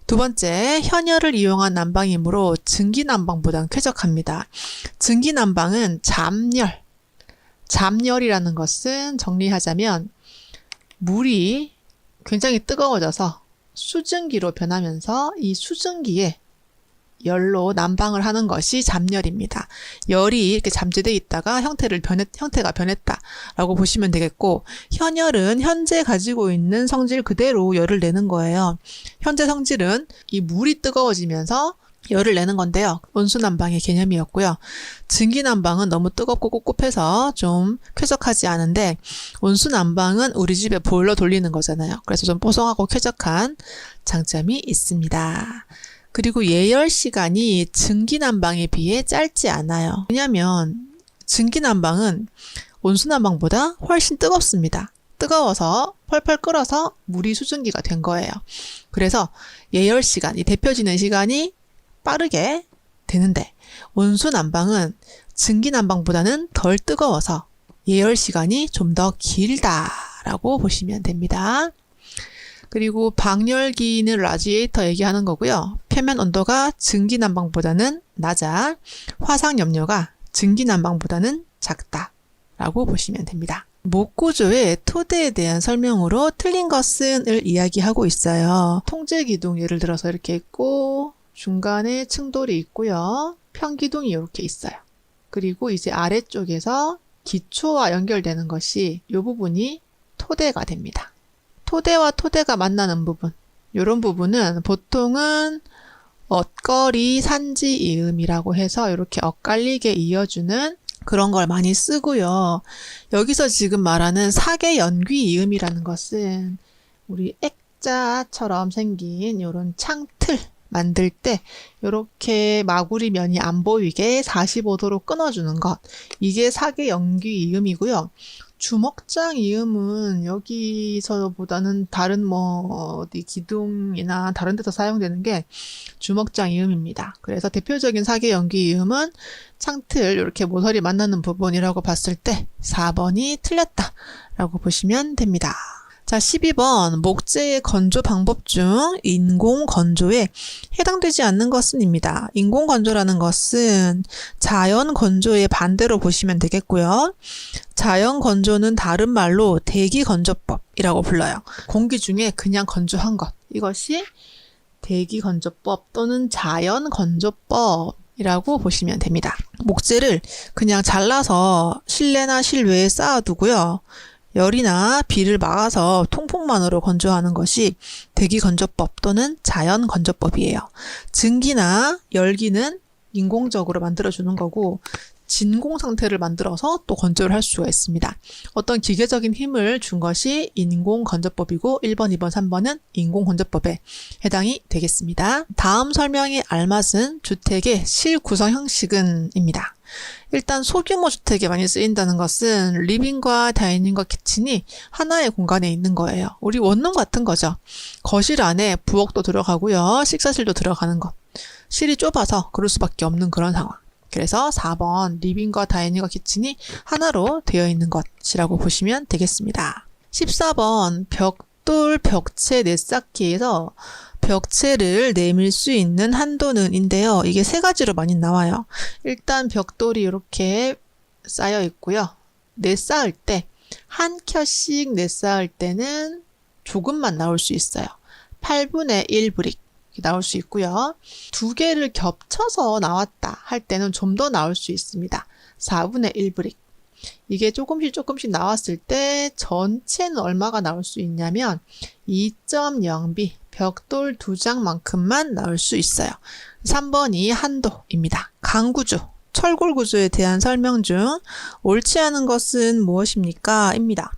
두 번째, 현열을 이용한 난방이므로 증기난방보다는 쾌적합니다. 증기난방은 잠열이라는 것은 정리하자면 물이 굉장히 뜨거워져서 수증기로 변하면서 이 수증기에 열로 난방을 하는 것이 잠열입니다. 열이 이렇게 잠재되어 있다가 형태가 변했다라고 보시면 되겠고, 현열은 현재 가지고 있는 성질 그대로 열을 내는 거예요. 현재 성질은 이 물이 뜨거워지면서 열을 내는 건데요. 온수난방의 개념이었고요. 증기난방은 너무 뜨겁고 꿉꿉해서 좀 쾌적하지 않은데, 온수난방은 우리 집에 보일러 돌리는 거잖아요. 그래서 좀 뽀송하고 쾌적한 장점이 있습니다. 그리고 예열 시간이 증기난방에 비해 짧지 않아요. 왜냐하면 증기난방은 온수난방보다 훨씬 뜨겁습니다. 뜨거워서 펄펄 끓어서 물이 수증기가 된 거예요. 그래서 예열 시간, 이 데펴지는 시간이 빠르게 되는데, 온수난방은 증기난방보다는 덜 뜨거워서 예열 시간이 좀 더 길다라고 보시면 됩니다. 그리고 방열기는 라디에이터 얘기하는 거고요. 표면 온도가 증기난방보다는 낮아 화상염료가 증기난방보다는 작다라고 보시면 됩니다. 목구조의 토대에 대한 설명으로 틀린 것은을 이야기하고 있어요. 통제기둥 예를 들어서 이렇게 있고 중간에 층돌이 있고요. 평기둥이 이렇게 있어요. 그리고 이제 아래쪽에서 기초와 연결되는 것이 이 부분이 토대가 됩니다. 토대와 토대가 만나는 부분, 이런 부분은 보통은 엇거리 산지이음이라고 해서 이렇게 엇갈리게 이어주는 그런 걸 많이 쓰고요. 여기서 지금 말하는 사계연귀이음이라는 것은 우리 액자처럼 생긴 이런 창틀 만들 때 이렇게 마구리 면이 안 보이게 45도로 끊어주는 것, 이게 사계연귀이음이고요. 주먹장 이음은 여기서보다는 다른 어디 기둥이나 다른 데서 사용되는 게 주먹장 이음입니다. 그래서 대표적인 사계연귀 이음은 창틀 이렇게 모서리 만나는 부분이라고 봤을 때 4번이 틀렸다라고 보시면 됩니다. 자, 12번 목재의 건조 방법 중 인공 건조에 해당되지 않는 것은입니다. 인공 건조라는 것은 자연 건조의 반대로 보시면 되겠고요. 자연 건조는 다른 말로 대기 건조법이라고 불러요. 공기 중에 그냥 건조한 것, 이것이 대기 건조법 또는 자연 건조법이라고 보시면 됩니다. 목재를 그냥 잘라서 실내나 실외에 쌓아두고요. 열이나 비를 막아서 통풍만으로 건조하는 것이 대기건조법 또는 자연건조법이에요. 증기나 열기는 인공적으로 만들어주는 거고 진공 상태를 만들어서 또 건조를 할 수가 있습니다. 어떤 기계적인 힘을 준 것이 인공건조법이고 1번, 2번, 3번은 인공건조법에 해당이 되겠습니다. 다음 설명에 알맞은 주택의 실구성 형식은입니다. 일단 소규모 주택에 많이 쓰인다는 것은 리빙과 다이닝과 키친이 하나의 공간에 있는 거예요. 우리 원룸 같은 거죠. 거실 안에 부엌도 들어가고요. 식사실도 들어가는 것. 실이 좁아서 그럴 수밖에 없는 그런 상황. 그래서 4번 리빙과 다이닝과 키친이 하나로 되어 있는 것이라고 보시면 되겠습니다. 14번 벽돌 벽체 내쌓기에서 벽체를 내밀 수 있는 한도는인데요. 이게 세 가지로 많이 나와요. 일단 벽돌이 이렇게 쌓여 있고요. 내쌓을 때 한 켜씩 내쌓을 때는 조금만 나올 수 있어요. 8분의 1 브릭 나올 수 있고요. 두 개를 겹쳐서 나왔다 할 때는 좀 더 나올 수 있습니다. 4분의 1 브릭. 이게 조금씩 나왔을 때 전체는 얼마가 나올 수 있냐면 2.0B 벽돌 2장만큼만 나올 수 있어요. 3번이 한도입니다. 강구조, 철골 구조에 대한 설명 중 옳지 않은 것은 무엇입니까? 입니다.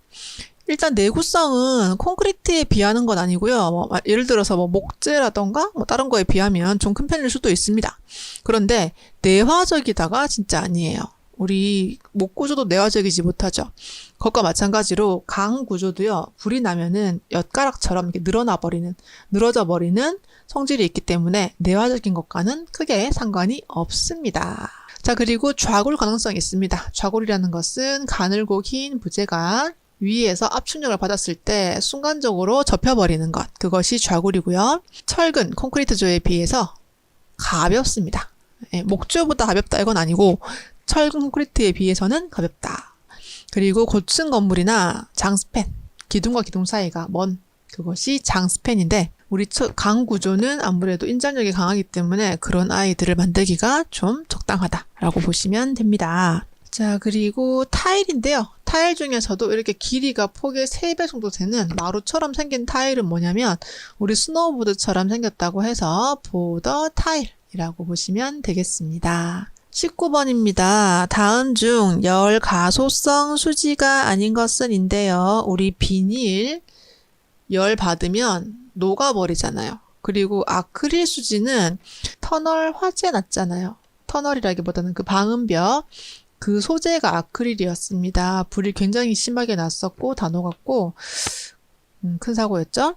일단 내구성은 콘크리트에 비하는 건 아니고요. 예를 들어서 목재라던가 다른 거에 비하면 좀 큰 편일 수도 있습니다. 그런데 내화적이다가 진짜 아니에요. 우리 목 구조도 내화적이지 못하죠. 그것과 마찬가지로 강 구조도요. 불이 나면은 엿가락처럼 이렇게 늘어져 버리는 성질이 있기 때문에 내화적인 것과는 크게 상관이 없습니다. 자, 그리고 좌골 가능성이 있습니다. 좌골이라는 것은 가늘고 긴 부재가 위에서 압축력을 받았을 때 순간적으로 접혀버리는 것. 그것이 좌골이고요. 철근, 콘크리트조에 비해서 가볍습니다. 목조보다 가볍다 이건 아니고 철근 콘크리트에 비해서는 가볍다. 그리고 고층 건물이나 장스팬, 기둥과 기둥 사이가 먼 그것이 장스팬인데 우리 강 구조는 아무래도 인장력이 강하기 때문에 그런 아이들을 만들기가 좀 적당하다라고 보시면 됩니다. 자, 그리고 타일인데요. 타일 중에서도 이렇게 길이가 폭의 3배 정도 되는 마루처럼 생긴 타일은 뭐냐면 우리 스노우보드처럼 생겼다고 해서 보더 타일이라고 보시면 되겠습니다. 19번입니다. 다음 중 열 가소성 수지가 아닌 것은인데요. 우리 비닐 열 받으면 녹아버리잖아요. 그리고 아크릴 수지는 터널 화재 났잖아요. 터널이라기보다는 그 방음벽 그 소재가 아크릴이었습니다. 불이 굉장히 심하게 났었고 다 녹았고 큰 사고였죠.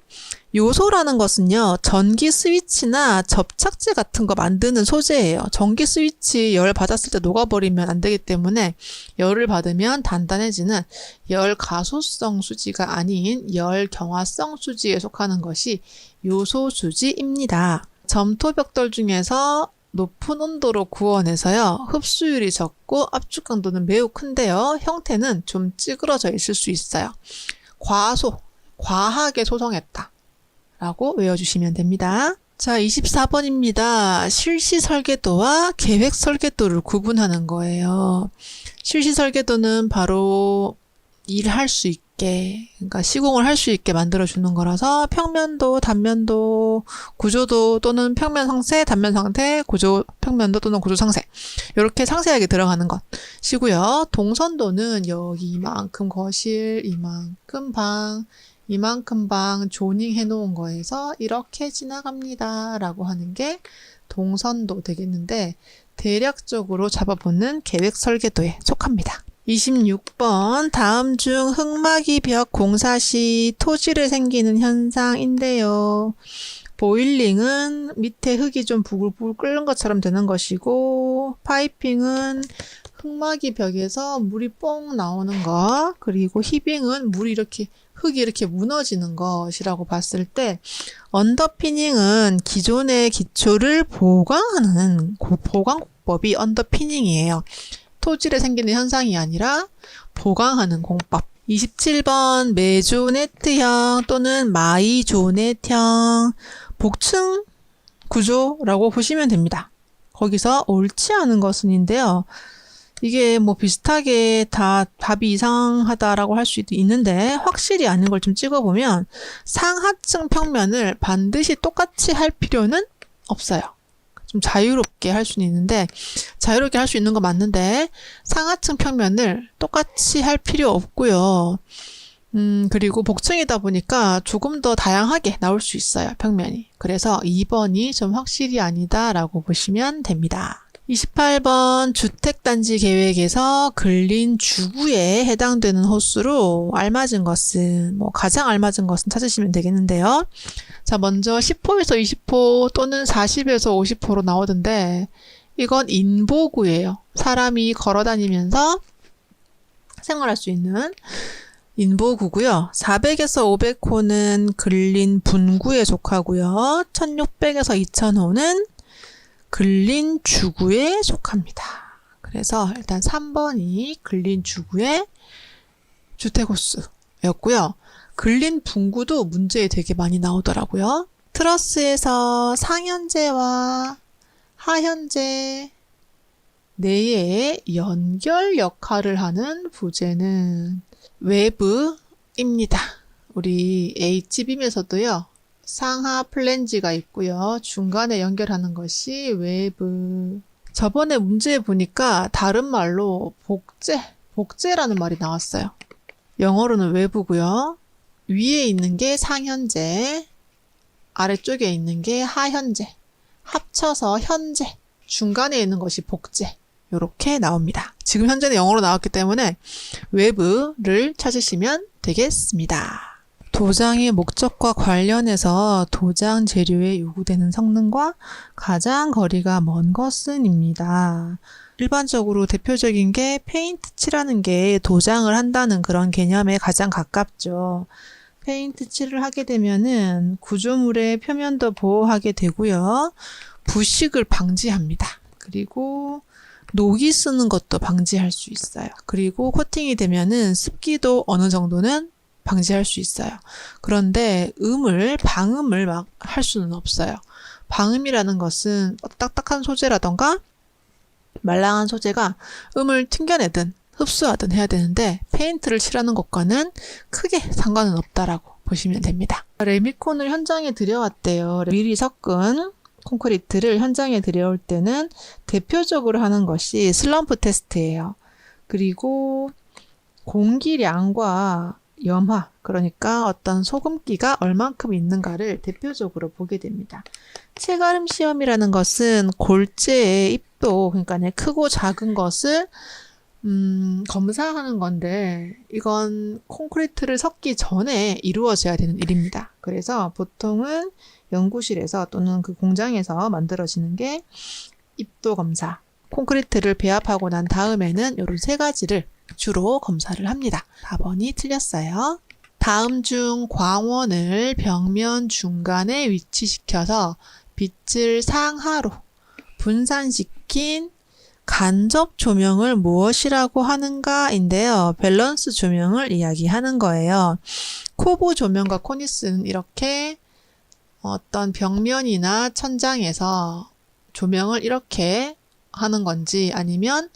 요소라는 것은요. 전기 스위치나 접착제 같은 거 만드는 소재예요. 전기 스위치 열 받았을 때 녹아버리면 안 되기 때문에 열을 받으면 단단해지는 열 가소성 수지가 아닌 열 경화성 수지에 속하는 것이 요소 수지입니다. 점토 벽돌 중에서 높은 온도로 구워내서요. 흡수율이 적고 압축 강도는 매우 큰데요. 형태는 좀 찌그러져 있을 수 있어요. 과하게 소성했다 라고 외워주시면 됩니다. 자, 24번입니다. 실시 설계도와 계획 설계도를 구분하는 거예요. 실시 설계도는 바로 일할 수 있게, 그러니까 시공을 할 수 있게 만들어주는 거라서 평면도, 단면도, 구조도 또는 평면 상세, 단면 상태, 구조, 평면도 또는 구조 상세 이렇게 상세하게 들어가는 것이고요. 동선도는 여기 이만큼 거실, 이만큼 방 조닝 해놓은 거에서 이렇게 지나갑니다 라고 하는 게 동선도 되겠는데 대략적으로 잡아보는 계획 설계도에 속합니다. 26번 다음 중 흙막이 벽 공사 시 토질에 생기는 현상인데요. 보일링은 밑에 흙이 좀 부글부글 끓는 것처럼 되는 것이고 파이핑은 흙막이 벽에서 물이 뽕 나오는 것, 그리고 히빙은 흙이 이렇게 무너지는 것이라고 봤을 때 언더피닝은 기존의 기초를 보강하는 보강공법이 언더피닝이에요. 토질에 생기는 현상이 아니라 보강하는 공법. 27번 메조네트형 또는 마이조넷형 복층 구조라고 보시면 됩니다. 거기서 옳지 않은 것은인데요. 이게 비슷하게 다 답이 이상하다라고 할 수도 있는데 확실히 아닌 걸 좀 찍어보면 상하층 평면을 반드시 똑같이 할 필요는 없어요. 좀 자유롭게 할 수는 있는데 자유롭게 할 수 있는 거 맞는데 상하층 평면을 똑같이 할 필요 없고요. 그리고 복층이다 보니까 조금 더 다양하게 나올 수 있어요. 평면이. 그래서 2번이 좀 확실히 아니다라고 보시면 됩니다. 28번 주택단지 계획에서 근린 주구에 해당되는 호수로 알맞은 것은 가장 알맞은 것은 찾으시면 되겠는데요. 자, 먼저 10호에서 20호 또는 40에서 50호로 나오던데 이건 인보구예요. 사람이 걸어다니면서 생활할 수 있는 인보구고요. 400에서 500호는 근린 분구에 속하고요. 1600에서 2000호는 근린 주구에 속합니다. 그래서 일단 3번이 근린 주구에 주택호수였고요. 근린 분구도 문제에 되게 많이 나오더라고요. 트러스에서 상현재와 하현재 내의 연결 역할을 하는 부재는 외부입니다. 우리 H빔에서도요. 상하 플랜지가 있고요. 중간에 연결하는 것이 외부. 저번에 문제 보니까 다른 말로 복제라는 말이 나왔어요. 영어로는 외부고요. 위에 있는 게 상현재, 아래쪽에 있는 게 하현재, 합쳐서 현재, 중간에 있는 것이 복제. 이렇게 나옵니다. 지금 현재는 영어로 나왔기 때문에 외부를 찾으시면 되겠습니다. 도장의 목적과 관련해서 도장 재료에 요구되는 성능과 가장 거리가 먼 것은입니다. 일반적으로 대표적인 게 페인트 칠하는 게 도장을 한다는 그런 개념에 가장 가깝죠. 페인트 칠을 하게 되면은 구조물의 표면도 보호하게 되고요. 부식을 방지합니다. 그리고 녹이 쓰는 것도 방지할 수 있어요. 그리고 코팅이 되면은 습기도 어느 정도는 방지할 수 있어요. 그런데 방음을 막 할 수는 없어요. 방음이라는 것은 딱딱한 소재라던가 말랑한 소재가 음을 튕겨내든 흡수하든 해야 되는데 페인트를 칠하는 것과는 크게 상관은 없다라고 보시면 됩니다. 레미콘을 현장에 들여왔대요. 미리 섞은 콘크리트를 현장에 들여올 때는 대표적으로 하는 것이 슬럼프 테스트예요. 그리고 공기량과 염화, 그러니까 어떤 소금기가 얼만큼 있는가를 대표적으로 보게 됩니다. 체가름 시험이라는 것은 골재의 입도, 그러니까 크고 작은 것을 검사하는 건데 이건 콘크리트를 섞기 전에 이루어져야 되는 일입니다. 그래서 보통은 연구실에서 또는 그 공장에서 만들어지는 게 입도 검사, 콘크리트를 배합하고 난 다음에는 이런 세 가지를 주로 검사를 합니다. 4번이 틀렸어요. 다음 중 광원을 벽면 중간에 위치시켜서 빛을 상하로 분산시킨 간접 조명을 무엇이라고 하는가인데요. 밸런스 조명을 이야기하는 거예요. 코브 조명과 코니스는 이렇게 어떤 벽면이나 천장에서 조명을 이렇게 하는 건지 아니면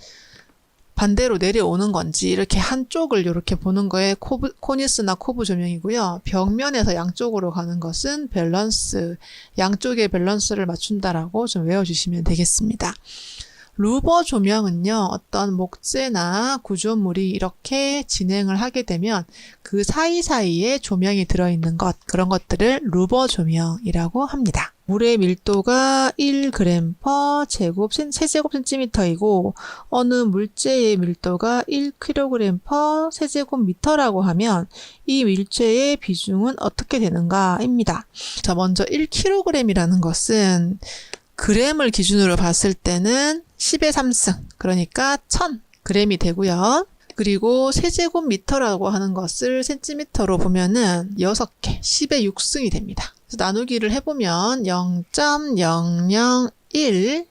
반대로 내려오는 건지 이렇게 한쪽을 이렇게 보는 거에 코니스나 코브 조명이고요. 벽면에서 양쪽으로 가는 것은 밸런스, 양쪽의 밸런스를 맞춘다라고 좀 외워주시면 되겠습니다. 루버 조명은요, 어떤 목재나 구조물이 이렇게 진행을 하게 되면 그 사이사이에 조명이 들어있는 것, 그런 것들을 루버 조명이라고 합니다. 물의 밀도가 1g/제곱 세제곱센티미터이고 어느 물체의 밀도가 1kg/세제곱미터라고 하면 이 밀체의 비중은 어떻게 되는가입니다. 자, 먼저 1kg이라는 것은 g을 기준으로 봤을 때는 10의 3승, 그러니까 1000g이 되고요. 그리고 세제곱미터라고 하는 것을 센티미터로 보면은 6개, 10의 6승이 됩니다. 그래서 나누기를 해보면 0.001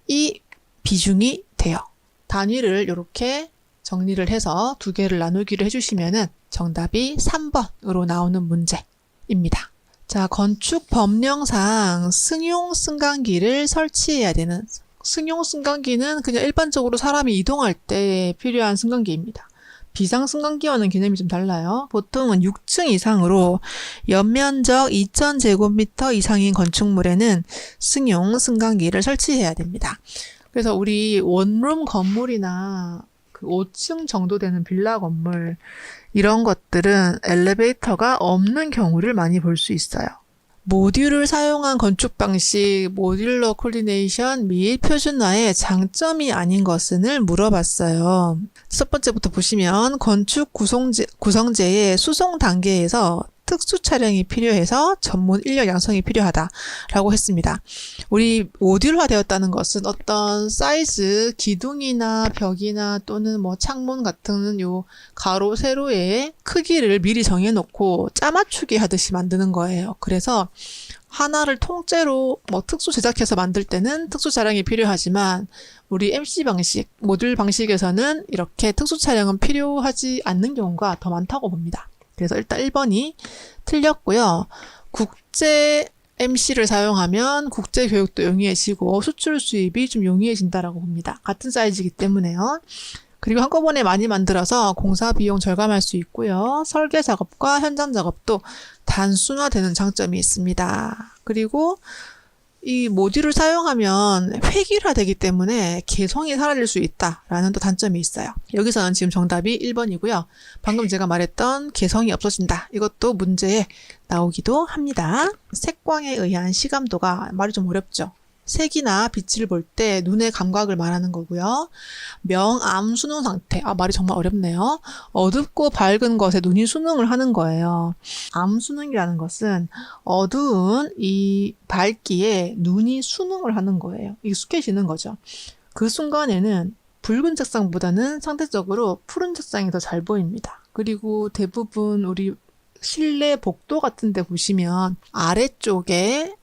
이 비중이 돼요. 단위를 이렇게 정리를 해서 두 개를 나누기를 해주시면은 정답이 3번으로 나오는 문제입니다. 자, 건축 법령상 승용 승강기를 설치해야 되는, 승용 승강기는 그냥 일반적으로 사람이 이동할 때 필요한 승강기입니다. 비상 승강기와는 개념이 좀 달라요. 보통은 6층 이상으로 연면적 2000제곱미터 이상인 건축물에는 승용 승강기를 설치해야 됩니다. 그래서 우리 원룸 건물이나 그 5층 정도 되는 빌라 건물 이런 것들은 엘리베이터가 없는 경우를 많이 볼 수 있어요. 모듈을 사용한 건축 방식, 모듈러 코디네이션 및 표준화의 장점이 아닌 것은을 물어봤어요. 첫 번째부터 보시면 건축 구성재의 수송 단계에서 특수 차량이 필요해서 전문 인력 양성이 필요하다라고 했습니다. 우리 모듈화되었다는 것은 어떤 사이즈, 기둥이나 벽이나 또는 뭐 창문 같은 요 가로, 세로의 크기를 미리 정해놓고 짜맞추기 하듯이 만드는 거예요. 그래서 하나를 통째로 뭐 특수 제작해서 만들 때는 특수 차량이 필요하지만 우리 MC 방식, 모듈 방식에서는 이렇게 특수 차량은 필요하지 않는 경우가 더 많다고 봅니다. 그래서 일단 1번이 틀렸고요. 국제 MC를 사용하면 국제 교육도 용이해지고 수출 수입이 좀 용이해진다라고 봅니다. 같은 사이즈이기 때문에요. 그리고 한꺼번에 많이 만들어서 공사 비용 절감할 수 있고요. 설계 작업과 현장 작업도 단순화되는 장점이 있습니다. 그리고 이 모듈을 사용하면 획일화되기 때문에 개성이 사라질 수 있다라는 또 단점이 있어요. 여기서는 지금 정답이 1번이고요. 방금 제가 말했던 개성이 없어진다. 이것도 문제에 나오기도 합니다. 색광에 의한 시감도가 말이 좀 어렵죠. 색이나 빛을 볼 때 눈의 감각을 말하는 거고요. 명암 수능 상태. 말이 정말 어렵네요. 어둡고 밝은 것에 눈이 수능을 하는 거예요. 암 수능이라는 것은 어두운 이 밝기에 눈이 수능을 하는 거예요. 익숙해지는 거죠. 그 순간에는 붉은 색상보다는 상대적으로 푸른 색상이 더 잘 보입니다. 그리고 대부분 우리 실내 복도 같은 데 보시면 아래쪽에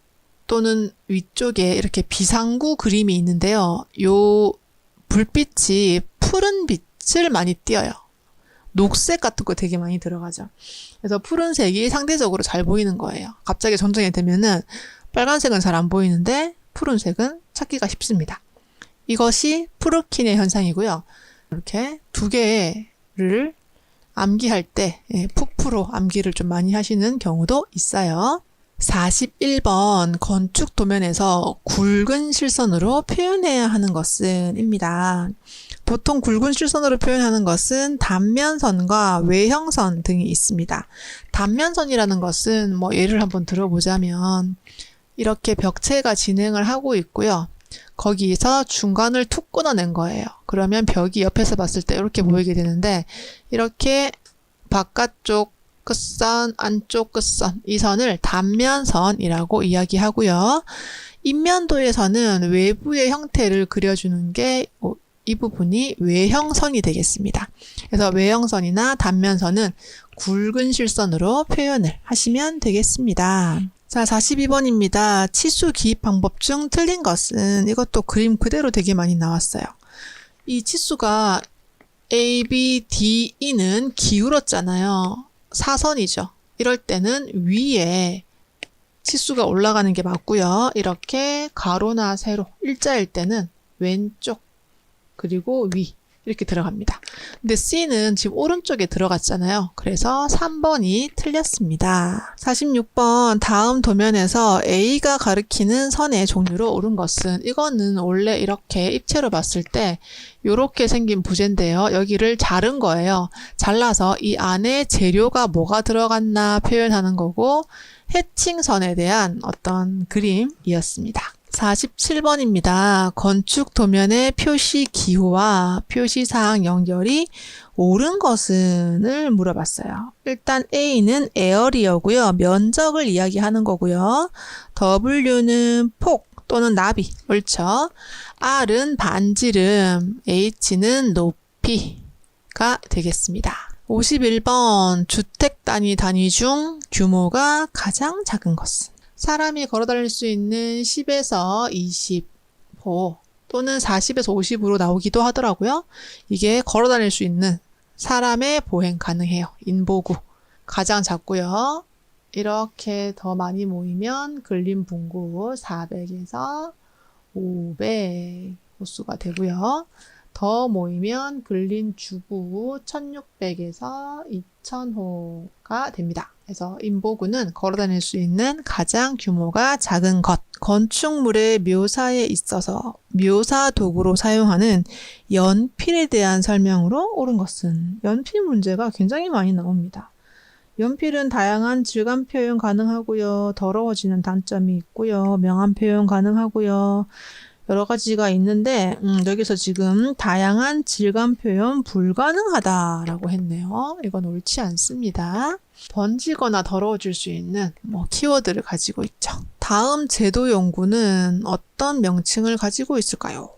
또는 위쪽에 이렇게 비상구 그림이 있는데요. 요 불빛이 푸른 빛을 많이 띄어요. 녹색 같은 거 되게 많이 들어가죠. 그래서 푸른색이 상대적으로 잘 보이는 거예요. 갑자기 전쟁이 되면은 빨간색은 잘 안 보이는데 푸른색은 찾기가 쉽습니다. 이것이 프루킨의 현상이고요. 이렇게 두 개를 암기할 때 푸프로 암기를 좀 많이 하시는 경우도 있어요. 41번 건축 도면에서 굵은 실선으로 표현해야 하는 것은 입니다. 보통 굵은 실선으로 표현하는 것은 단면선과 외형선 등이 있습니다. 단면선이라는 것은 뭐 예를 한번 들어보자면 이렇게 벽체가 진행을 하고 있고요. 거기서 중간을 툭 끊어낸 거예요. 그러면 벽이 옆에서 봤을 때 이렇게 보이게 되는데 이렇게 바깥쪽 끝선, 안쪽 끝선, 이 선을 단면선이라고 이야기하고요. 인면도에서는 외부의 형태를 그려주는 게 이 부분이 외형선이 되겠습니다. 그래서 외형선이나 단면선은 굵은 실선으로 표현을 하시면 되겠습니다. 자, 42번입니다. 치수 기입 방법 중 틀린 것은 이것도 그림 그대로 되게 많이 나왔어요. 이 치수가 A, B, D, E는 기울었잖아요. 사선이죠. 이럴 때는 위에 치수가 올라가는 게 맞고요. 이렇게 가로나 세로 일자일 때는 왼쪽 그리고 위 이렇게 들어갑니다. 근데 C는 지금 오른쪽에 들어갔잖아요. 그래서 3번이 틀렸습니다. 46번 다음 도면에서 A가 가리키는 선의 종류로 옳은 것은 이거는 원래 이렇게 입체로 봤을 때 이렇게 생긴 부재인데요. 여기를 자른 거예요. 잘라서 이 안에 재료가 뭐가 들어갔나 표현하는 거고 해칭선에 대한 어떤 그림이었습니다. 47번입니다. 건축 도면의 표시 기호와 표시사항 연결이 옳은 것은을 물어봤어요. 일단 A는 에어리어고요. 면적을 이야기하는 거고요. W는 폭 또는 나비, 옳죠. R은 반지름, H는 높이가 되겠습니다. 51번 주택 단위 중 규모가 가장 작은 것은 사람이 걸어 다닐 수 있는 10에서 20호 또는 40에서 50으로 나오기도 하더라고요. 이게 걸어 다닐 수 있는 사람의 보행 가능해요. 인보구 가장 작고요. 이렇게 더 많이 모이면 근린분구 400에서 500 호수가 되고요. 더 모이면 근린주구 1600에서 2000호가 됩니다. 그래서 인보구는 걸어다닐 수 있는 가장 규모가 작은 것. 건축물의 묘사에 있어서 묘사 도구로 사용하는 연필에 대한 설명으로 옳은 것은 연필 문제가 굉장히 많이 나옵니다. 연필은 다양한 질감 표현 가능하고요. 더러워지는 단점이 있고요. 명암 표현 가능하고요. 여러 가지가 있는데 여기서 지금 다양한 질감 표현 불가능하다라고 했네요. 이건 옳지 않습니다. 번지거나 더러워질 수 있는 키워드를 가지고 있죠. 다음 제도 연구는 어떤 명칭을 가지고 있을까요?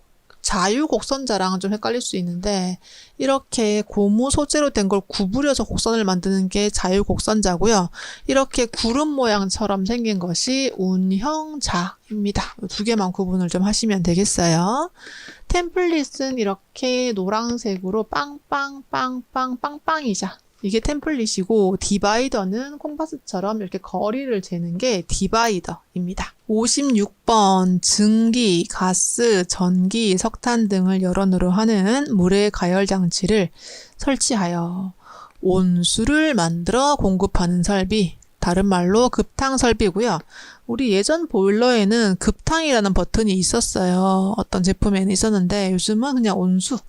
자유곡선자랑은 좀 헷갈릴 수 있는데 이렇게 고무 소재로 된 걸 구부려서 곡선을 만드는 게 자유곡선자고요. 이렇게 구름 모양처럼 생긴 것이 운형자입니다. 두 개만 구분을 좀 하시면 되겠어요. 템플릿은 이렇게 노란색으로 빵빵빵빵빵빵이자 이게 템플릿이고 디바이더는 콤파스처럼 이렇게 거리를 재는 게 디바이더입니다. 56번 증기, 가스, 전기, 석탄 등을 여론으로 하는 물의 가열 장치를 설치하여 온수를 만들어 공급하는 설비, 다른 말로 급탕 설비고요. 우리 예전 보일러에는 급탕이라는 버튼이 있었어요. 어떤 제품에는 있었는데 요즘은 그냥 온수라고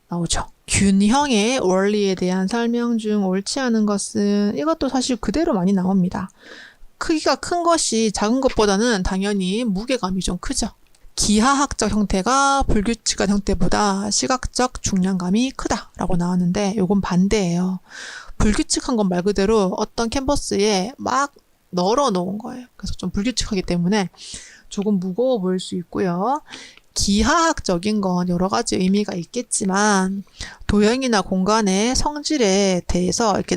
나오죠. 균형의 원리에 대한 설명 중 옳지 않은 것은 이것도 사실 그대로 많이 나옵니다. 크기가 큰 것이 작은 것보다는 당연히 무게감이 좀 크죠. 기하학적 형태가 불규칙한 형태보다 시각적 중량감이 크다라고 나왔는데 이건 반대예요. 불규칙한 건 말 그대로 어떤 캔버스에 막 널어 놓은 거예요. 그래서 좀 불규칙하기 때문에 조금 무거워 보일 수 있고요. 기하학적인 건 여러 가지 의미가 있겠지만 도형이나 공간의 성질에 대해서 이렇게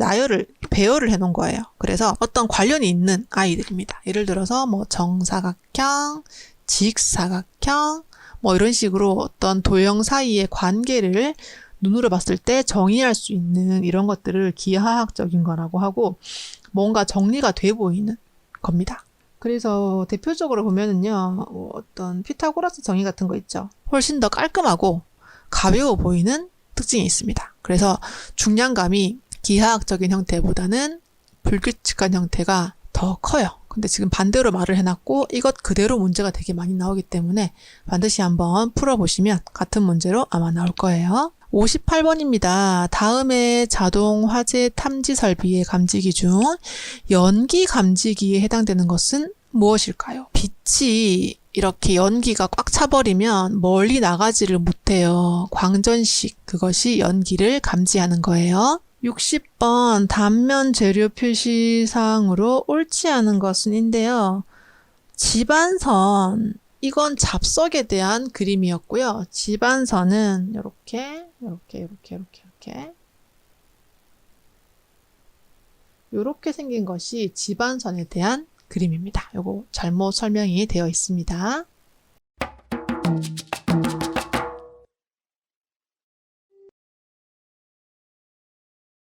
배열을 해놓은 거예요. 그래서 어떤 관련이 있는 아이들입니다. 예를 들어서 정사각형, 직사각형 이런 식으로 어떤 도형 사이의 관계를 눈으로 봤을 때 정의할 수 있는 이런 것들을 기하학적인 거라고 하고 뭔가 정리가 돼 보이는 겁니다. 그래서 대표적으로 보면은요, 어떤 피타고라스 정의 같은 거 있죠. 훨씬 더 깔끔하고 가벼워 보이는 특징이 있습니다. 그래서 중량감이 기하학적인 형태보다는 불규칙한 형태가 더 커요. 근데 지금 반대로 말을 해놨고 이것 그대로 문제가 되게 많이 나오기 때문에 반드시 한번 풀어보시면 같은 문제로 아마 나올 거예요. 58번입니다. 다음에 자동 화재 탐지 설비의 감지기 중 연기 감지기에 해당되는 것은 무엇일까요? 빛이 이렇게 연기가 꽉 차버리면 멀리 나가지를 못해요. 광전식, 그것이 연기를 감지하는 거예요. 60번 단면 재료 표시사항으로 옳지 않은 것은인데요. 집안선, 이건 잡석에 대한 그림이었고요. 집안선은 이렇게 생긴 것이 집안선에 대한 그림입니다. 요거 잘못 설명이 되어 있습니다.